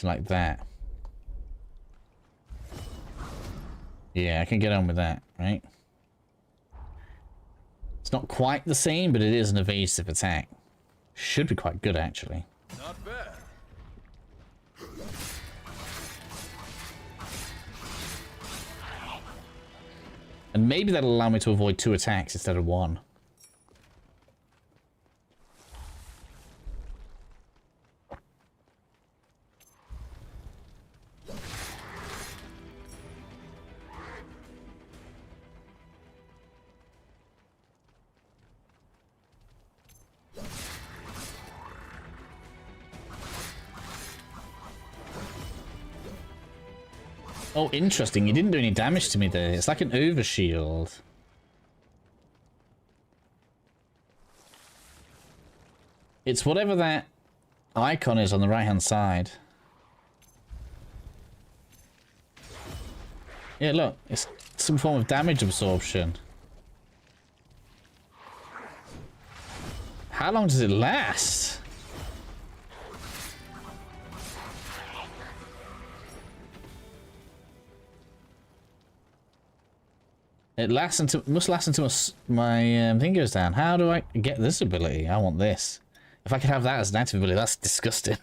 Like that. Yeah, I can get on with that, right? It's not quite the same, but it is an evasive attack. Should be quite good, actually. Not bad. And maybe that'll allow me to avoid 2 attacks instead of 1. Oh, interesting. He didn't do any damage to me there. It's like an overshield. It's whatever that icon is on the right-hand side. Yeah, look. It's some form of damage absorption. How long does it last? It lasts until must last until my thing goes down. How do I get this ability? I want this. If I could have that as an active ability, that's disgusting.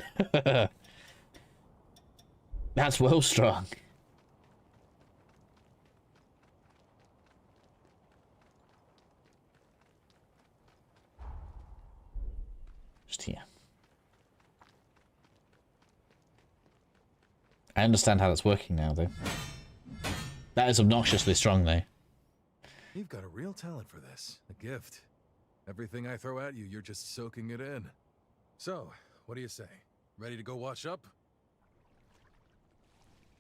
That's well strong. Just here. I understand how that's working now, though. That is obnoxiously strong, though. You've got a real talent for this. A gift. Everything I throw at you, you're just soaking it in. So, what do you say? Ready to go wash up?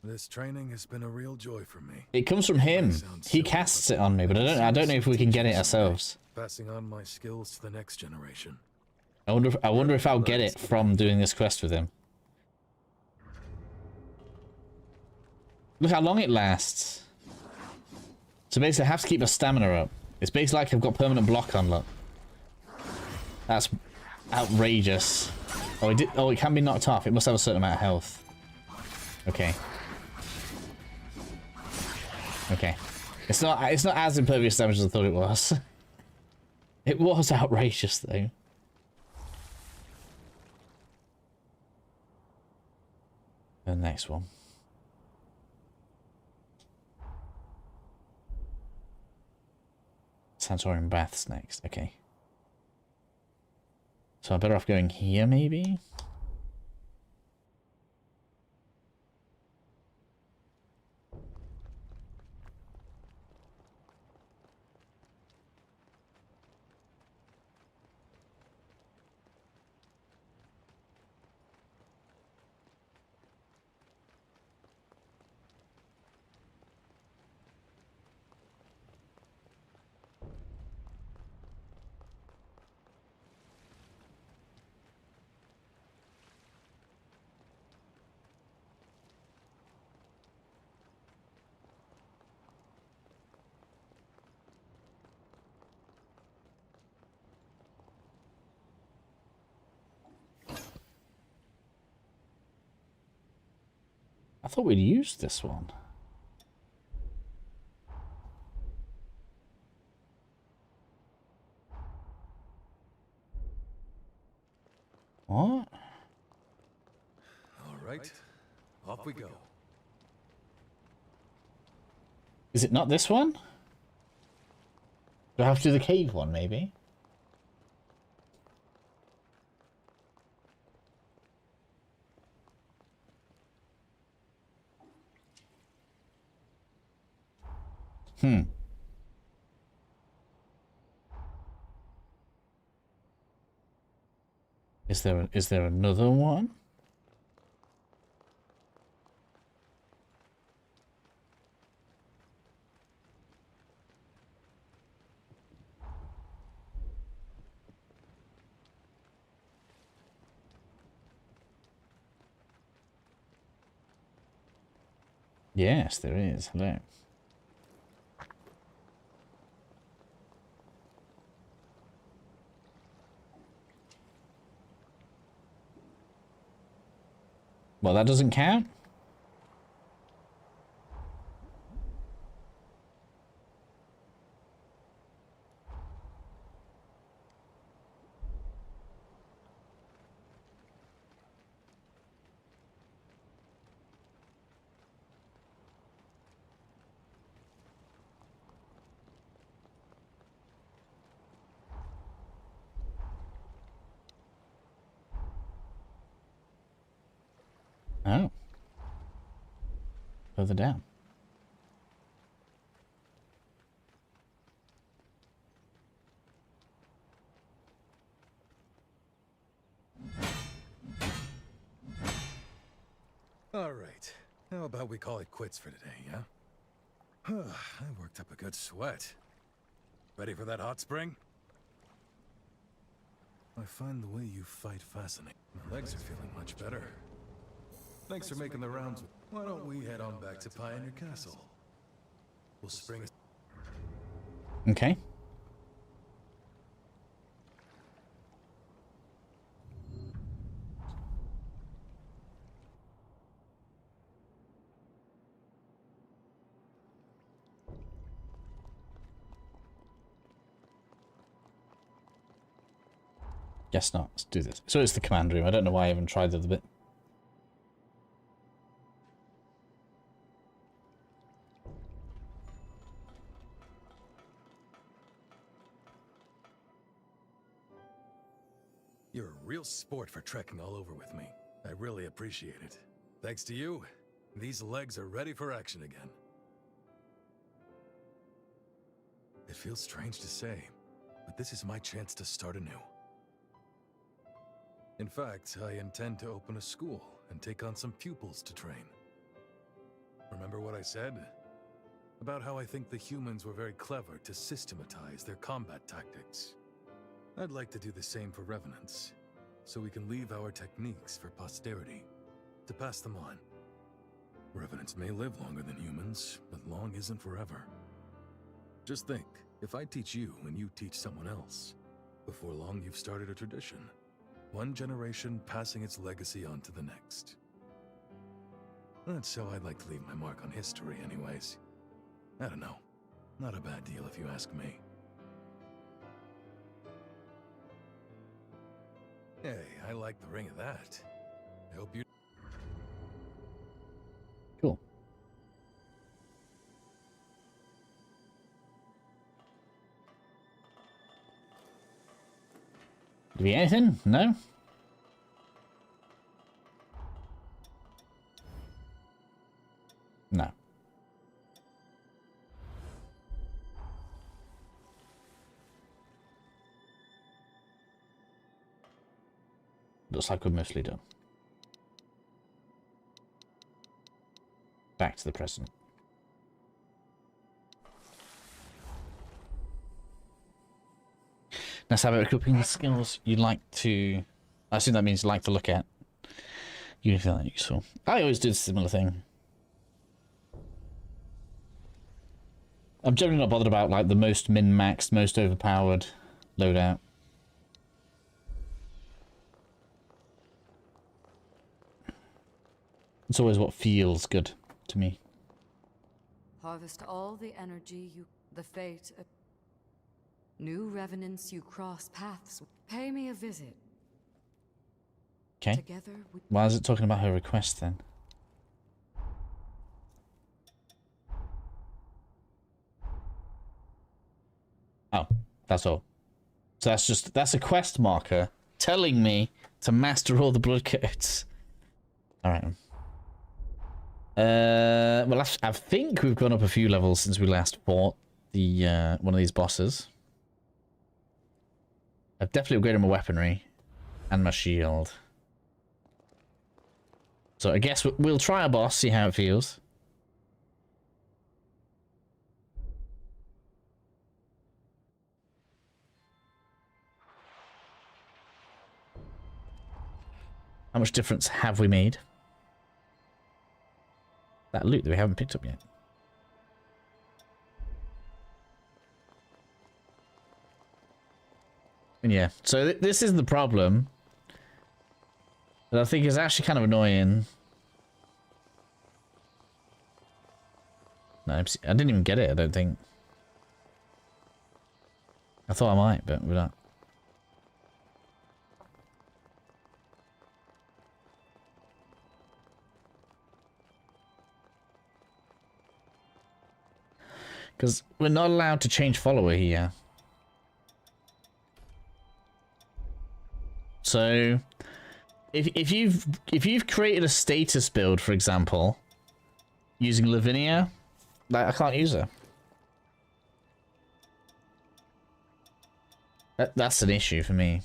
This training has been a real joy for me. It comes from him. He casts it on me, but I don't know if we can get it ourselves. Passing on my skills to the next generation. I wonder if I'll get it from doing this quest with him. Look how long it lasts. So basically I have to keep my stamina up. It's basically like I've got permanent block on, look. That's outrageous. Oh, it can be knocked off. It must have a certain amount of health. Okay. Okay. It's not as impervious damage as I thought it was. It was outrageous though. The next one. Santorin Baths next, okay. So I'm better off going here maybe? I thought we'd used this one. What? All right, off we go. Is it not this one? Do I have to do the cave one, maybe? Is there another one? Yes, there is. Hello. Well, that doesn't count? Oh. Further down. All right. How about we call it quits for today, yeah? I worked up a good sweat. Ready for that hot spring? I find the way you fight fascinating. My legs are feeling much better. Thanks for making the rounds. Why don't we head on back to Pioneer Castle? We'll spring. Okay. Guess not. Let's do this. So it's the command room. I don't know why I haven't tried the other bit. You're a real sport for trekking all over with me. I really appreciate it. Thanks to you, these legs are ready for action again. It feels strange to say, but this is my chance to start anew. In fact, I intend to open a school and take on some pupils to train. Remember what I said? About how I think the humans were very clever to systematize their combat tactics. I'd like to do the same for revenants, so we can leave our techniques for posterity, to pass them on. Revenants may live longer than humans, but long isn't forever. Just think, if I teach you and you teach someone else, before long you've started a tradition. One generation passing its legacy on to the next. That's how I'd like to leave my mark on history anyways. I don't know. Not a bad deal if you ask me. Hey, I like the ring of that. I hope you... Cool. Do we anything? No? No. Looks like we're mostly done. Back to the present. Let's have it equipping the skills you'd like to... I assume that means you like to look at. You feel that useful. I always do a similar thing. I'm generally not bothered about like the most min-maxed, most overpowered loadout. It's always what feels good to me. Harvest all the energy the fate of new revenants you cross paths with. Pay me a visit. Okay. Together we... Why is it talking about her request then? Oh, that's all. So that's a quest marker telling me to master all the blood codes. Alright. Well, I think we've gone up a few levels since we last fought the one of these bosses. I've definitely upgraded my weaponry and my shield. So I guess we'll try a boss, see how it feels. How much difference have we made? That loot that we haven't picked up yet. And yeah, so this is the problem that I think is actually kind of annoying. No, I didn't even get it, I don't think. I thought I might, but we're not. Because we're not allowed to change follower here. So, if you've created a status build, for example, using Lavinia, like I can't use her. That's an issue for me.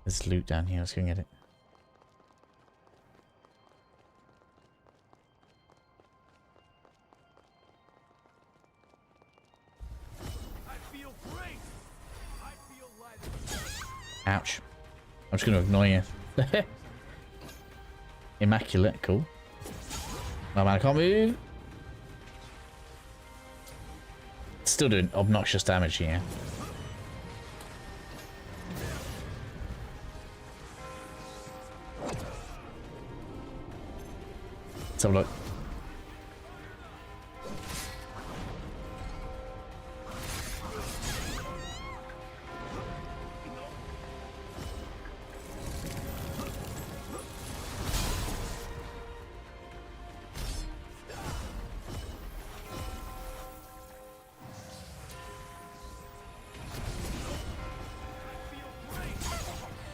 There's loot down here. Let's go and get it. Ouch. I'm just going to ignore you. Immaculate, cool. No man, I can't move. Still doing obnoxious damage here. Let's have a look.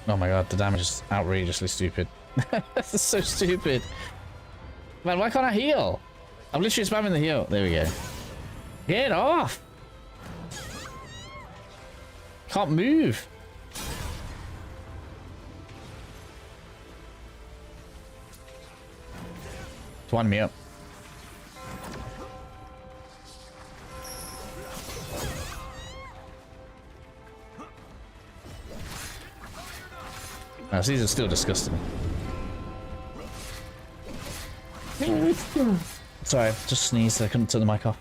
Oh my god, the damage is outrageously stupid. This is so stupid. Man, why can't I heal? I'm literally spamming the heal. There we go. Get off! Can't move. It's winding me up. Oh, these are still disgusting. Sorry, I just sneezed. I couldn't turn the mic off.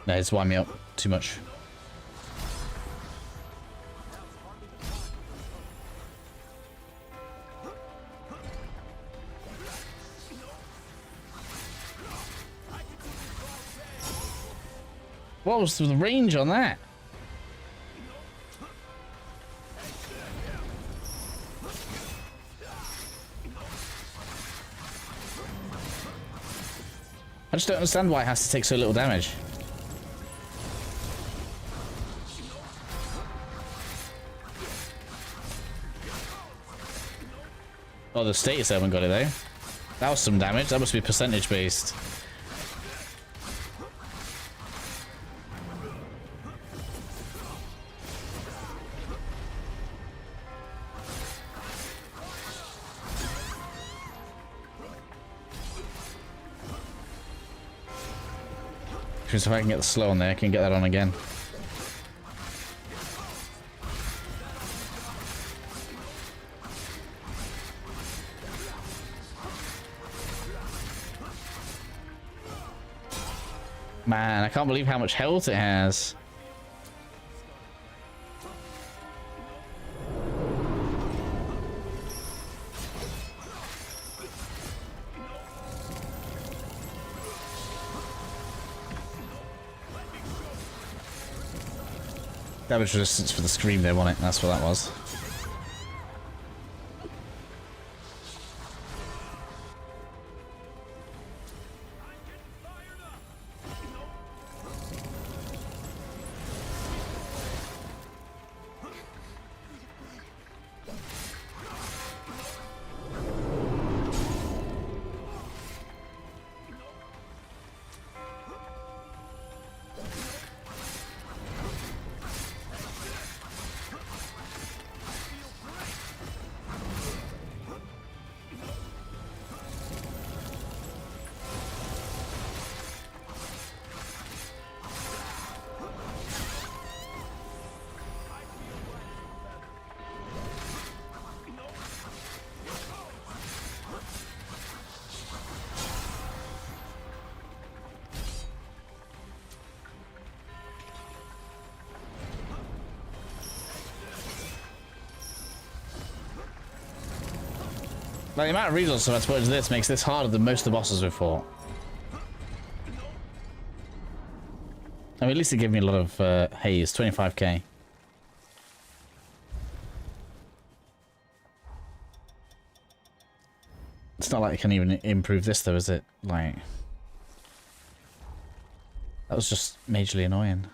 No, it's winding me up too much. What was the range on that? I just don't understand why it has to take so little damage. Oh, the status haven't got it though. That was some damage. That must be percentage based. Because if I can get the slow on there, I can get that on again. Man, I can't believe how much health it has. Damage resistance for the scream there, wasn't it? That's what that was. Like, the amount of resources I've put into this makes this harder than most of the bosses we've fought. I mean, at least it gave me a lot of haze, 25k. It's not like it can even improve this though, is it? Like, that was just majorly annoying.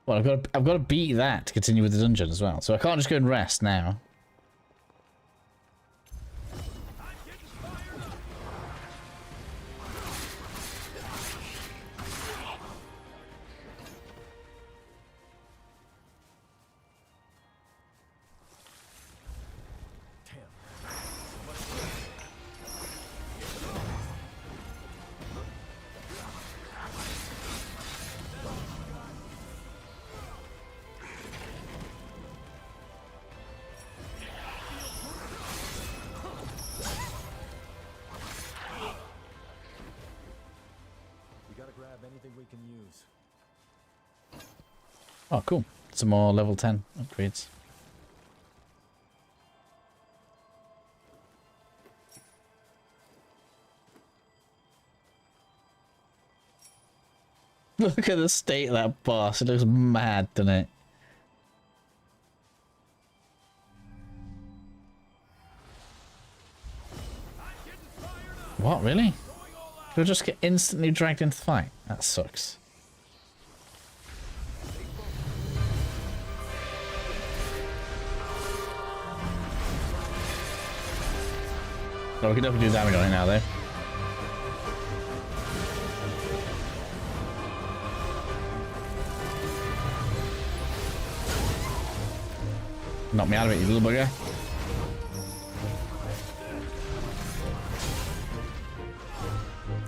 Well, I've got to beat that to continue with the dungeon as well, so I can't just go and rest now. Oh, cool. Some more level 10 upgrades. Look at the state of that boss. It looks mad, doesn't it? What, really? You'll just get instantly dragged into the fight. That sucks. Oh, we can definitely do damage on it now, though. Knock me out of it, you little bugger.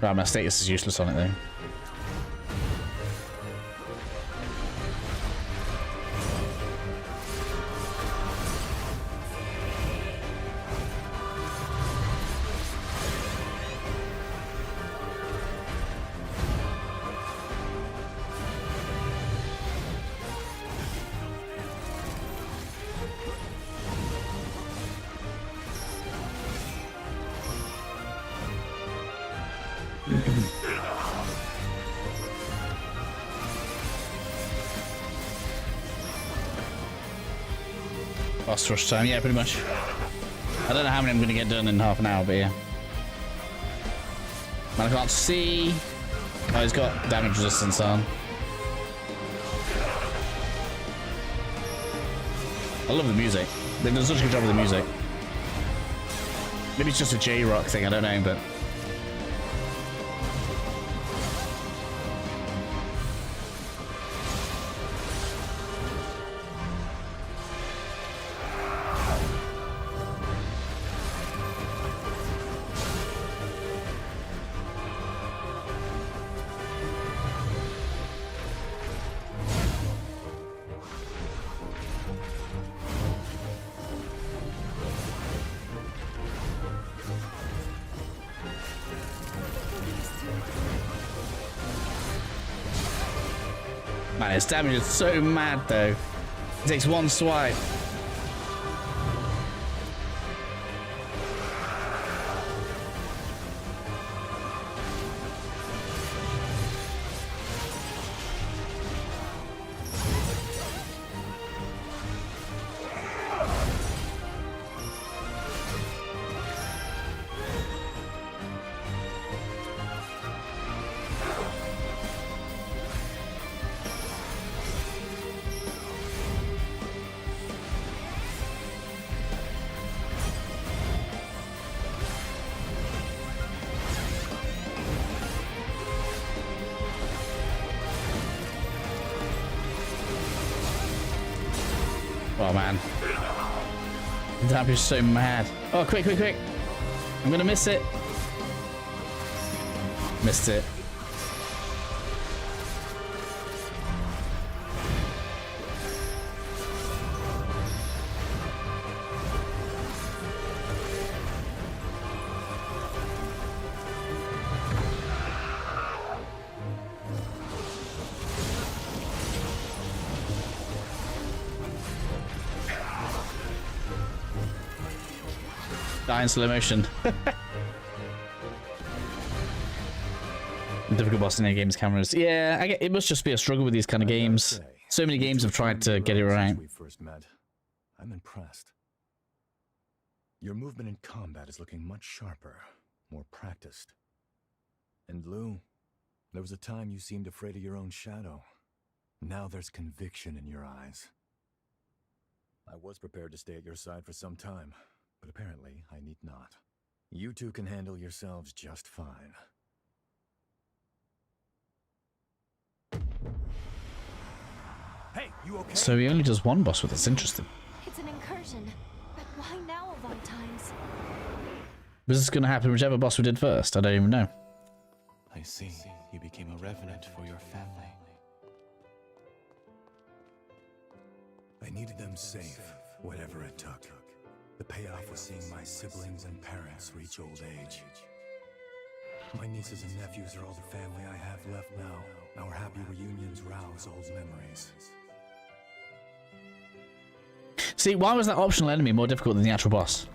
Right, my status is useless on it, though. Boss rush time, yeah, pretty much. I don't know how many I'm going to get done in half an hour, but yeah. Man, I can't see. Oh, he's got damage resistance on. I love the music. They've done such a good job with the music. Maybe it's just a J-Rock thing, I don't know, but... Man, his damage is so mad though. It takes one swipe. Oh man. That was so mad. Oh, quick, quick, quick. I'm gonna miss it. Missed it. Die in slow motion. Difficult boss in any games cameras. Yeah, it must just be a struggle with these kind of games. So many games have tried to get it right. We first met. I'm impressed. Your movement in combat is looking much sharper, more practiced. And Lou, there was a time you seemed afraid of your own shadow. Now there's conviction in your eyes. I was prepared to stay at your side for some time, but apparently I need not. You two can handle yourselves just fine. Hey, you okay? So he only does one boss with us. Interesting. It's an incursion, but why now of all times? Was this going to happen whichever boss we did first? I don't even know. I see. You became a revenant for your family. I needed them safe, whatever it took. The payoff was seeing my siblings and parents reach old age. My nieces and nephews are all the family I have left now. Our happy reunions rouse old memories. See, why was that optional enemy more difficult than the actual boss?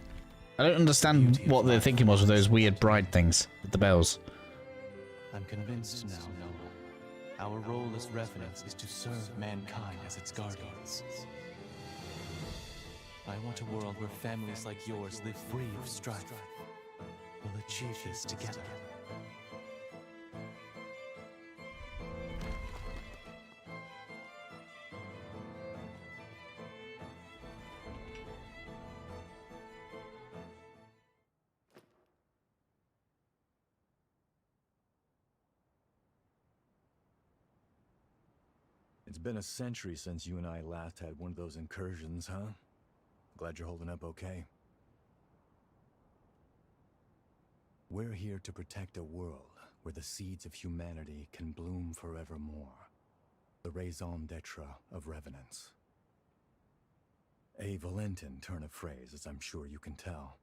I don't understand what their thinking was with those weird bride things with the bells. I'm convinced now, Noah. Our role as revenants is to serve mankind as its guardians. I want a world where families like yours live free of strife. We'll achieve this together. It's been a century since you and I last had one of those incursions, huh? Glad you're holding up okay. We're here to protect a world where the seeds of humanity can bloom forevermore. The raison d'etre of revenants. A Valentin turn of phrase, as I'm sure you can tell.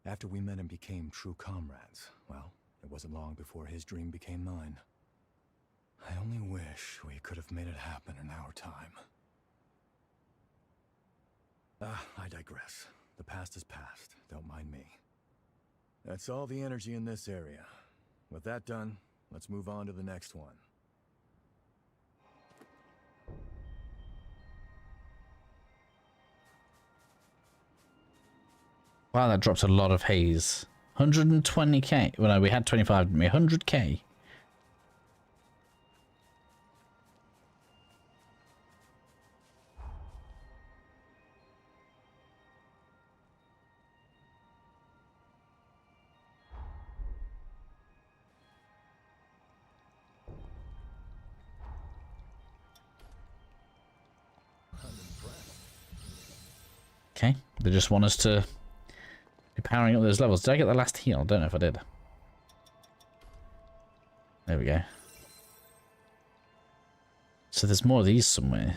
After we met and became true comrades, well, it wasn't long before his dream became mine. I only wish we could have made it happen in our time. I digress. The past is past. Don't mind me. That's all the energy in this area. With that done, let's move on to the next one. Wow, that dropped a lot of haze. 120k. Well, no, we had 25, didn't we? 100k. Okay, they just want us to be powering up those levels. Did I get the last heal? I don't know if I did. There we go. So there's more of these somewhere.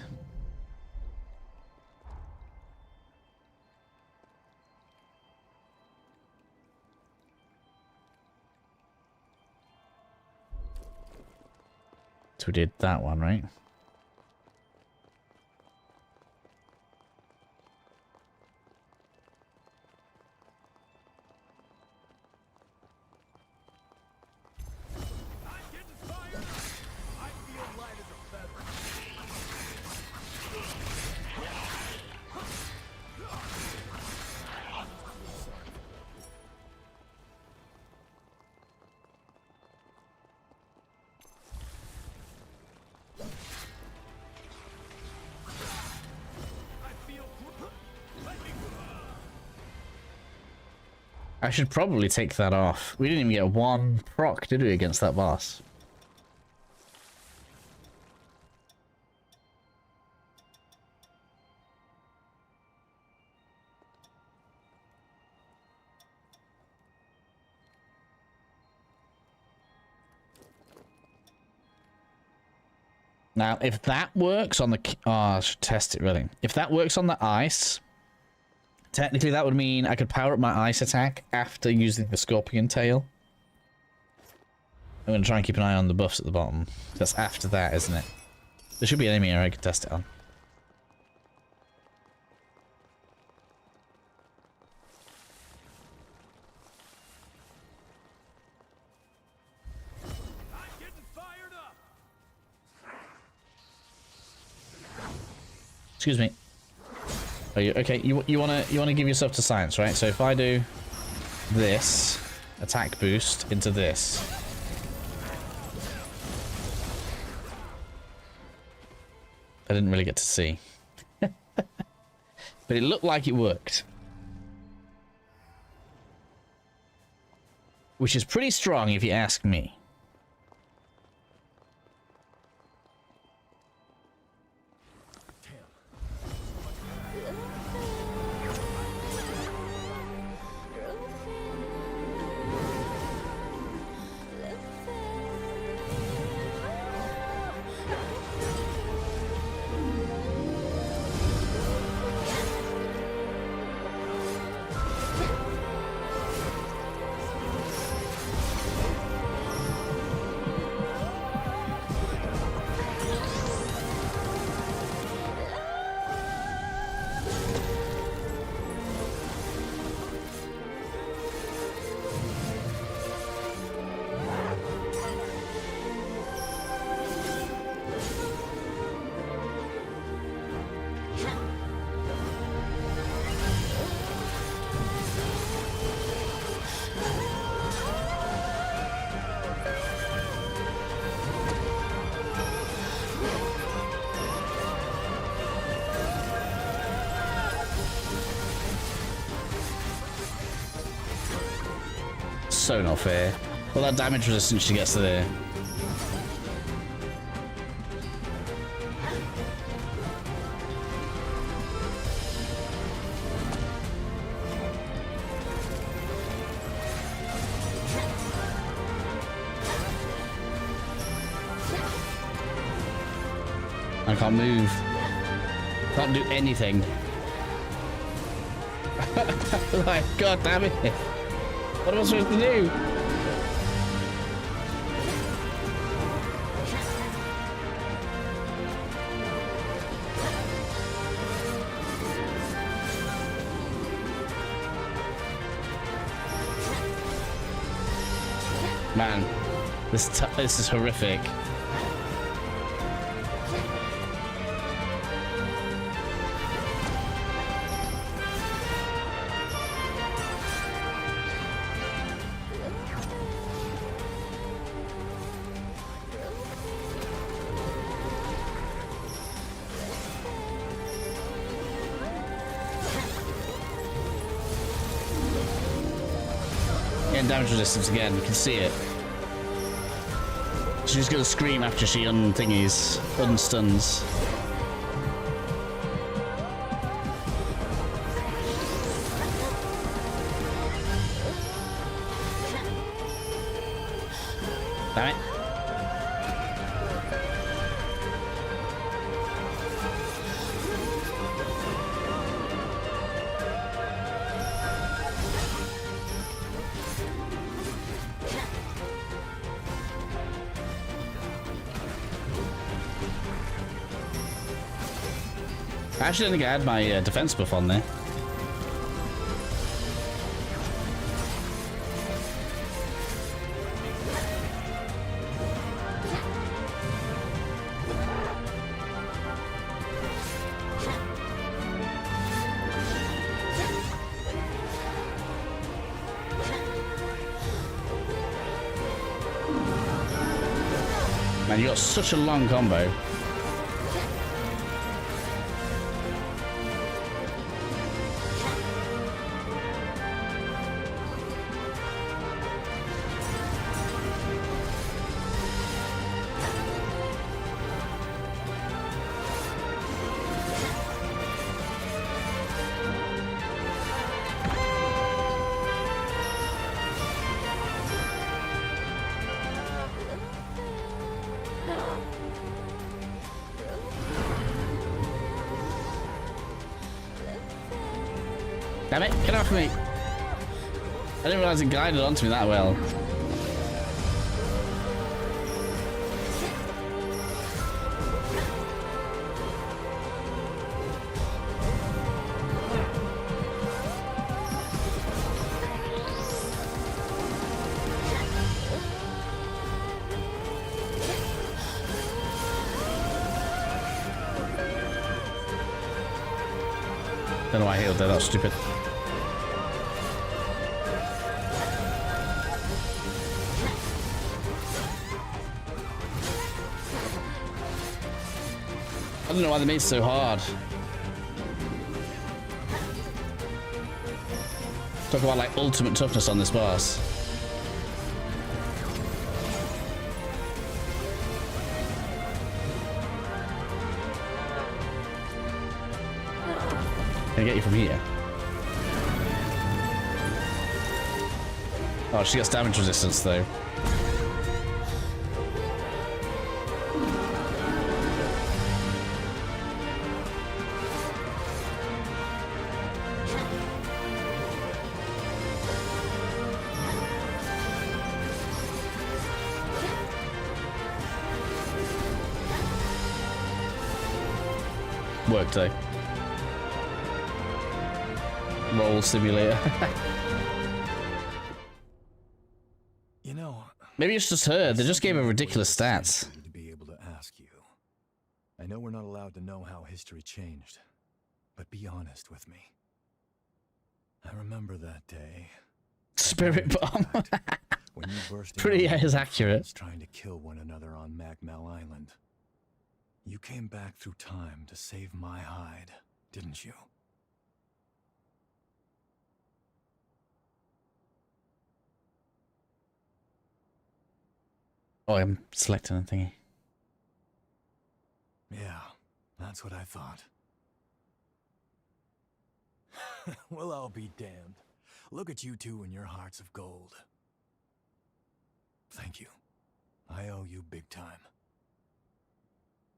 So we did that one, right? I should probably take that off. We didn't even get one proc, did we, against that boss? Now, if that works on the... Oh, I should test it, really. If that works on the ice... Technically, that would mean I could power up my ice attack after using the scorpion tail. I'm going to try and keep an eye on the buffs at the bottom. That's after that, isn't it? There should be an enemy area I could test it on. Excuse me. Are you okay? You wanna give yourself to science, right? So if I do this attack boost into this, I didn't really get to see, but it looked like it worked, which is pretty strong if you ask me. So not fair. Well, that damage resistance she gets to there. I can't move. Can't do anything. Like, god damn it. What am I supposed to do? Man, this is horrific. getting damage resistance again. You can see it. She's gonna scream after she unstuns. Damn it. I actually think I had my defense buff on there. Man, you got such a long combo. Damn it, get off me! I didn't realise it guided onto me that well. Don't know why I healed there, that's stupid. I don't know why they made it so hard. Talk about like ultimate toughness on this boss. Can I get you from here? Oh, she gets damage resistance though. Workday. Roll simulator. You know, maybe it's just her. They just gave her ridiculous stats. To be able to ask you. I know we're not allowed to know how history changed, but be honest with me. I remember that day. Spirit bomb. When you burst pretty as accurate. Trying to kill one another on Magmel Island. You came back through time to save my hide, didn't you? Oh, I'm selecting a thingy. Yeah, that's what I thought. Well, I'll be damned. Look at you two and your hearts of gold. Thank you. I owe you big time.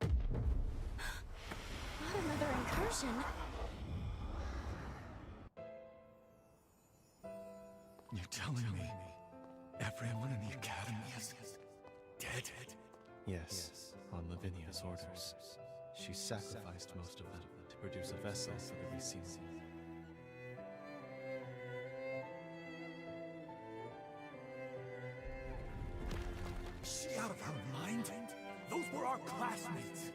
Not another incursion. You're telling me everyone in the Academy is dead? Yes, on Lavinia's orders. She sacrificed most of them to produce a vessel for the Rehab. Is she out of her mind? Those were our classmates.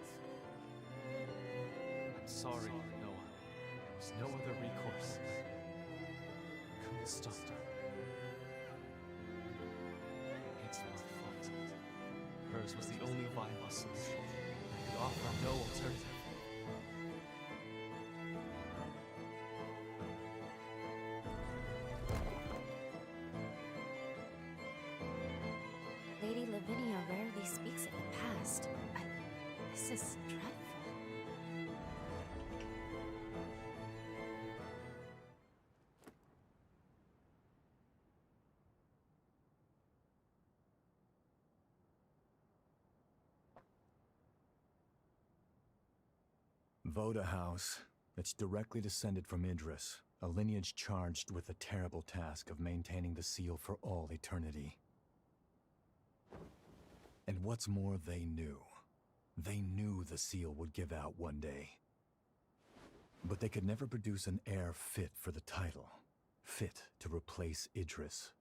I'm sorry, Noah. There was no other recourse. Couldn't stop her. It's my fault. Hers was the only viable solution. I could offer no alternative. This is dreadful. Voda House. It's directly descended from Idris, a lineage charged with the terrible task of maintaining the seal for all eternity. And what's more, they knew. They knew the seal would give out one day. But they could never produce an heir fit for the title, fit to replace Idris.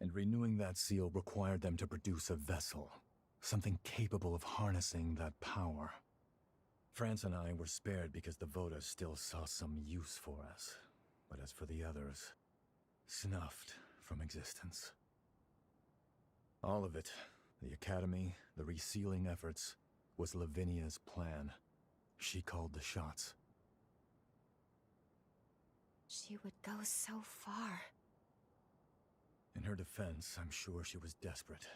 And renewing that seal required them to produce a vessel, something capable of harnessing that power. France and I were spared because the Voda still saw some use for us. But as for the others, snuffed from existence. All of it, the Academy, the resealing efforts, was Lavinia's plan. She called the shots. She would go so far. In her defense, I'm sure she was desperate.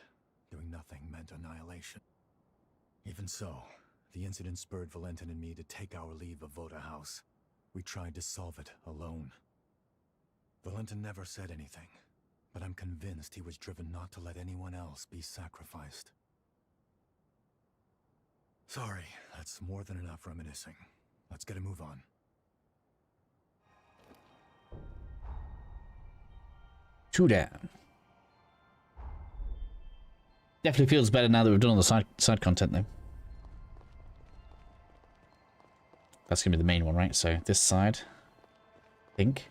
Doing nothing meant annihilation. Even so, the incident spurred Valentin and me to take our leave of Voda House. We tried to solve it alone. Valentin never said anything, but I'm convinced he was driven not to let anyone else be sacrificed. Sorry, that's more than enough reminiscing. Let's get a move on. Two down. Definitely feels better now that we've done all the side content though. That's gonna be the main one, right? So this side, I think.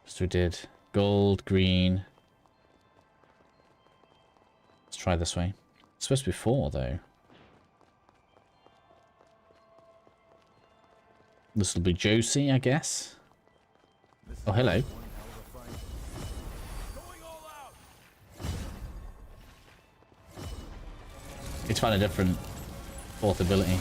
So we did gold, green. Let's try this way. It's supposed to be 4 though. This will be Josie, I guess. Oh, hello. It's find a different 4th ability.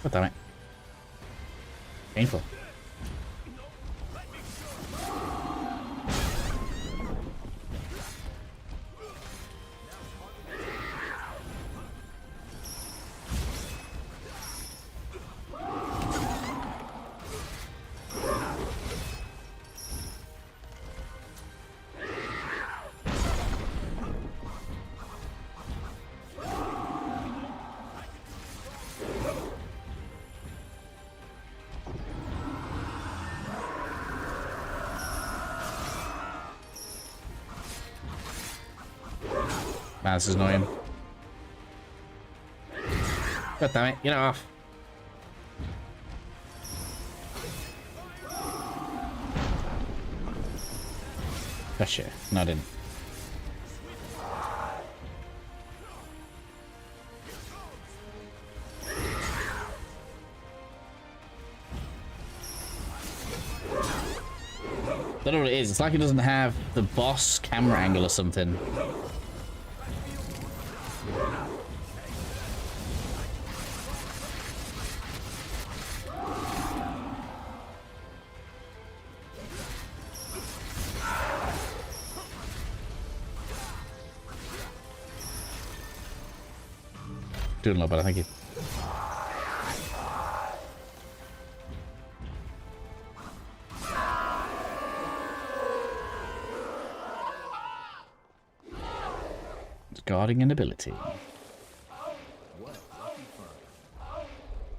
God damn it. Painful. Man, this is annoying. God damn it, get off. Gotcha. No, I didn't. Don't know what it is. It's like it doesn't have the boss camera angle or something. Doing a lot better, thank you. Guarding an ability.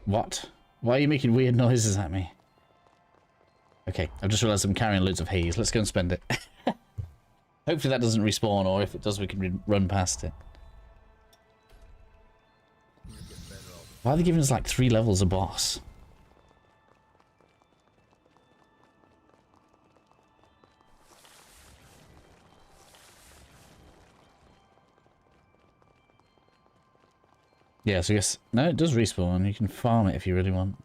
What? Why are you making weird noises at me? Okay, I've just realized I'm carrying loads of haze. Let's go and spend it. Hopefully that doesn't respawn, or if it does, we can run past it. Why are they giving us like 3 levels of boss? Yeah, so I guess... No, it does respawn. You can farm it if you really want.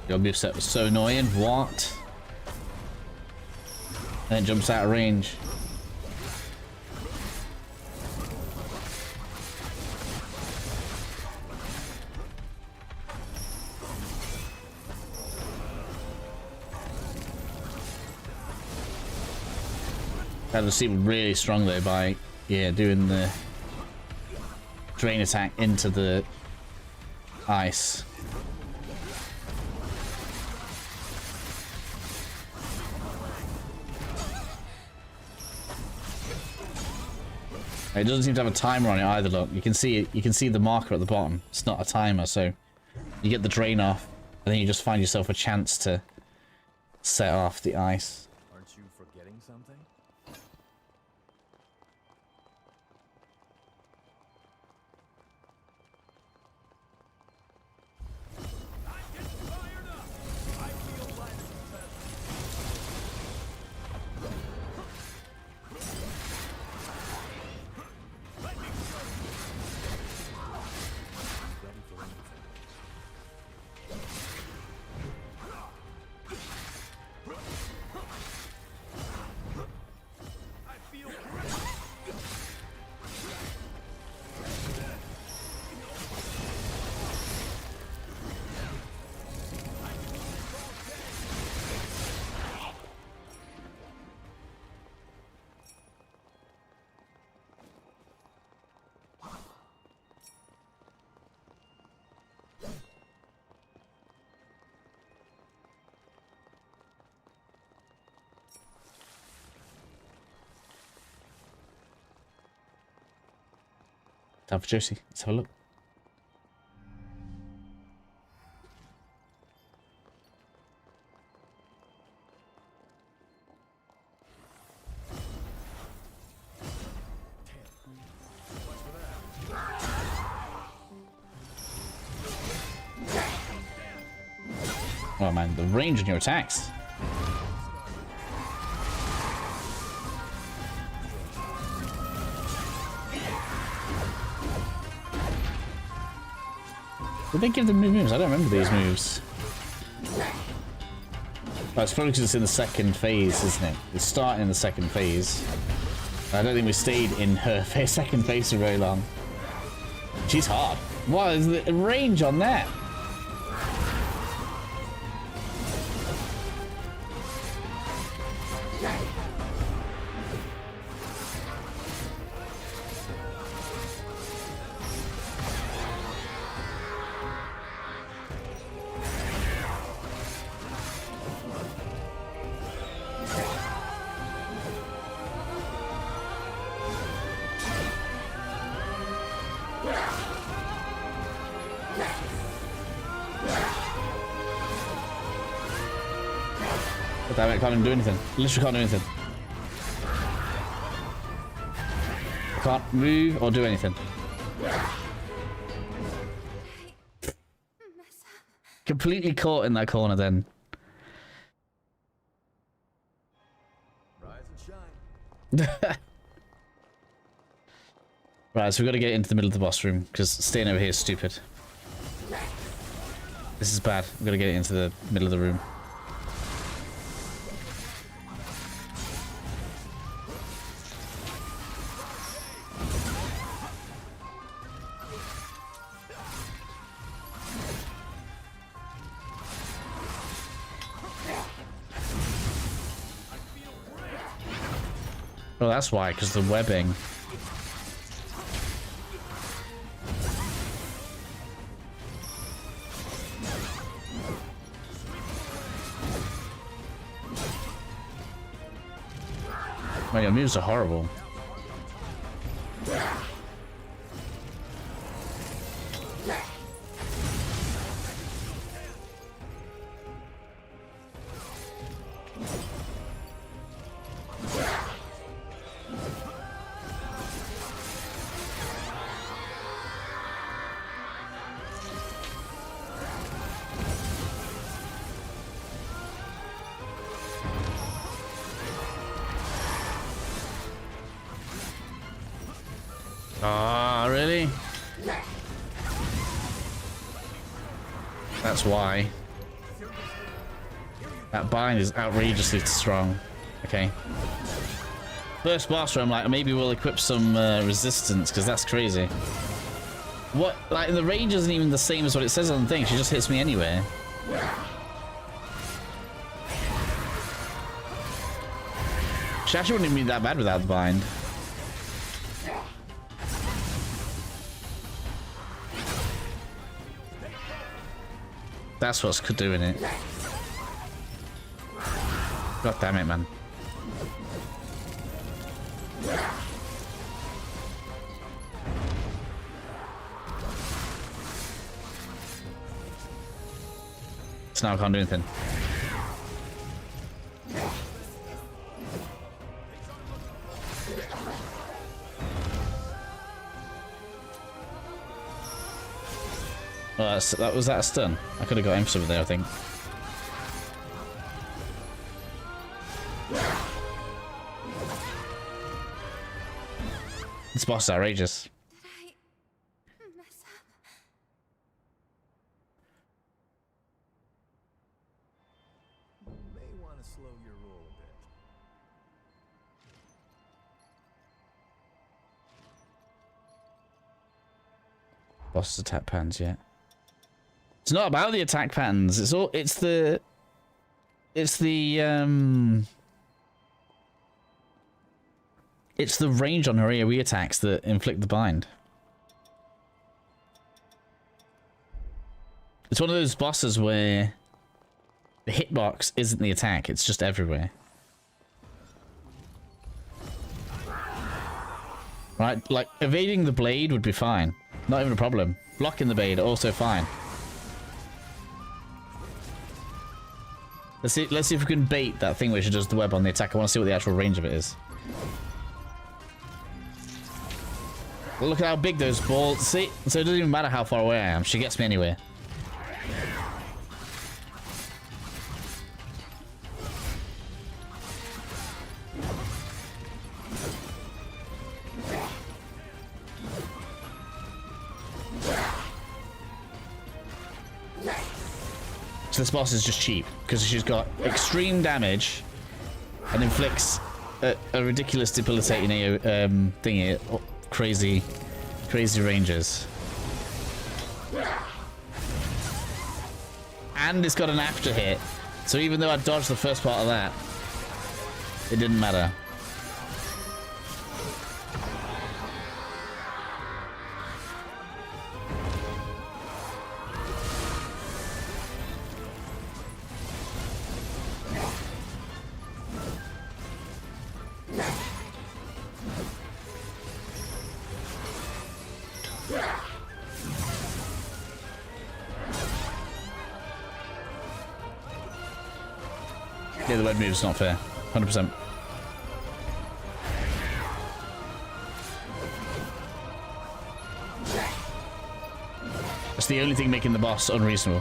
Your moveset was so annoying. What? And it jumps out of range. That was seemed really strong though by doing the drain attack into the ice. It doesn't seem to have a timer on it either. Look, you can see it. You can see the marker at the bottom. It's not a timer, so you get the drain off, and then you just find yourself a chance to set off the ice. Aren't you forgetting something? Time for Josie. Let's have a look. Oh man, the range on your attacks. Did they give them new moves? I don't remember these moves. Oh, it's probably because it's in the second phase, isn't it? It's starting in the second phase. I don't think we stayed in her second phase for very long. She's hard. What is the range on that? Damn it, I can't even do anything. Literally can't do anything. I can't move or do anything. Completely caught in that corner then. Rise and shine. Right, so we've got to get into the middle of the boss room, because staying over here is stupid. This is bad. We've got to get into the middle of the room. Well, that's why, because the webbing. Man, your moves are horrible. Ah, really? That's why. That bind is outrageously strong. Okay. First boss where I'm like, maybe we'll equip some resistance, because that's crazy. What? Like, the range isn't even the same as what it says on the thing. She just hits me anywhere. She actually wouldn't even be that bad without the bind. That's what's doing it. God damn it, man. So now I can't do anything. Oh, was that a stun? I could have got him over there, I think. This boss is outrageous. Did I mess up? You may want to slow your roll a bit. Boss attack patterns, yeah. It's not about the attack patterns. It's the range on her AoE attacks that inflict the bind. It's one of those bosses where the hitbox isn't the attack, it's just everywhere. Right, like evading the blade would be fine. Not even a problem. Blocking the blade, also fine. Let's see if we can bait that thing where she does the web on the attack. I want to see what the actual range of it is. Well, look at how big those balls. See? So it doesn't even matter how far away I am. She gets me anywhere. So this boss is just cheap because she's got extreme damage and inflicts a ridiculous debilitating thingy. Crazy ranges. And it's got an after hit. So even though I dodged the first part of that, it didn't matter. Yeah, the web move's not fair. 100%. It's the only thing making the boss unreasonable.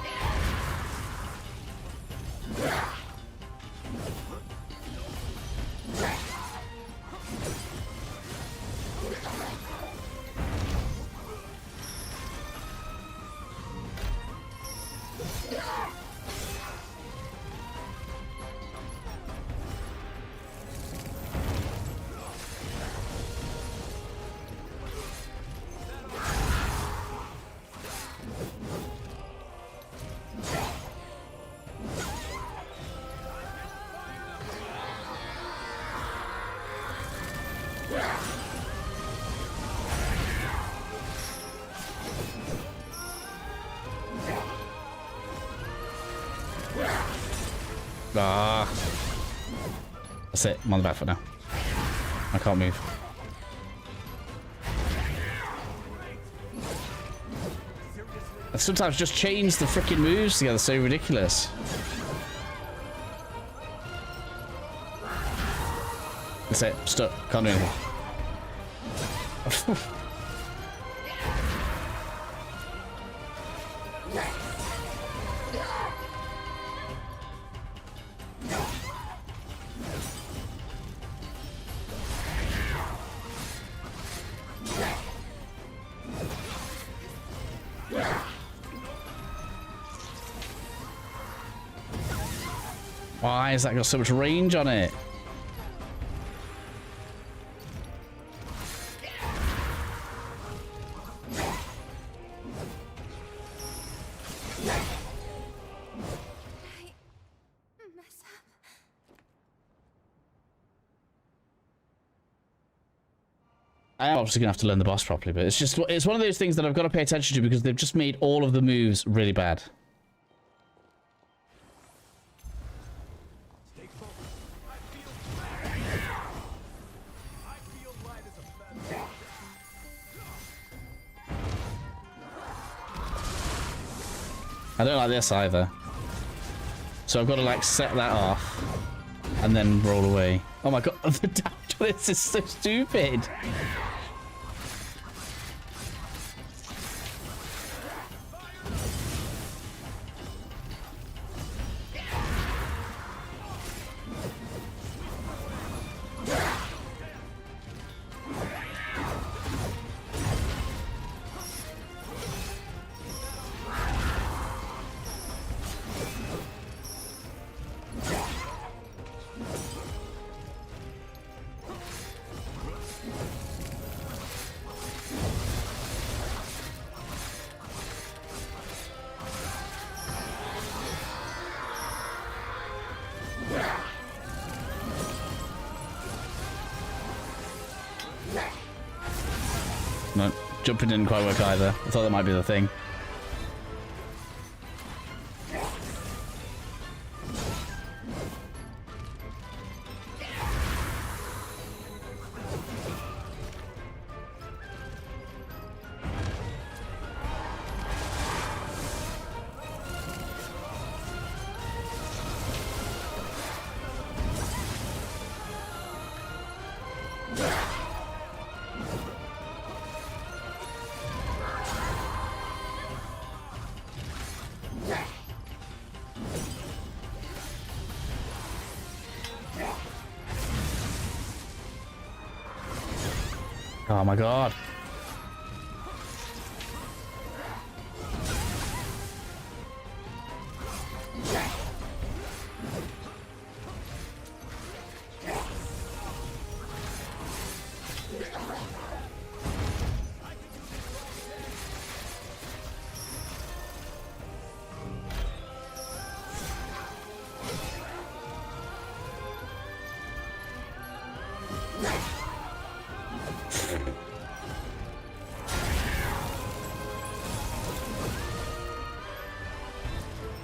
Ah. That's it. I'm on the back foot now. I can't move. I sometimes just change the freaking moves together. So ridiculous. That's it. Stuck. Can't do anything. Why has that got so much range on it? I am obviously gonna have to learn the boss properly, but it's one of those things that I've got to pay attention to because they've just made all of the moves really bad. I don't like this either. So I've got to like set that off and then roll away. Oh my god, the damage on this is so stupid. No, jumping didn't quite work either. I thought that might be the thing. Oh my god.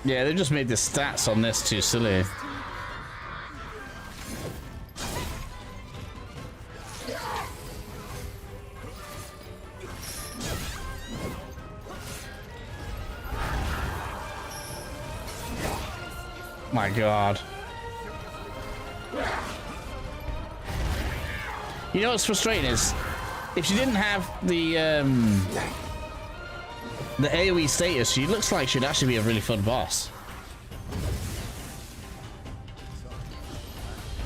Yeah, they just made the stats on this too silly. My god. You know what's frustrating is, if she didn't have the AoE status, she looks like she'd actually be a really fun boss.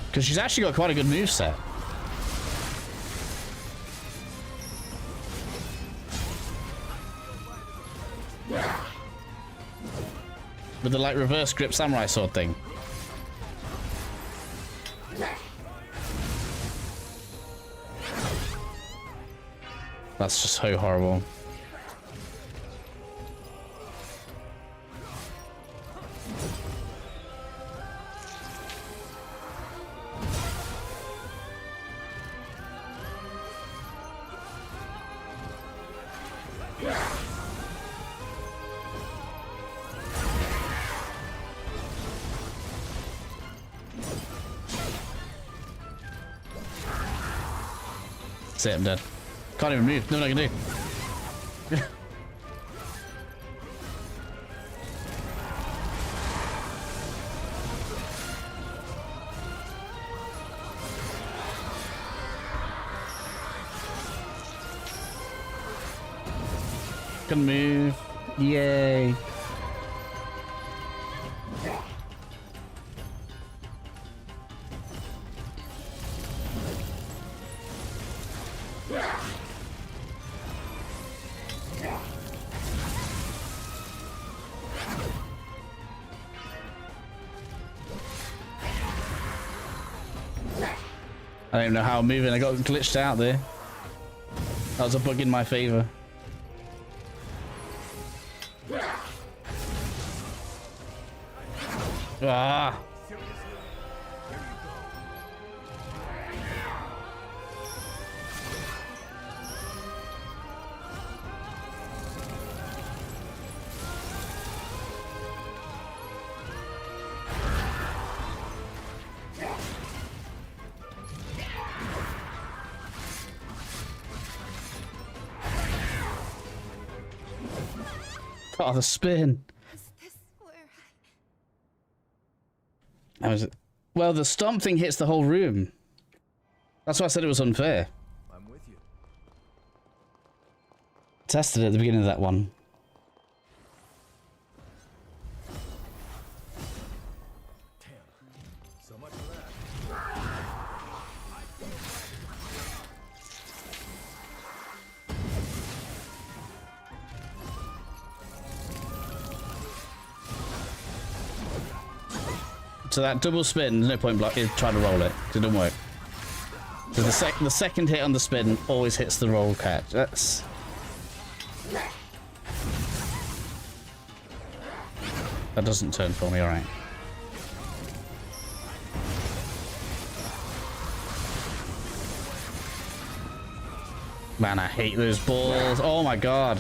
Because she's actually got quite a good moveset. With the like reverse grip samurai sword thing. That's just so horrible. That's it, I'm dead. Can't even move. Nothing I can do. Can move. Yay. don't even know how I'm moving. I got glitched out there. That was a bug in my favor. Ah! Oh, the spin. How is it? Well, the stomp thing hits the whole room. That's why I said it was unfair. I'm with you. Tested it at the beginning of that one. Damn. So much for that. So that double spin, there's no point trying to roll it, 'cause it doesn't work. So the second hit on the spin always hits the roll catch. That's... That doesn't turn for me, alright. Man, I hate those balls. Oh my god.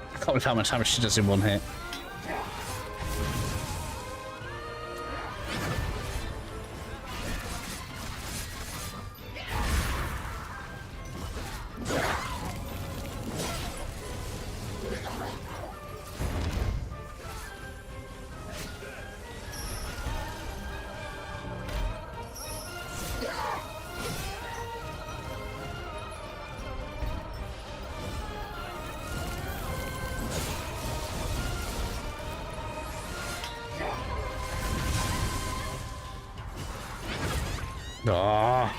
I can't believe how much damage she does in one hit. Ah.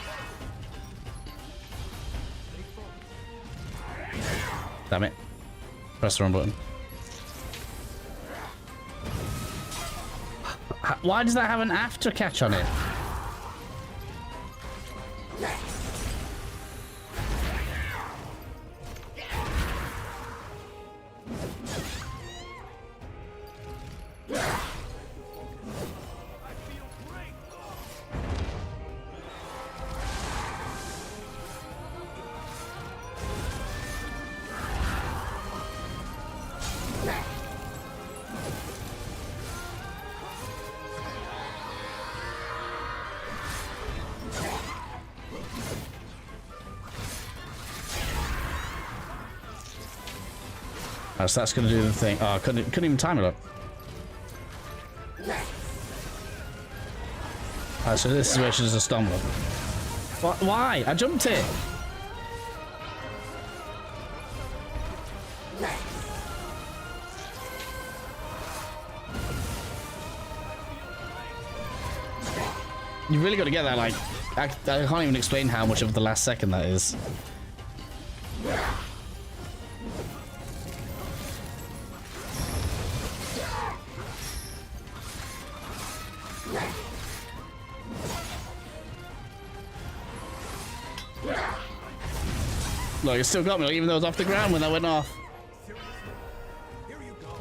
Damn it. Press the wrong button. Why does that have an after catch on it? Oh, so that's going to do the thing. Oh, I couldn't even time it up. Oh, so this is where she does a stumble. Why? I jumped it. You really got to get that, like, I can't even explain how much of the last second that is. Look, it still got me, like, even though it was off the ground when that went off. Here you go.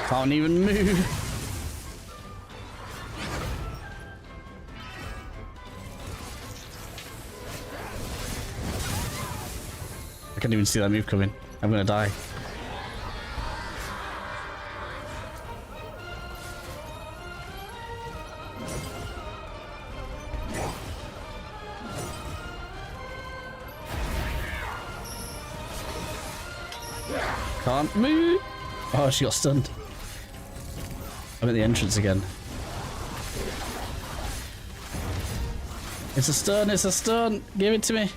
Can't even move. I can't even see that move coming. I'm gonna die. Can't move. Oh, she got stunned. I'm at the entrance again. It's a stun, it's a stun. Give it to me.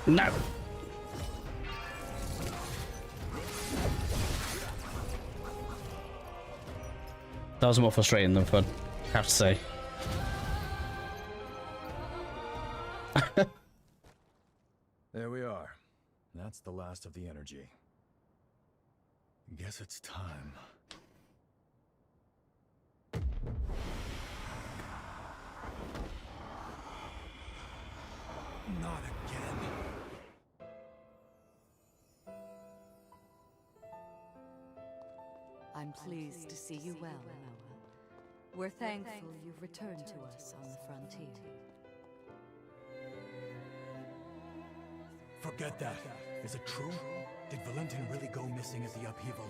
No. That was more frustrating than fun, I have to say. There we are. That's the last of the energy. Guess it's time. Not again. I'm pleased to see you well, Noah. We're thankful you've returned to us on the frontier. Forget that. Is it true? Did Valentin really go missing at the upheaval?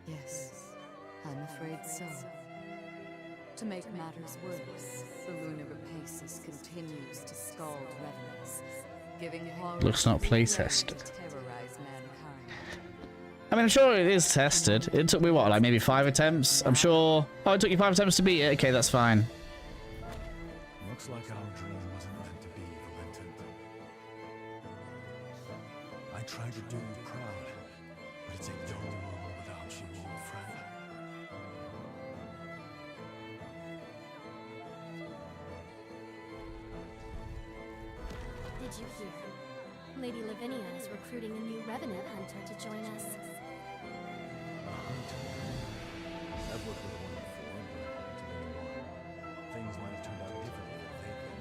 Yes, I'm afraid so. To make matters worse, the lunar rapacious continues to scald revenants, giving horror Looks not play tested. to terrorize mankind. I mean, I'm sure it is tested. It took me, what, like maybe 5 attempts? I'm sure... Oh, it took you 5 attempts to beat it? Okay, that's fine. Looks like our dream wasn't meant to be, Valentin. I tried to do you proud, but it's a dull world without you, old friend. Did you hear? Lady Lavinia is recruiting a new revenant hunter to join us. I've worked with one before, but not anymore. Things might have turned out differently if they'd been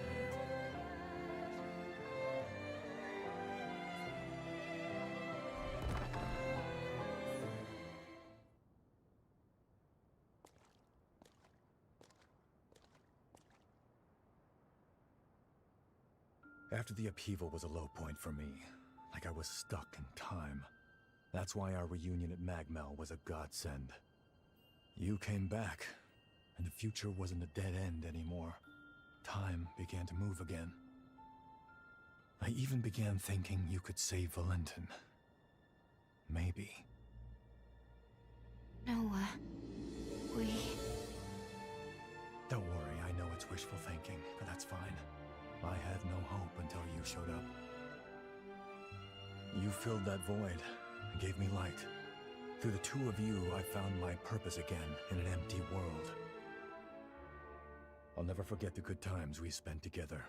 there. After the upheaval was a low point for me, like I was stuck in time. That's why our reunion at Magmel was a godsend. You came back, and the future wasn't a dead end anymore. Time began to move again. I even began thinking you could save Valentin. Maybe. Noah, we... Don't worry, I know it's wishful thinking, but that's fine. I had no hope until you showed up. You filled that void and gave me light. Through the two of you, I found my purpose again in an empty world. I'll never forget the good times we spent together.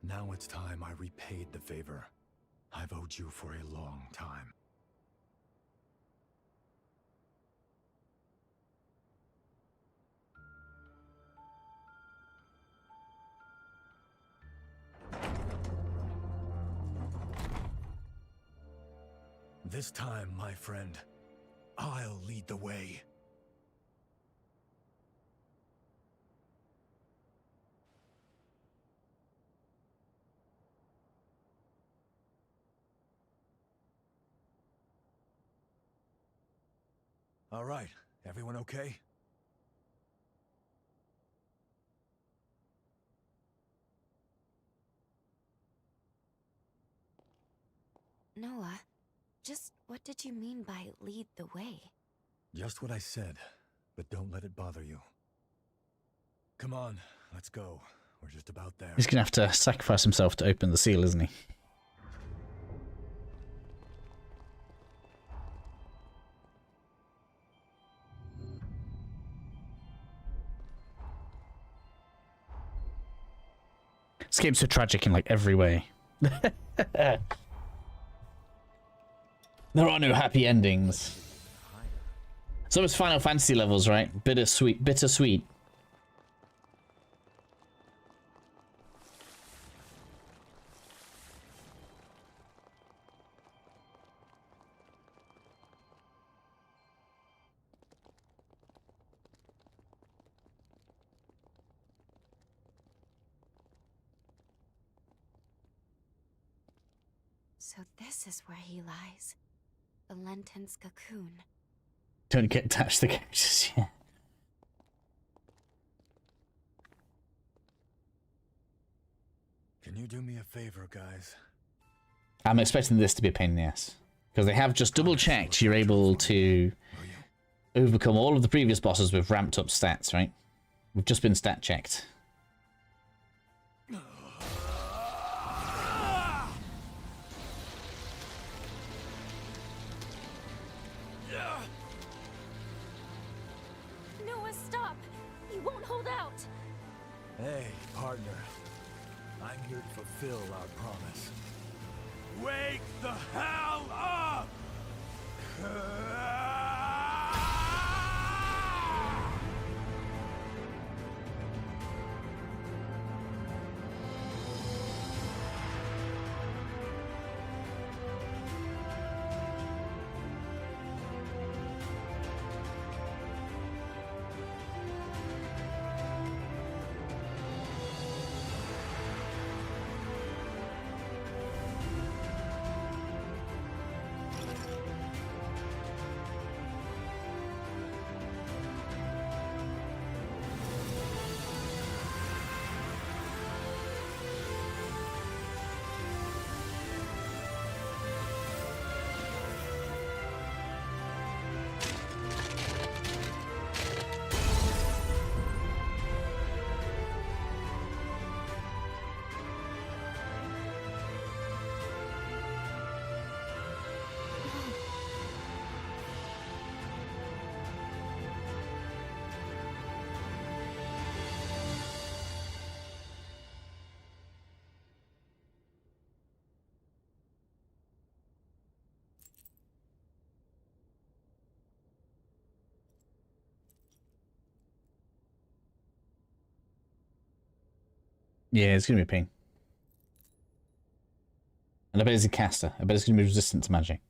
Now it's time I repaid the favor. I've owed you for a long time. This time, my friend, I'll lead the way. All right, everyone okay? Noah, just what did you mean by lead the way? Just what I said, but don't let it bother you. Come on, let's go. We're just about there. He's gonna have to sacrifice himself to open the seal, isn't he? This game's so tragic in like every way. There are no happy endings. It's almost Final Fantasy levels, right? Bittersweet, bittersweet. So this is where he lies. Valentin's cocoon. Don't get attached to the characters, yeah. Can you do me a favor, guys? I'm expecting this to be a pain in the ass. Because they have just double checked you're able to overcome all of the previous bosses with ramped up stats, right? We've just been stat checked. Noah, stop! You won't hold out! Hey, partner. I'm here to fulfill our promise. Wake the hell up! Yeah, it's gonna be a pain. And I bet it's a caster. I bet it's gonna be resistant to magic.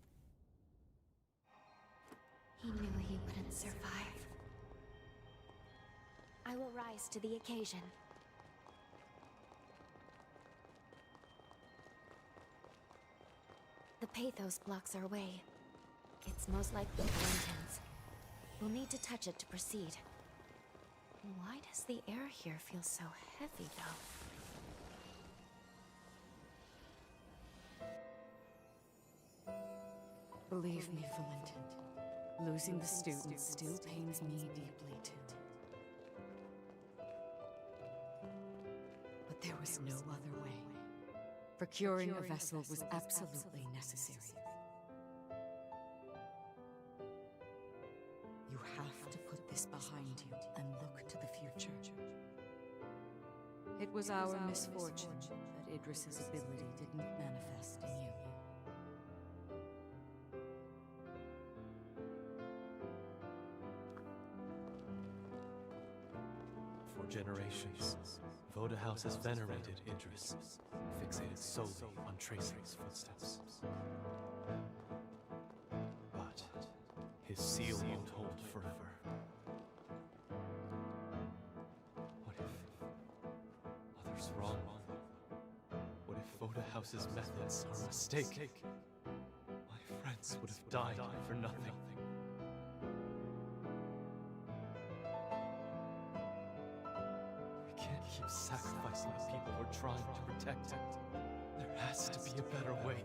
He knew he wouldn't survive. I will rise to the occasion. The pathos blocks our way. It's most likely Valentin's. We'll need to touch it to proceed. Why does the air here feel so heavy, though? Believe me, Valentin. Losing the student still pains me deeply, too. But there was no other way. Procuring a vessel was absolutely necessary. You have to put this behind you and look to the future. It was our misfortune that Idris's ability didn't manifest in you. For generations, Voda House has venerated Idris, fixated solely on tracing his footsteps. But his seal won't hold forever. What if others wrong? What if Voda House's methods are a mistake? My friends would have died for nothing. We can't keep sacrificing the people we're trying to protect. There has to be a better way.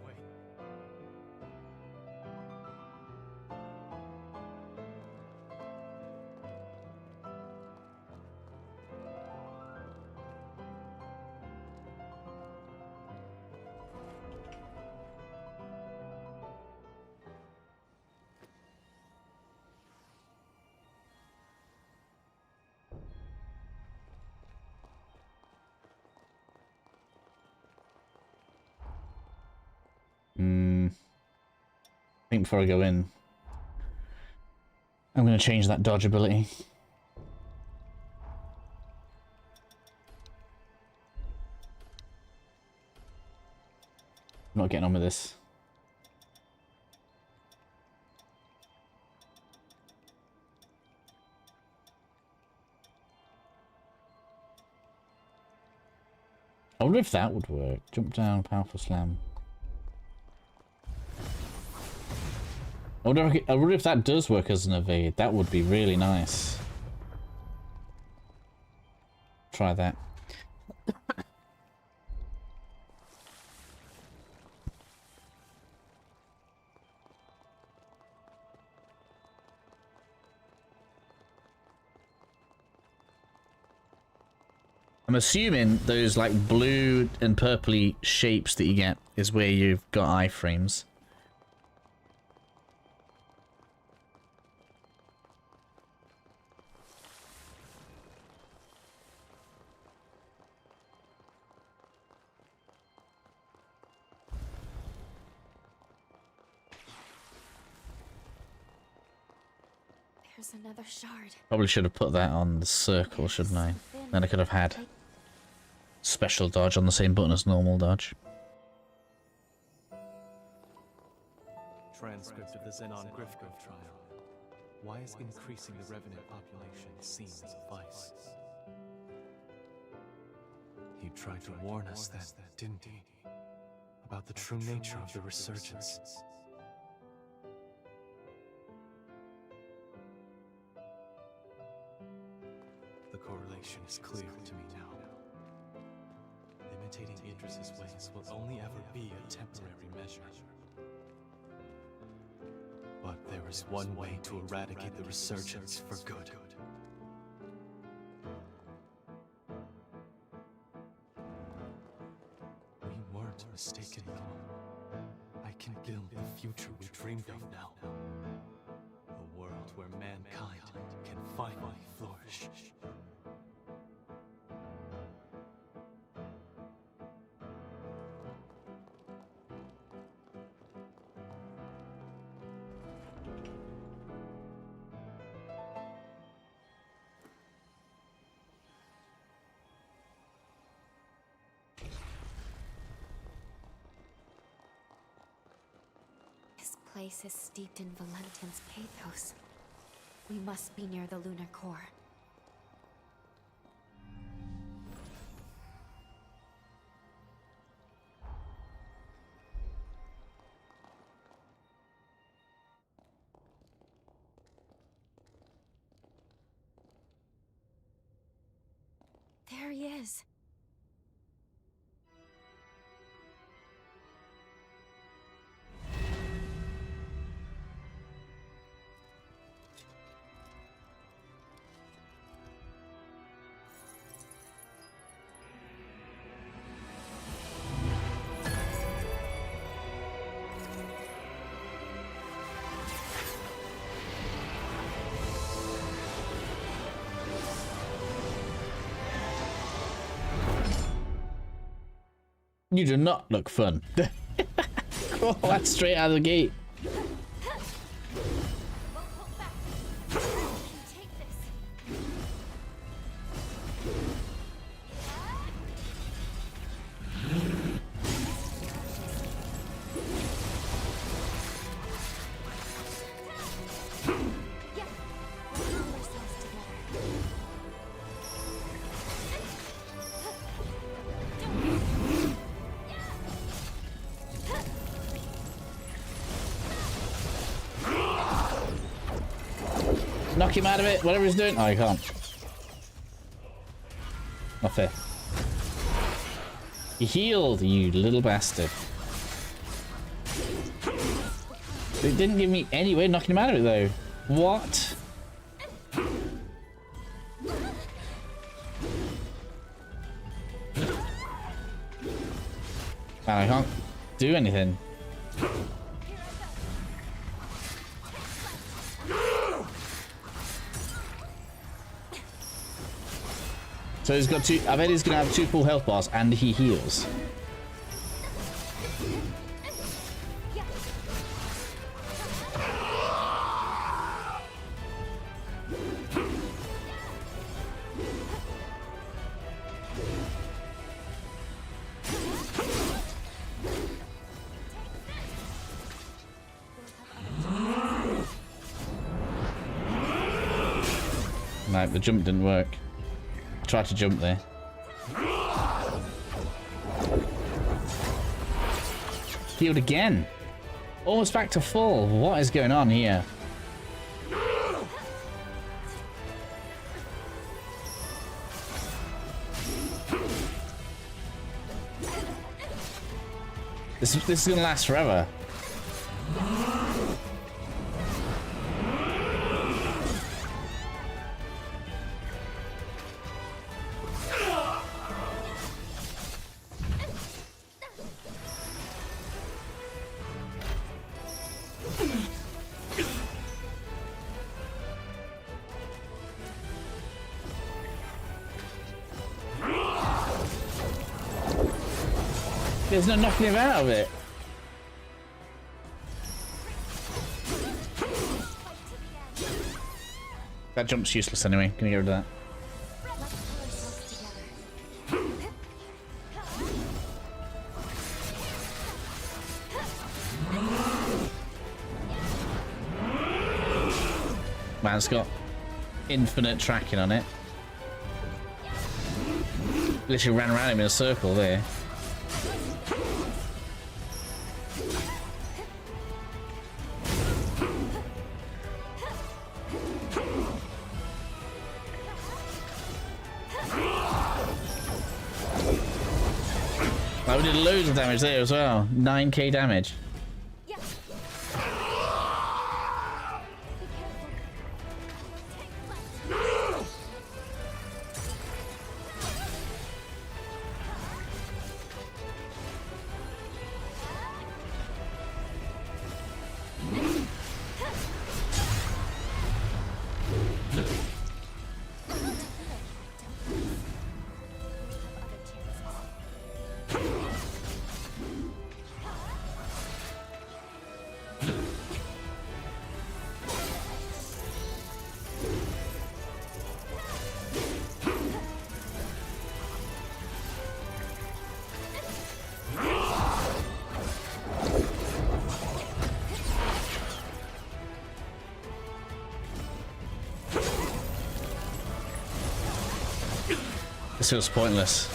I think before I go in, I'm going to change that dodge ability. I'm not getting on with this. I wonder if that would work. Jump down, powerful slam. I wonder if that does work as an evade. That would be really nice. Try that. I'm assuming those like blue and purpley shapes that you get is where you've got iframes. There's another shard. Probably should have put that on the circle, shouldn't I? Then I could have had special dodge on the same button as normal dodge. Transcript of the Zenon Griffgrove trial. Why is increasing the revenant population seen as a vice? He tried to warn us then, didn't he? About the true nature of the resurgence. The correlation is clear to me now. Imitating Idris's ways will only ever be a temporary measure. But there is one way to eradicate the resurgence for good. We weren't mistaken at all. I can build the future we dreamed of now. A world where mankind can finally flourish. This place is steeped in Valentin's pathos. We must be near the lunar core. There he is. You do not look fun. Oh, that's straight out of the gate. Knock him out of it, whatever he's doing. Oh, he can't. Not fair. He healed, you little bastard. It didn't give me any way of knocking him out of it, though. What? Man, I can't do anything. So he's got two. I bet he's gonna have 2 full health bars and he heals. No, the jump didn't work. Tried to jump there. Healed again. Almost back to full. What is going on here? This is gonna last forever. There's no knocking him out of it. That jump's useless anyway. Gonna get rid of that. Man, it's got infinite tracking on it. Literally ran around him in a circle there. Like, we did loads of damage there as well. 9k damage. This feels pointless.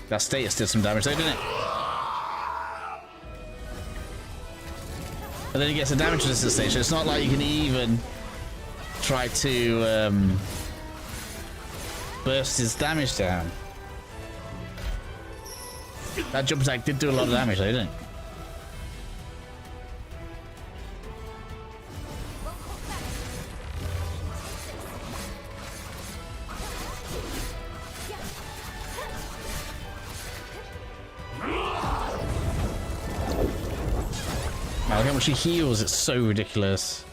That status did some damage though, didn't it? And then he gets a damage resistance station. It's not like you can even try to burst his damage down. That jump attack did do a lot of damage though, didn't it? Wow, look how much he heals, it's so ridiculous.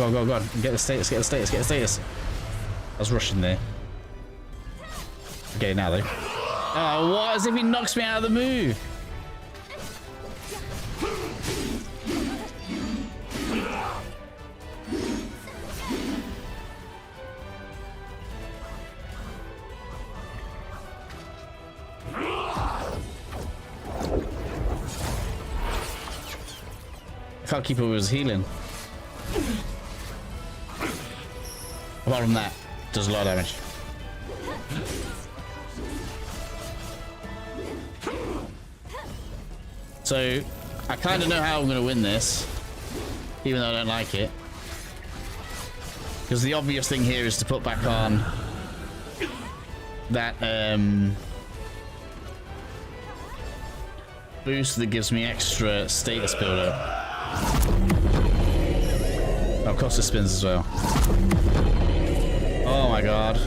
Go on. Get the status, get the status, get the status. I was rushing there. Okay, now though. Oh, what? As if he knocks me out of the move. I can't keep up with his healing. Apart from that, does a lot of damage. So, I kind of know how I'm going to win this, even though I don't like it. Because the obvious thing here is to put back on that boost that gives me extra status builder. Of course it spins as well. Oh my god.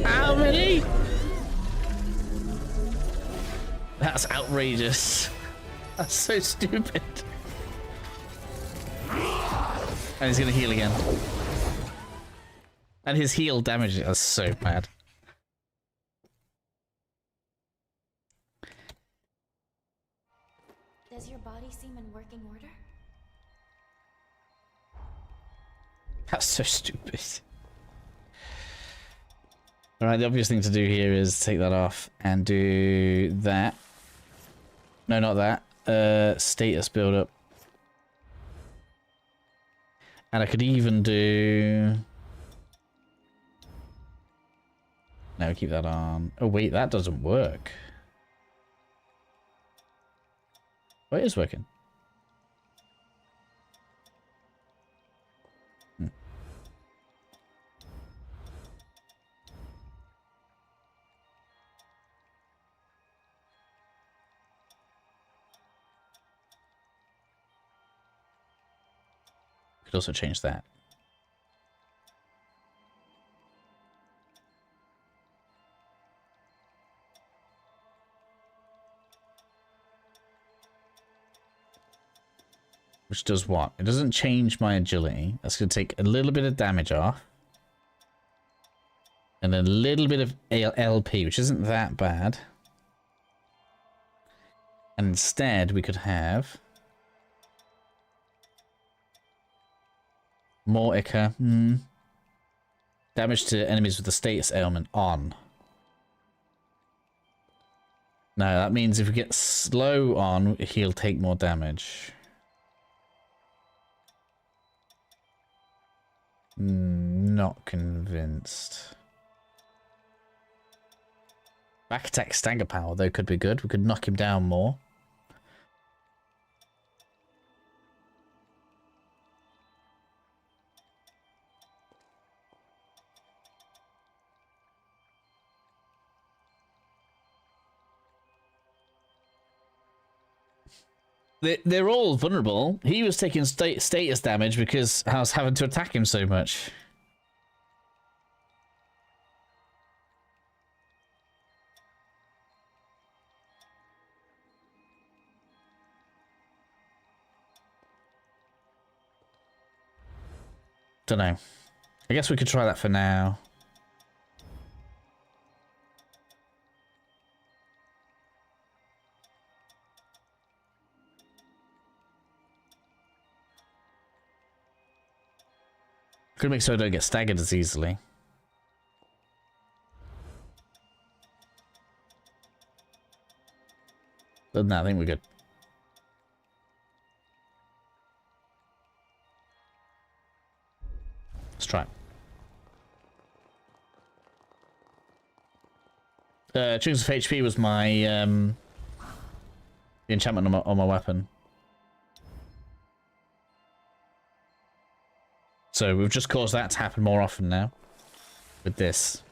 How many? That's outrageous. That's so stupid. And he's gonna heal again. And his heal damage is so bad. Does your body seem in working order? That's so stupid. Alright, the obvious thing to do here is take that off and do that. No, not that. Status build up. And I could even do... No, keep that on. Oh wait, that doesn't work. Oh, it is working. Could also change that. Which does what? It doesn't change my agility. That's going to take a little bit of damage off. And a little bit of LP, which isn't that bad. And instead, we could have... more Ica. Damage to enemies with the status ailment on. No, that means if we get slow on, he'll take more damage. Not convinced. Back attack stagger power, though, could be good. We could knock him down more. They're all vulnerable. He was taking status damage because I was having to attack him so much. Don't know. I guess we could try that for now. Could make so I don't get staggered as easily. Other than that, I think we're good. Let's try it. Chunks of HP was my the enchantment on my weapon. So we've just caused that to happen more often now with this.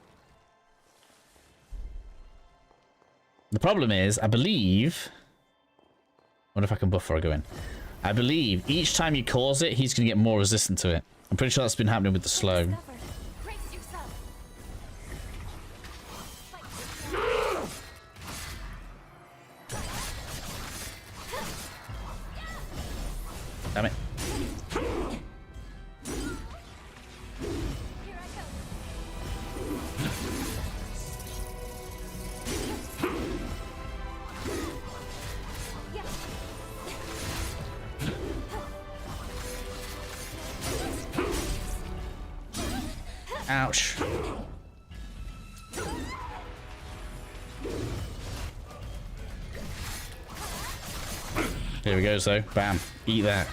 The problem is, I believe... I wonder if I can buff before I go in. I believe each time you cause it, he's going to get more resistant to it. I'm pretty sure that's been happening with the slow. Damn it. Ouch. Here we go, so bam, eat that.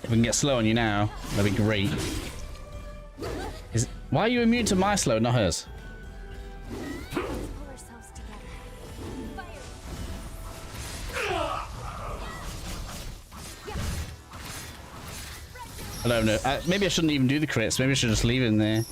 If we can get slow on you now, that'd be great. Why are you immune to my slow, not hers? I don't know. Maybe I shouldn't even do the crits. Maybe I should just leave it in there.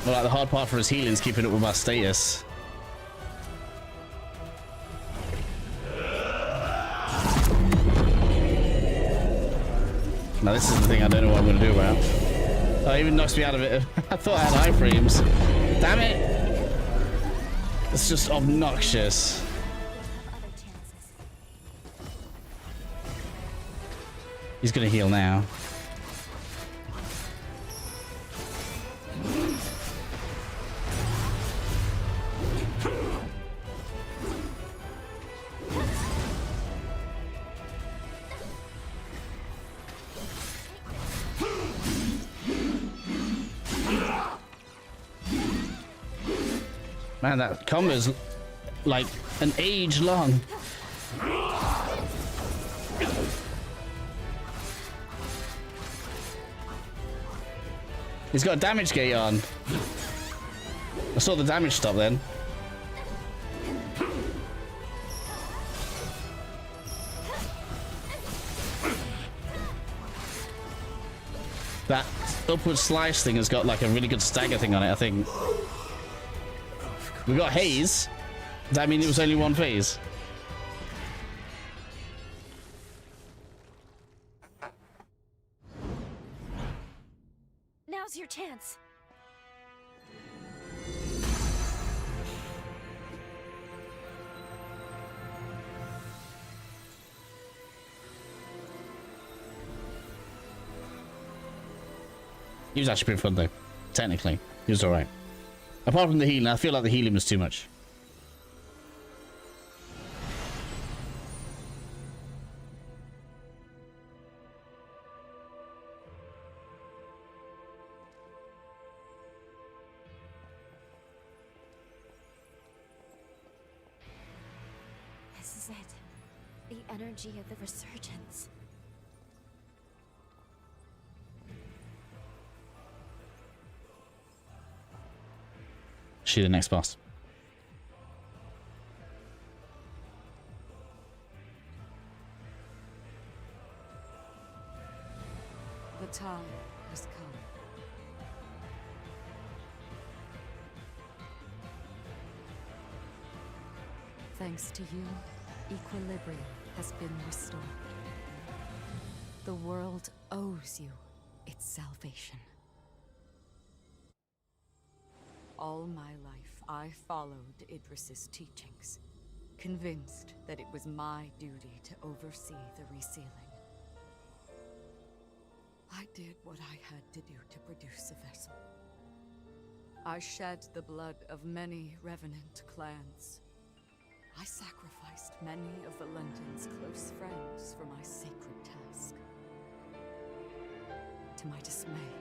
Well, like the hard part for his healing is keeping up with my status. Now this is the thing I don't know what I'm going to do about. Oh, it even knocks me out of it. I thought I had iframes. Damn it! It's just obnoxious. He's going to heal now. Man, that combo's like an age long. He's got a damage gate on. I saw the damage stop then. That upward slice thing has got like a really good stagger thing on it, I think. We got haze. Does that mean it was only one phase? Now's your chance. He was actually pretty fun though. Technically, he was alright. Apart from the healing, I feel like the healing was too much. This is it. The energy of the resurgence. She the next boss. The time has come. Thanks to you, equilibrium has been restored. The world owes you its salvation. All my life, I followed Idris's teachings, convinced that it was my duty to oversee the resealing. I did what I had to do to produce a vessel. I shed the blood of many Revenant clans. I sacrificed many of Valentin's close friends for my sacred task. To my dismay,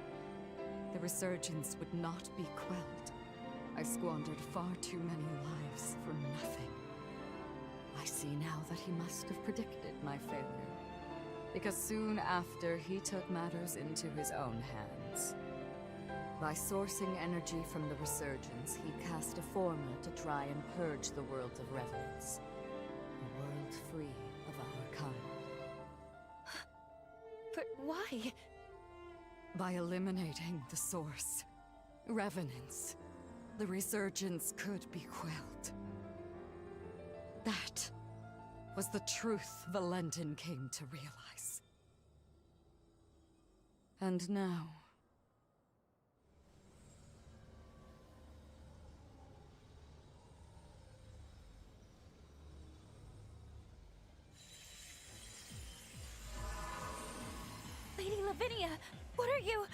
the resurgence would not be quelled. I squandered far too many lives for nothing. I see now that he must have predicted my failure, because soon after he took matters into his own hands. By sourcing energy from the resurgence, he cast a formula to try and purge the world of revenants. A world free of our kind. But why? By eliminating the source, revenants, the resurgence could be quelled. That was the truth Valentin came to realize. And now... Lady Lavinia, what are you...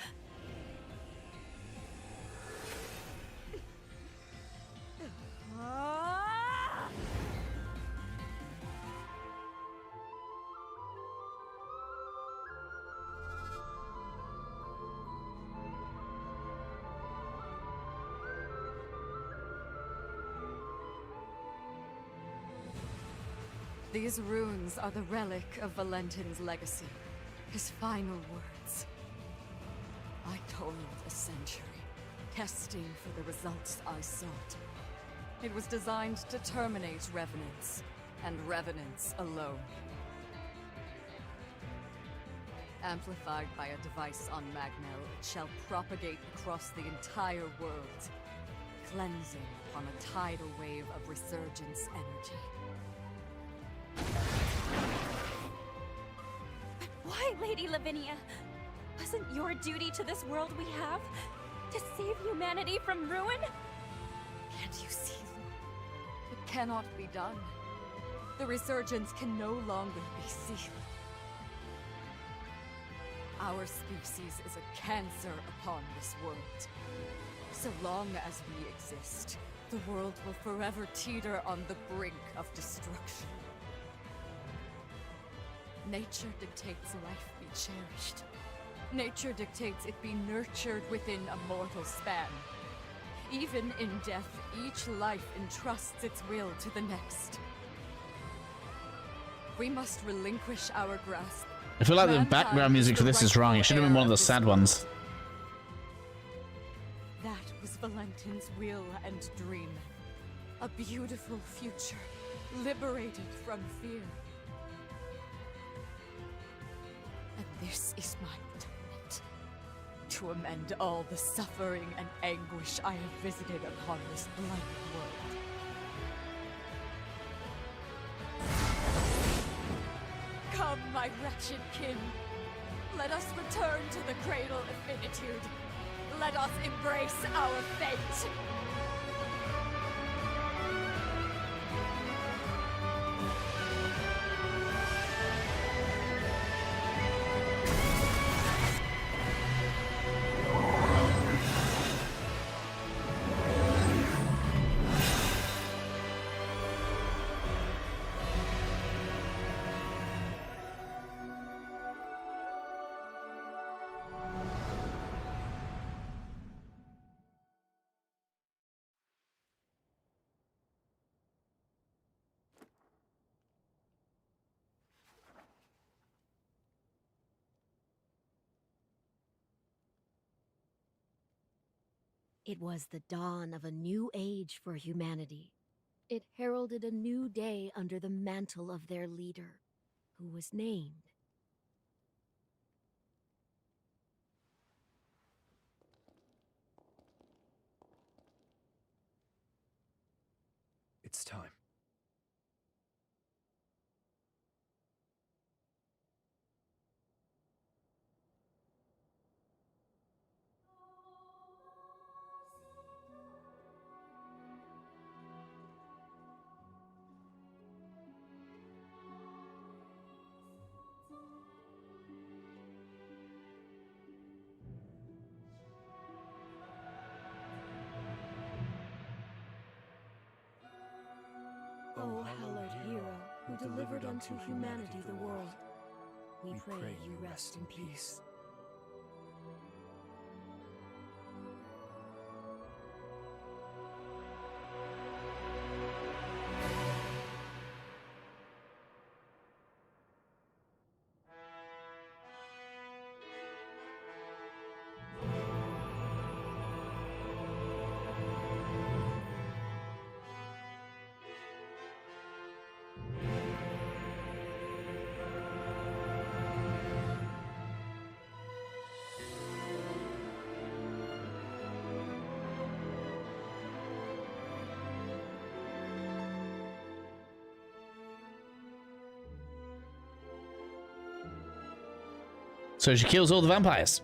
These runes are the relic of Valentin's legacy, his final words. I toiled a century, testing for the results I sought. It was designed to terminate revenants, and revenants alone. Amplified by a device on Magmel, it shall propagate across the entire world, cleansing upon a tidal wave of resurgence energy. But why, Lady Lavinia? Wasn't your duty to this world we have to save humanity from ruin? Can't you see? It cannot be done. The resurgence can no longer be sealed. Our species is a cancer upon this world. So long as we exist, the world will forever teeter on the brink of destruction. Nature dictates life be cherished. Nature dictates it be nurtured within a mortal span. Even in death, each life entrusts its will to the next. We must relinquish our grasp. I feel like the background music for this is wrong. It should have been one of the sad ones. That was Valentin's will and dream. A beautiful future, liberated from fear. And this is my atonement. To amend all the suffering and anguish I have visited upon this blighted world. Come, my wretched kin. Let us return to the cradle of finitude. Let us embrace our fate. It was the dawn of a new age for humanity. It heralded a new day under the mantle of their leader, who was named. It's time. O hallowed hero, who delivered unto humanity the world, we pray you rest in peace. So she kills all the vampires.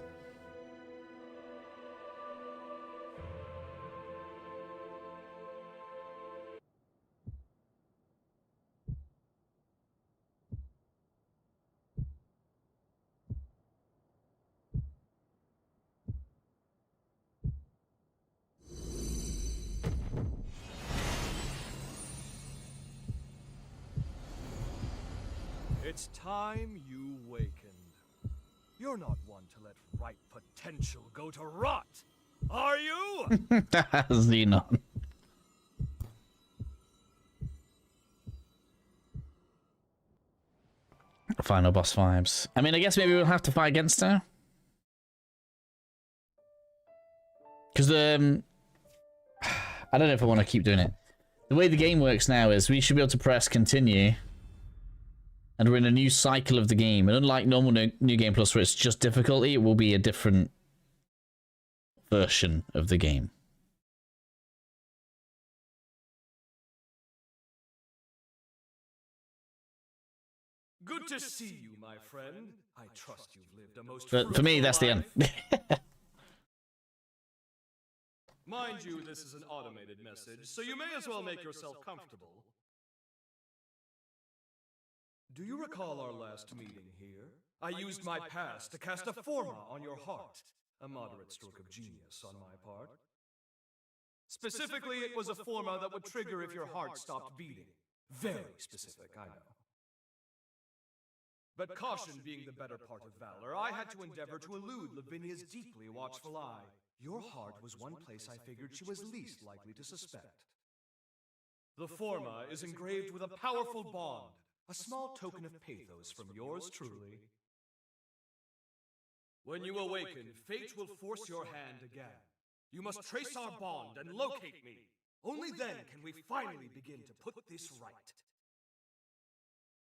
It's time you wakened. You're not one to let ripe potential go to rot, are you? Zenon. Final boss vibes. I mean, I guess maybe we'll have to fight against her. Because, I don't know if I want to keep doing it. The way the game works now is we should be able to press continue. And we're in a new cycle of the game. And unlike normal New Game Plus where it's just difficulty, it will be a different version of the game. Good to see you, my friend. I trust you've lived a most But for me, that's the end. Mind you, this is an automated message, so you may as well make yourself comfortable. Do you recall our last meeting here? I used my past to cast a forma on your heart. A moderate stroke of genius on my part. Specifically, it was a forma that would trigger if your heart stopped beating. Very specific, I know. But caution being the better part of valor, I had to endeavor to elude Lavinia's deeply watchful eye. Your heart was one place I figured she was least likely to suspect. The forma is engraved with a powerful bond, a small token of pathos from yours truly. When you awaken, fate will force your hand again. You must trace our bond and locate me. Only then can we finally begin to put this right.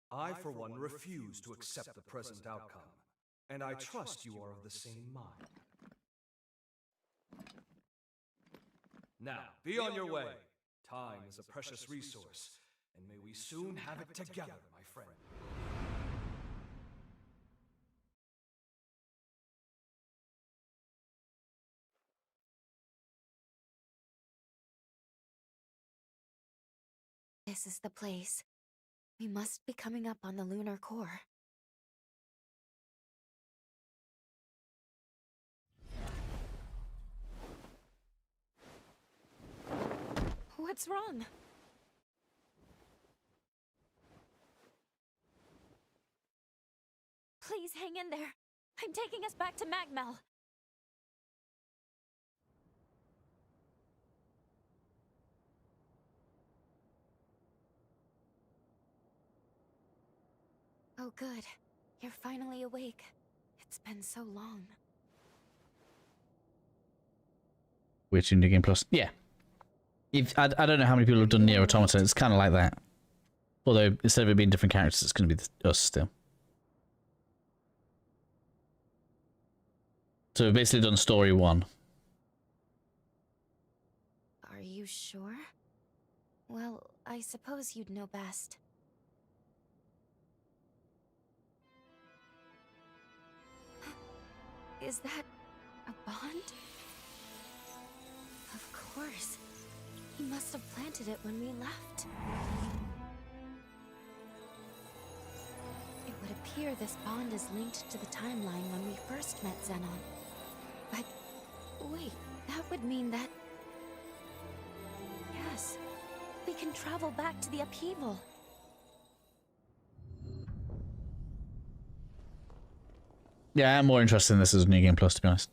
I, for one, refuse to accept the present outcome, and I trust you are of the same mind. Now, be on your way. Time is a precious resource, and may we soon have it together, my friend. This is the place. We must be coming up on the lunar core. What's wrong? Please hang in there. I'm taking us back to Magmel. Oh, good. You're finally awake. It's been so long. Which in New Game Plus? Yeah. I don't know how many people have done Nier Automata. It's kind of like that. Although, instead of it being different characters, it's going to be us still. So we've basically done story 1. Are you sure? Well, I suppose you'd know best. Is that a bond? Of course. He must have planted it when we left. It would appear this bond is linked to the timeline when we first met Zenon. But wait, that would mean that... Yes, we can travel back to the upheaval. Yeah, I'm more interested in this as a New Game Plus, to be honest.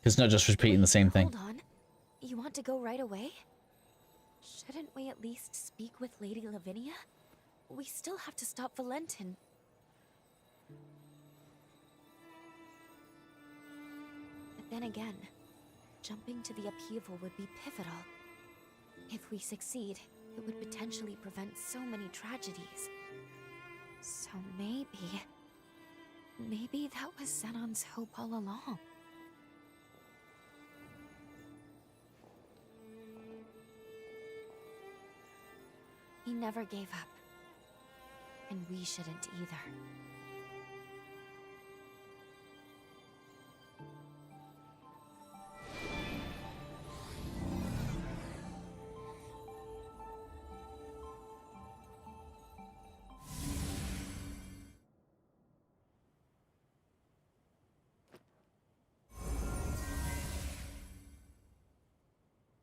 It's not just repeating the same thing. Hold on. You want to go right away? Shouldn't we at least speak with Lady Lavinia? We still have to stop Valentin. But then again, jumping to the upheaval would be pivotal. If we succeed, it would potentially prevent so many tragedies. So maybe that was Zenon's hope all along. He never gave up. And we shouldn't either.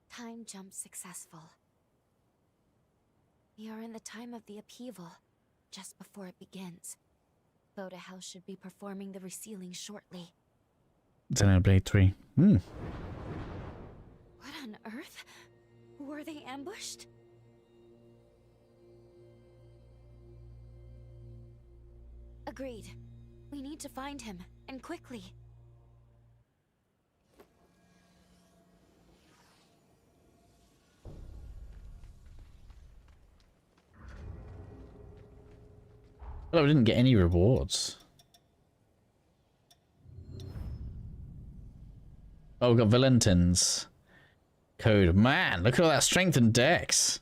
Time jump successful. We are in the time of the upheaval, just before it begins. Voda House should be performing the resealing shortly. Xenoblade 3. What on earth? Were they ambushed? Agreed. We need to find him, and quickly. Well, we didn't get any rewards. Oh, we got Valentin's code. Man, look at all that strength and dex.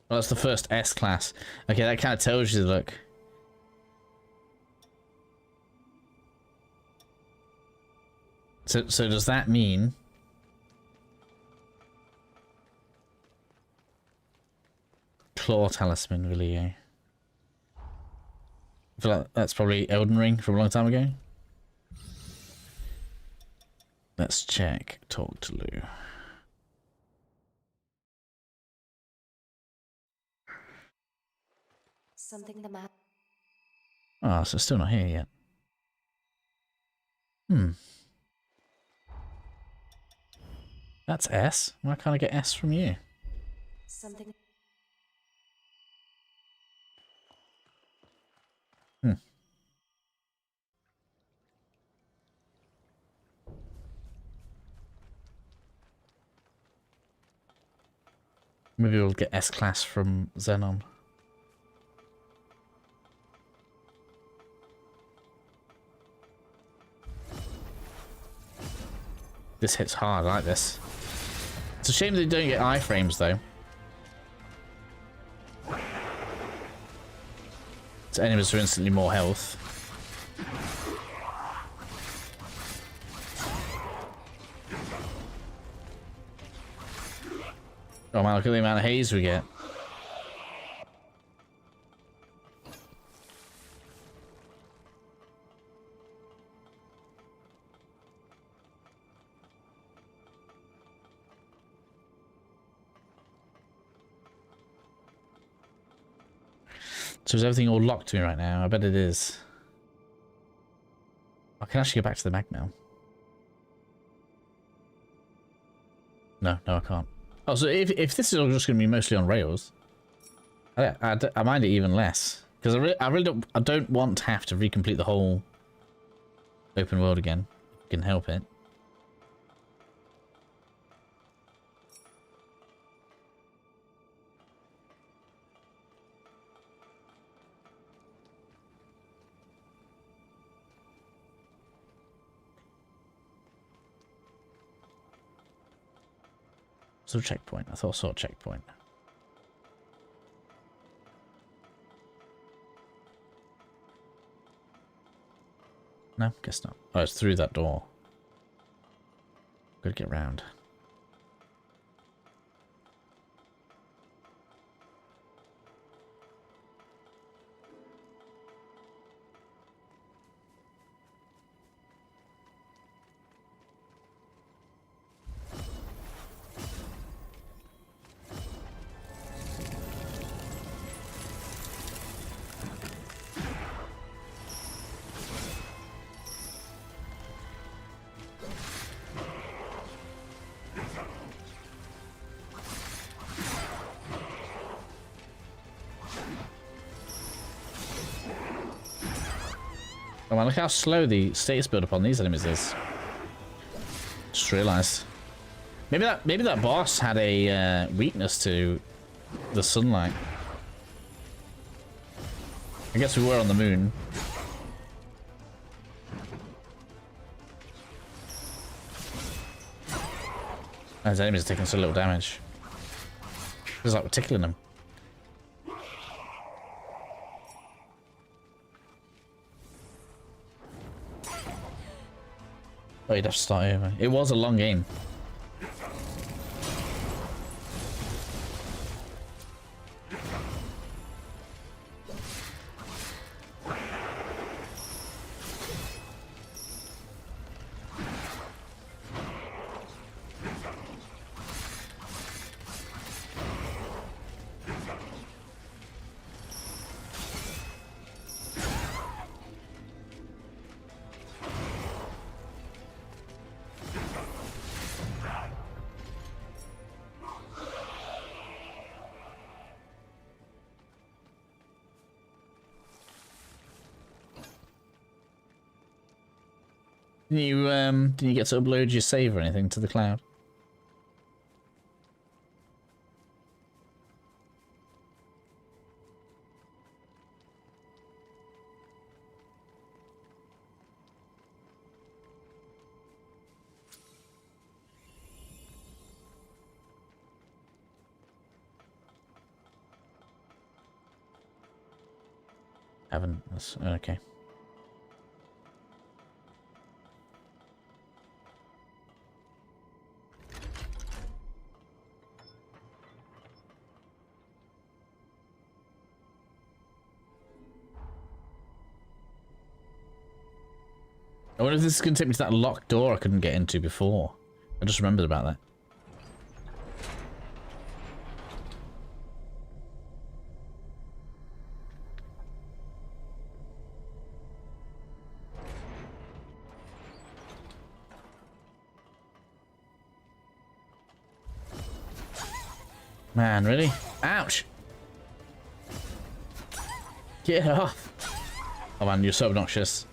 Well, that's the first S class. Okay, that kind of tells you, look. So does that mean... Claw Talisman, really, eh? I feel like that's probably Elden Ring from a long time ago. Let's check. Talk to Lou. Something the map. Oh, so still not here yet. Hmm. That's S. Why can't I get S from you? Something. Hmm. Maybe we'll get S class from Zenon. This hits hard, I like this. It's a shame they don't get iframes though. So enemies are instantly more health. Oh man, look at the amount of haze we get. So is everything all locked to me right now? I bet it is. I can actually go back to the mag now. No, I can't. Oh, so if this is all just going to be mostly on rails, I mind it even less. Because I really don't want to have to recomplete the whole open world again. If I can help it. So checkpoint. I thought I saw a checkpoint. No, guess not. Oh, it's through that door. Gotta get round. Oh man, look how slow the status build up on these enemies is. Just realised. Maybe that boss had a weakness to the sunlight. I guess we were on the moon. Those enemies are taking so little damage. Feels like we're tickling them. Oh, you'd have to start over. It was a long game. Didn't you get to upload your save or anything to the cloud? Haven't. That's okay. I wonder if this is going to take me to that locked door I couldn't get into before. I just remembered about that. Man, really? Ouch! Get off! Oh man, you're so obnoxious.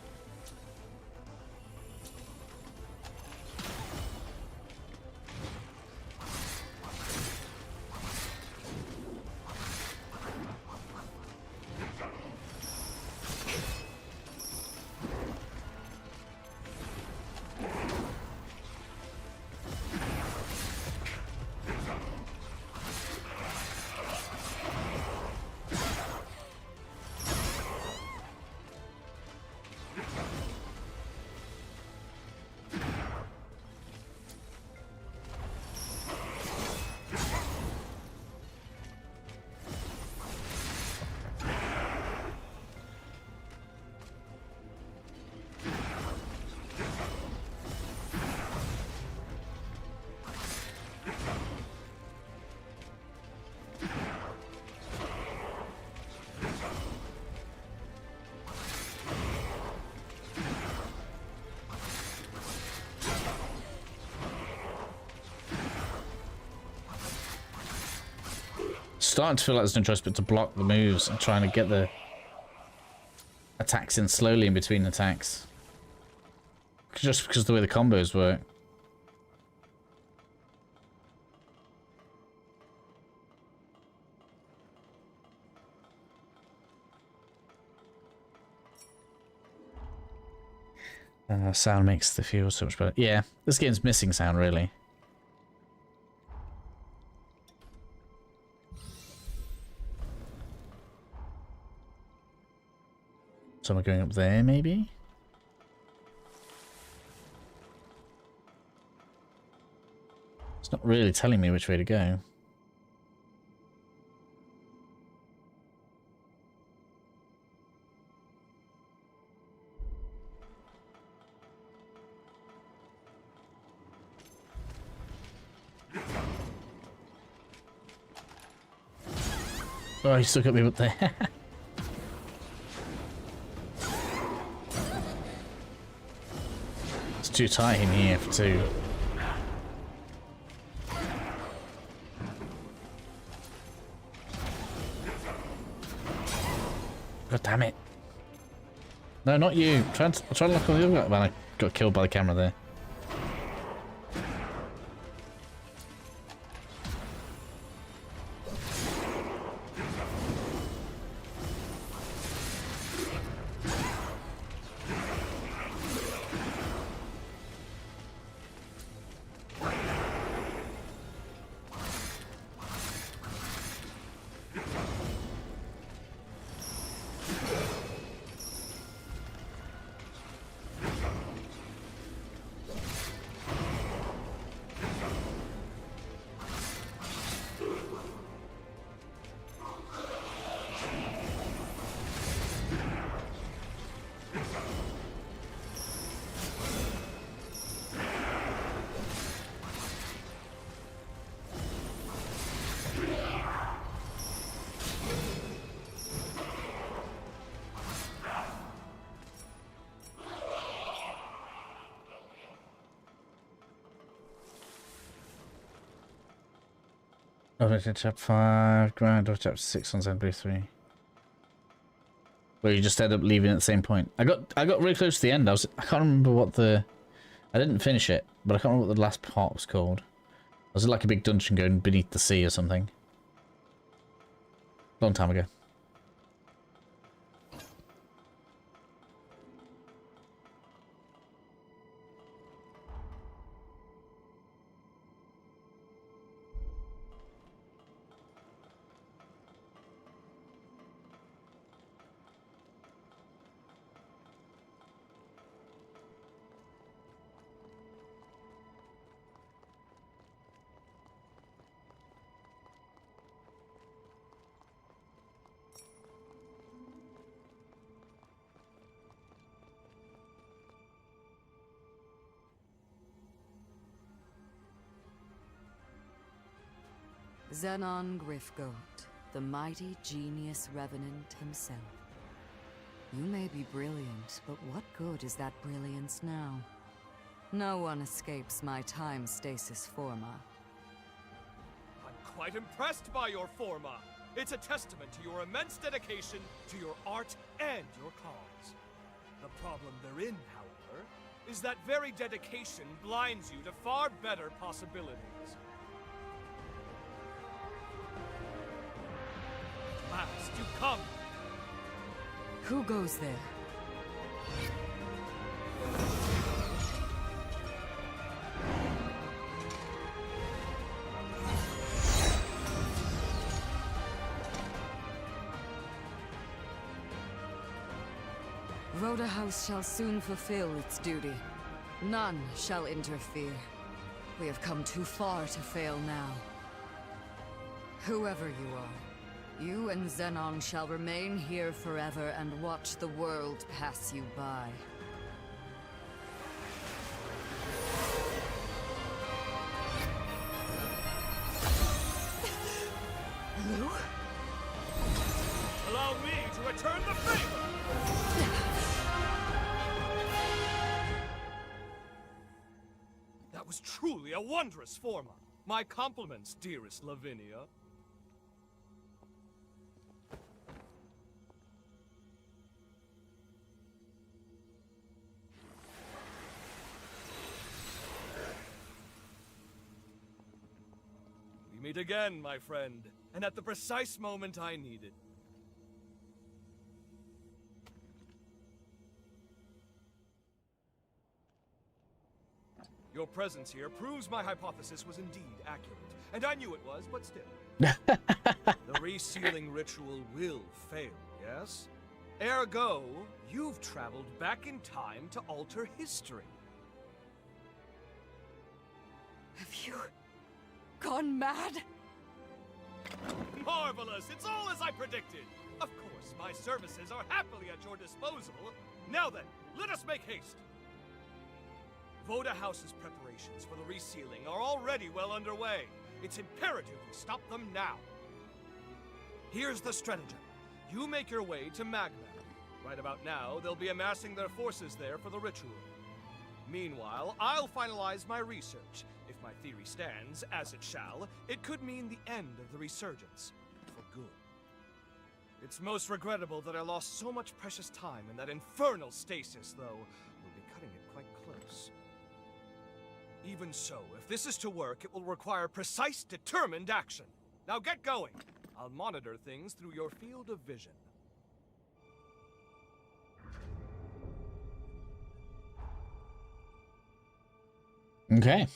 Starting to feel like there's no choice but to block the moves and trying to get the attacks in slowly in between attacks. Just because of the way the combos work. Sound makes the feel so much better. Yeah, this game's missing sound, really. So am I going up there, maybe? It's not really telling me which way to go. Oh, he still got me up there. It's too tight in here for two. God damn it. No, not you. Try to look on the other one. I got killed by the camera there. Chapter 5, grind or chapter 6 on Zenblue 3. Where you just end up leaving at the same point. I got really close to the end. I can't remember what the I didn't finish it, but I can't remember what the last part was called. Was it like a big dungeon going beneath the sea or something? Long time ago. Zenon Griffgoat, the mighty genius revenant himself. You may be brilliant, but what good is that brilliance now? No one escapes my time stasis forma. I'm quite impressed by your forma. It's a testament to your immense dedication to your art and your cause. The problem therein, however, is that very dedication blinds you to far better possibilities. At last, you come! Who goes there? Rhoda House shall soon fulfill its duty. None shall interfere. We have come too far to fail now. Whoever you are, you and Zenon shall remain here forever and watch the world pass you by. Lou? Allow me to return the favor! That was truly a wondrous forma. My compliments, dearest Lavinia. We meet again, my friend, and at the precise moment I needed. Your presence here proves my hypothesis was indeed accurate. And I knew it was, but still. The resealing ritual will fail, yes? Ergo, you've traveled back in time to alter history. Have you gone mad? Marvelous! It's all as I predicted! Of course, my services are happily at your disposal. Now then, let us make haste. Voda House's preparations for the resealing are already well underway. It's imperative we stop them now. Here's the stratagem. You make your way to Magma. Right about now, they'll be amassing their forces there for the ritual. Meanwhile, I'll finalize my research. If my theory stands, as it shall, it could mean the end of the resurgence. For good. It's most regrettable that I lost so much precious time in that infernal stasis, though. We'll be cutting it quite close. Even so, if this is to work, it will require precise, determined action. Now get going. I'll monitor things through your field of vision. Okay.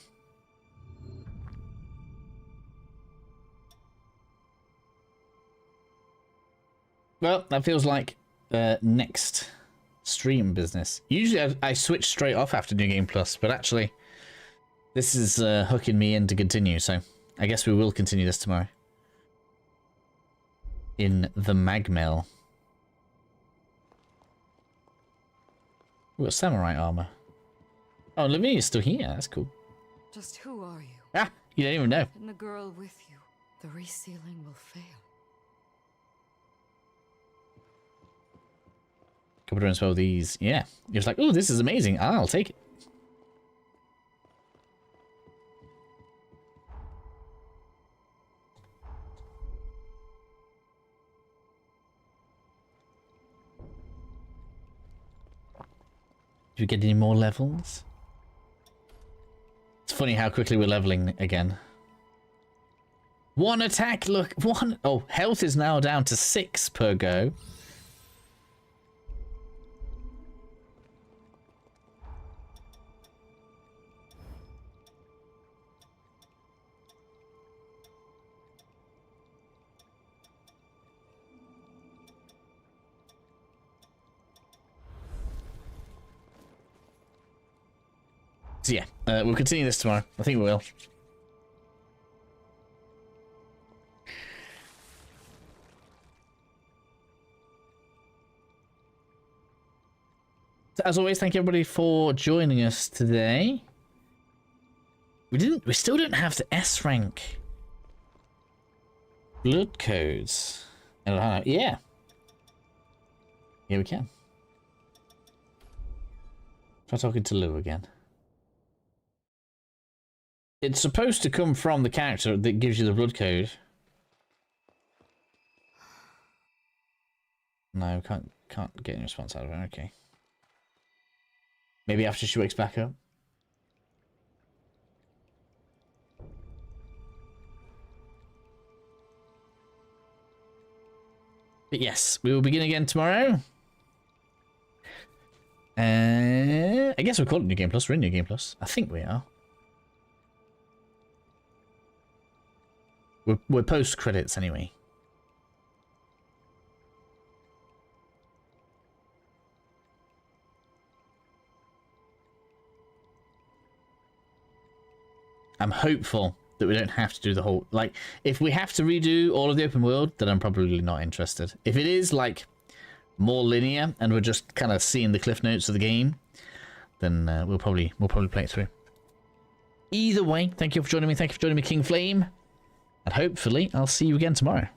Well, that feels like next stream business. Usually I switch straight off after New Game Plus, but actually this is hooking me in to continue, so I guess we will continue this tomorrow. In the Magmill. We've got samurai armor. Oh, Lavinia's still here. That's cool. Just who are you? Ah, you don't even know. And the girl with you. The resealing will fail. Couple of well these. Yeah. You're just like, oh, this is amazing. I'll take it. Do we get any more levels? funny how quickly we're leveling again. One attack, look, one. Oh, health is now down to 6 per go. So yeah, we'll continue this tomorrow. I think we will. So as always, thank you everybody for joining us today. We still don't have the S rank blood codes. Yeah. Yeah, we can. Try talking to Lou again. It's supposed to come from the character that gives you the blood code. No, can't get any response out of her. Okay. Maybe after she wakes back up. But yes, we will begin again tomorrow. I guess we're calling New Game Plus. We're in New Game Plus. I think we are. We're post credits anyway. I'm hopeful that we don't have to do the whole, like, if we have to redo all of the open world, then I'm probably not interested. If it is like more linear and we're just kind of seeing the cliff notes of the game, then we'll probably play it through. Either way, thank you for joining me. Thank you for joining me, King Flame. And hopefully, I'll see you again tomorrow.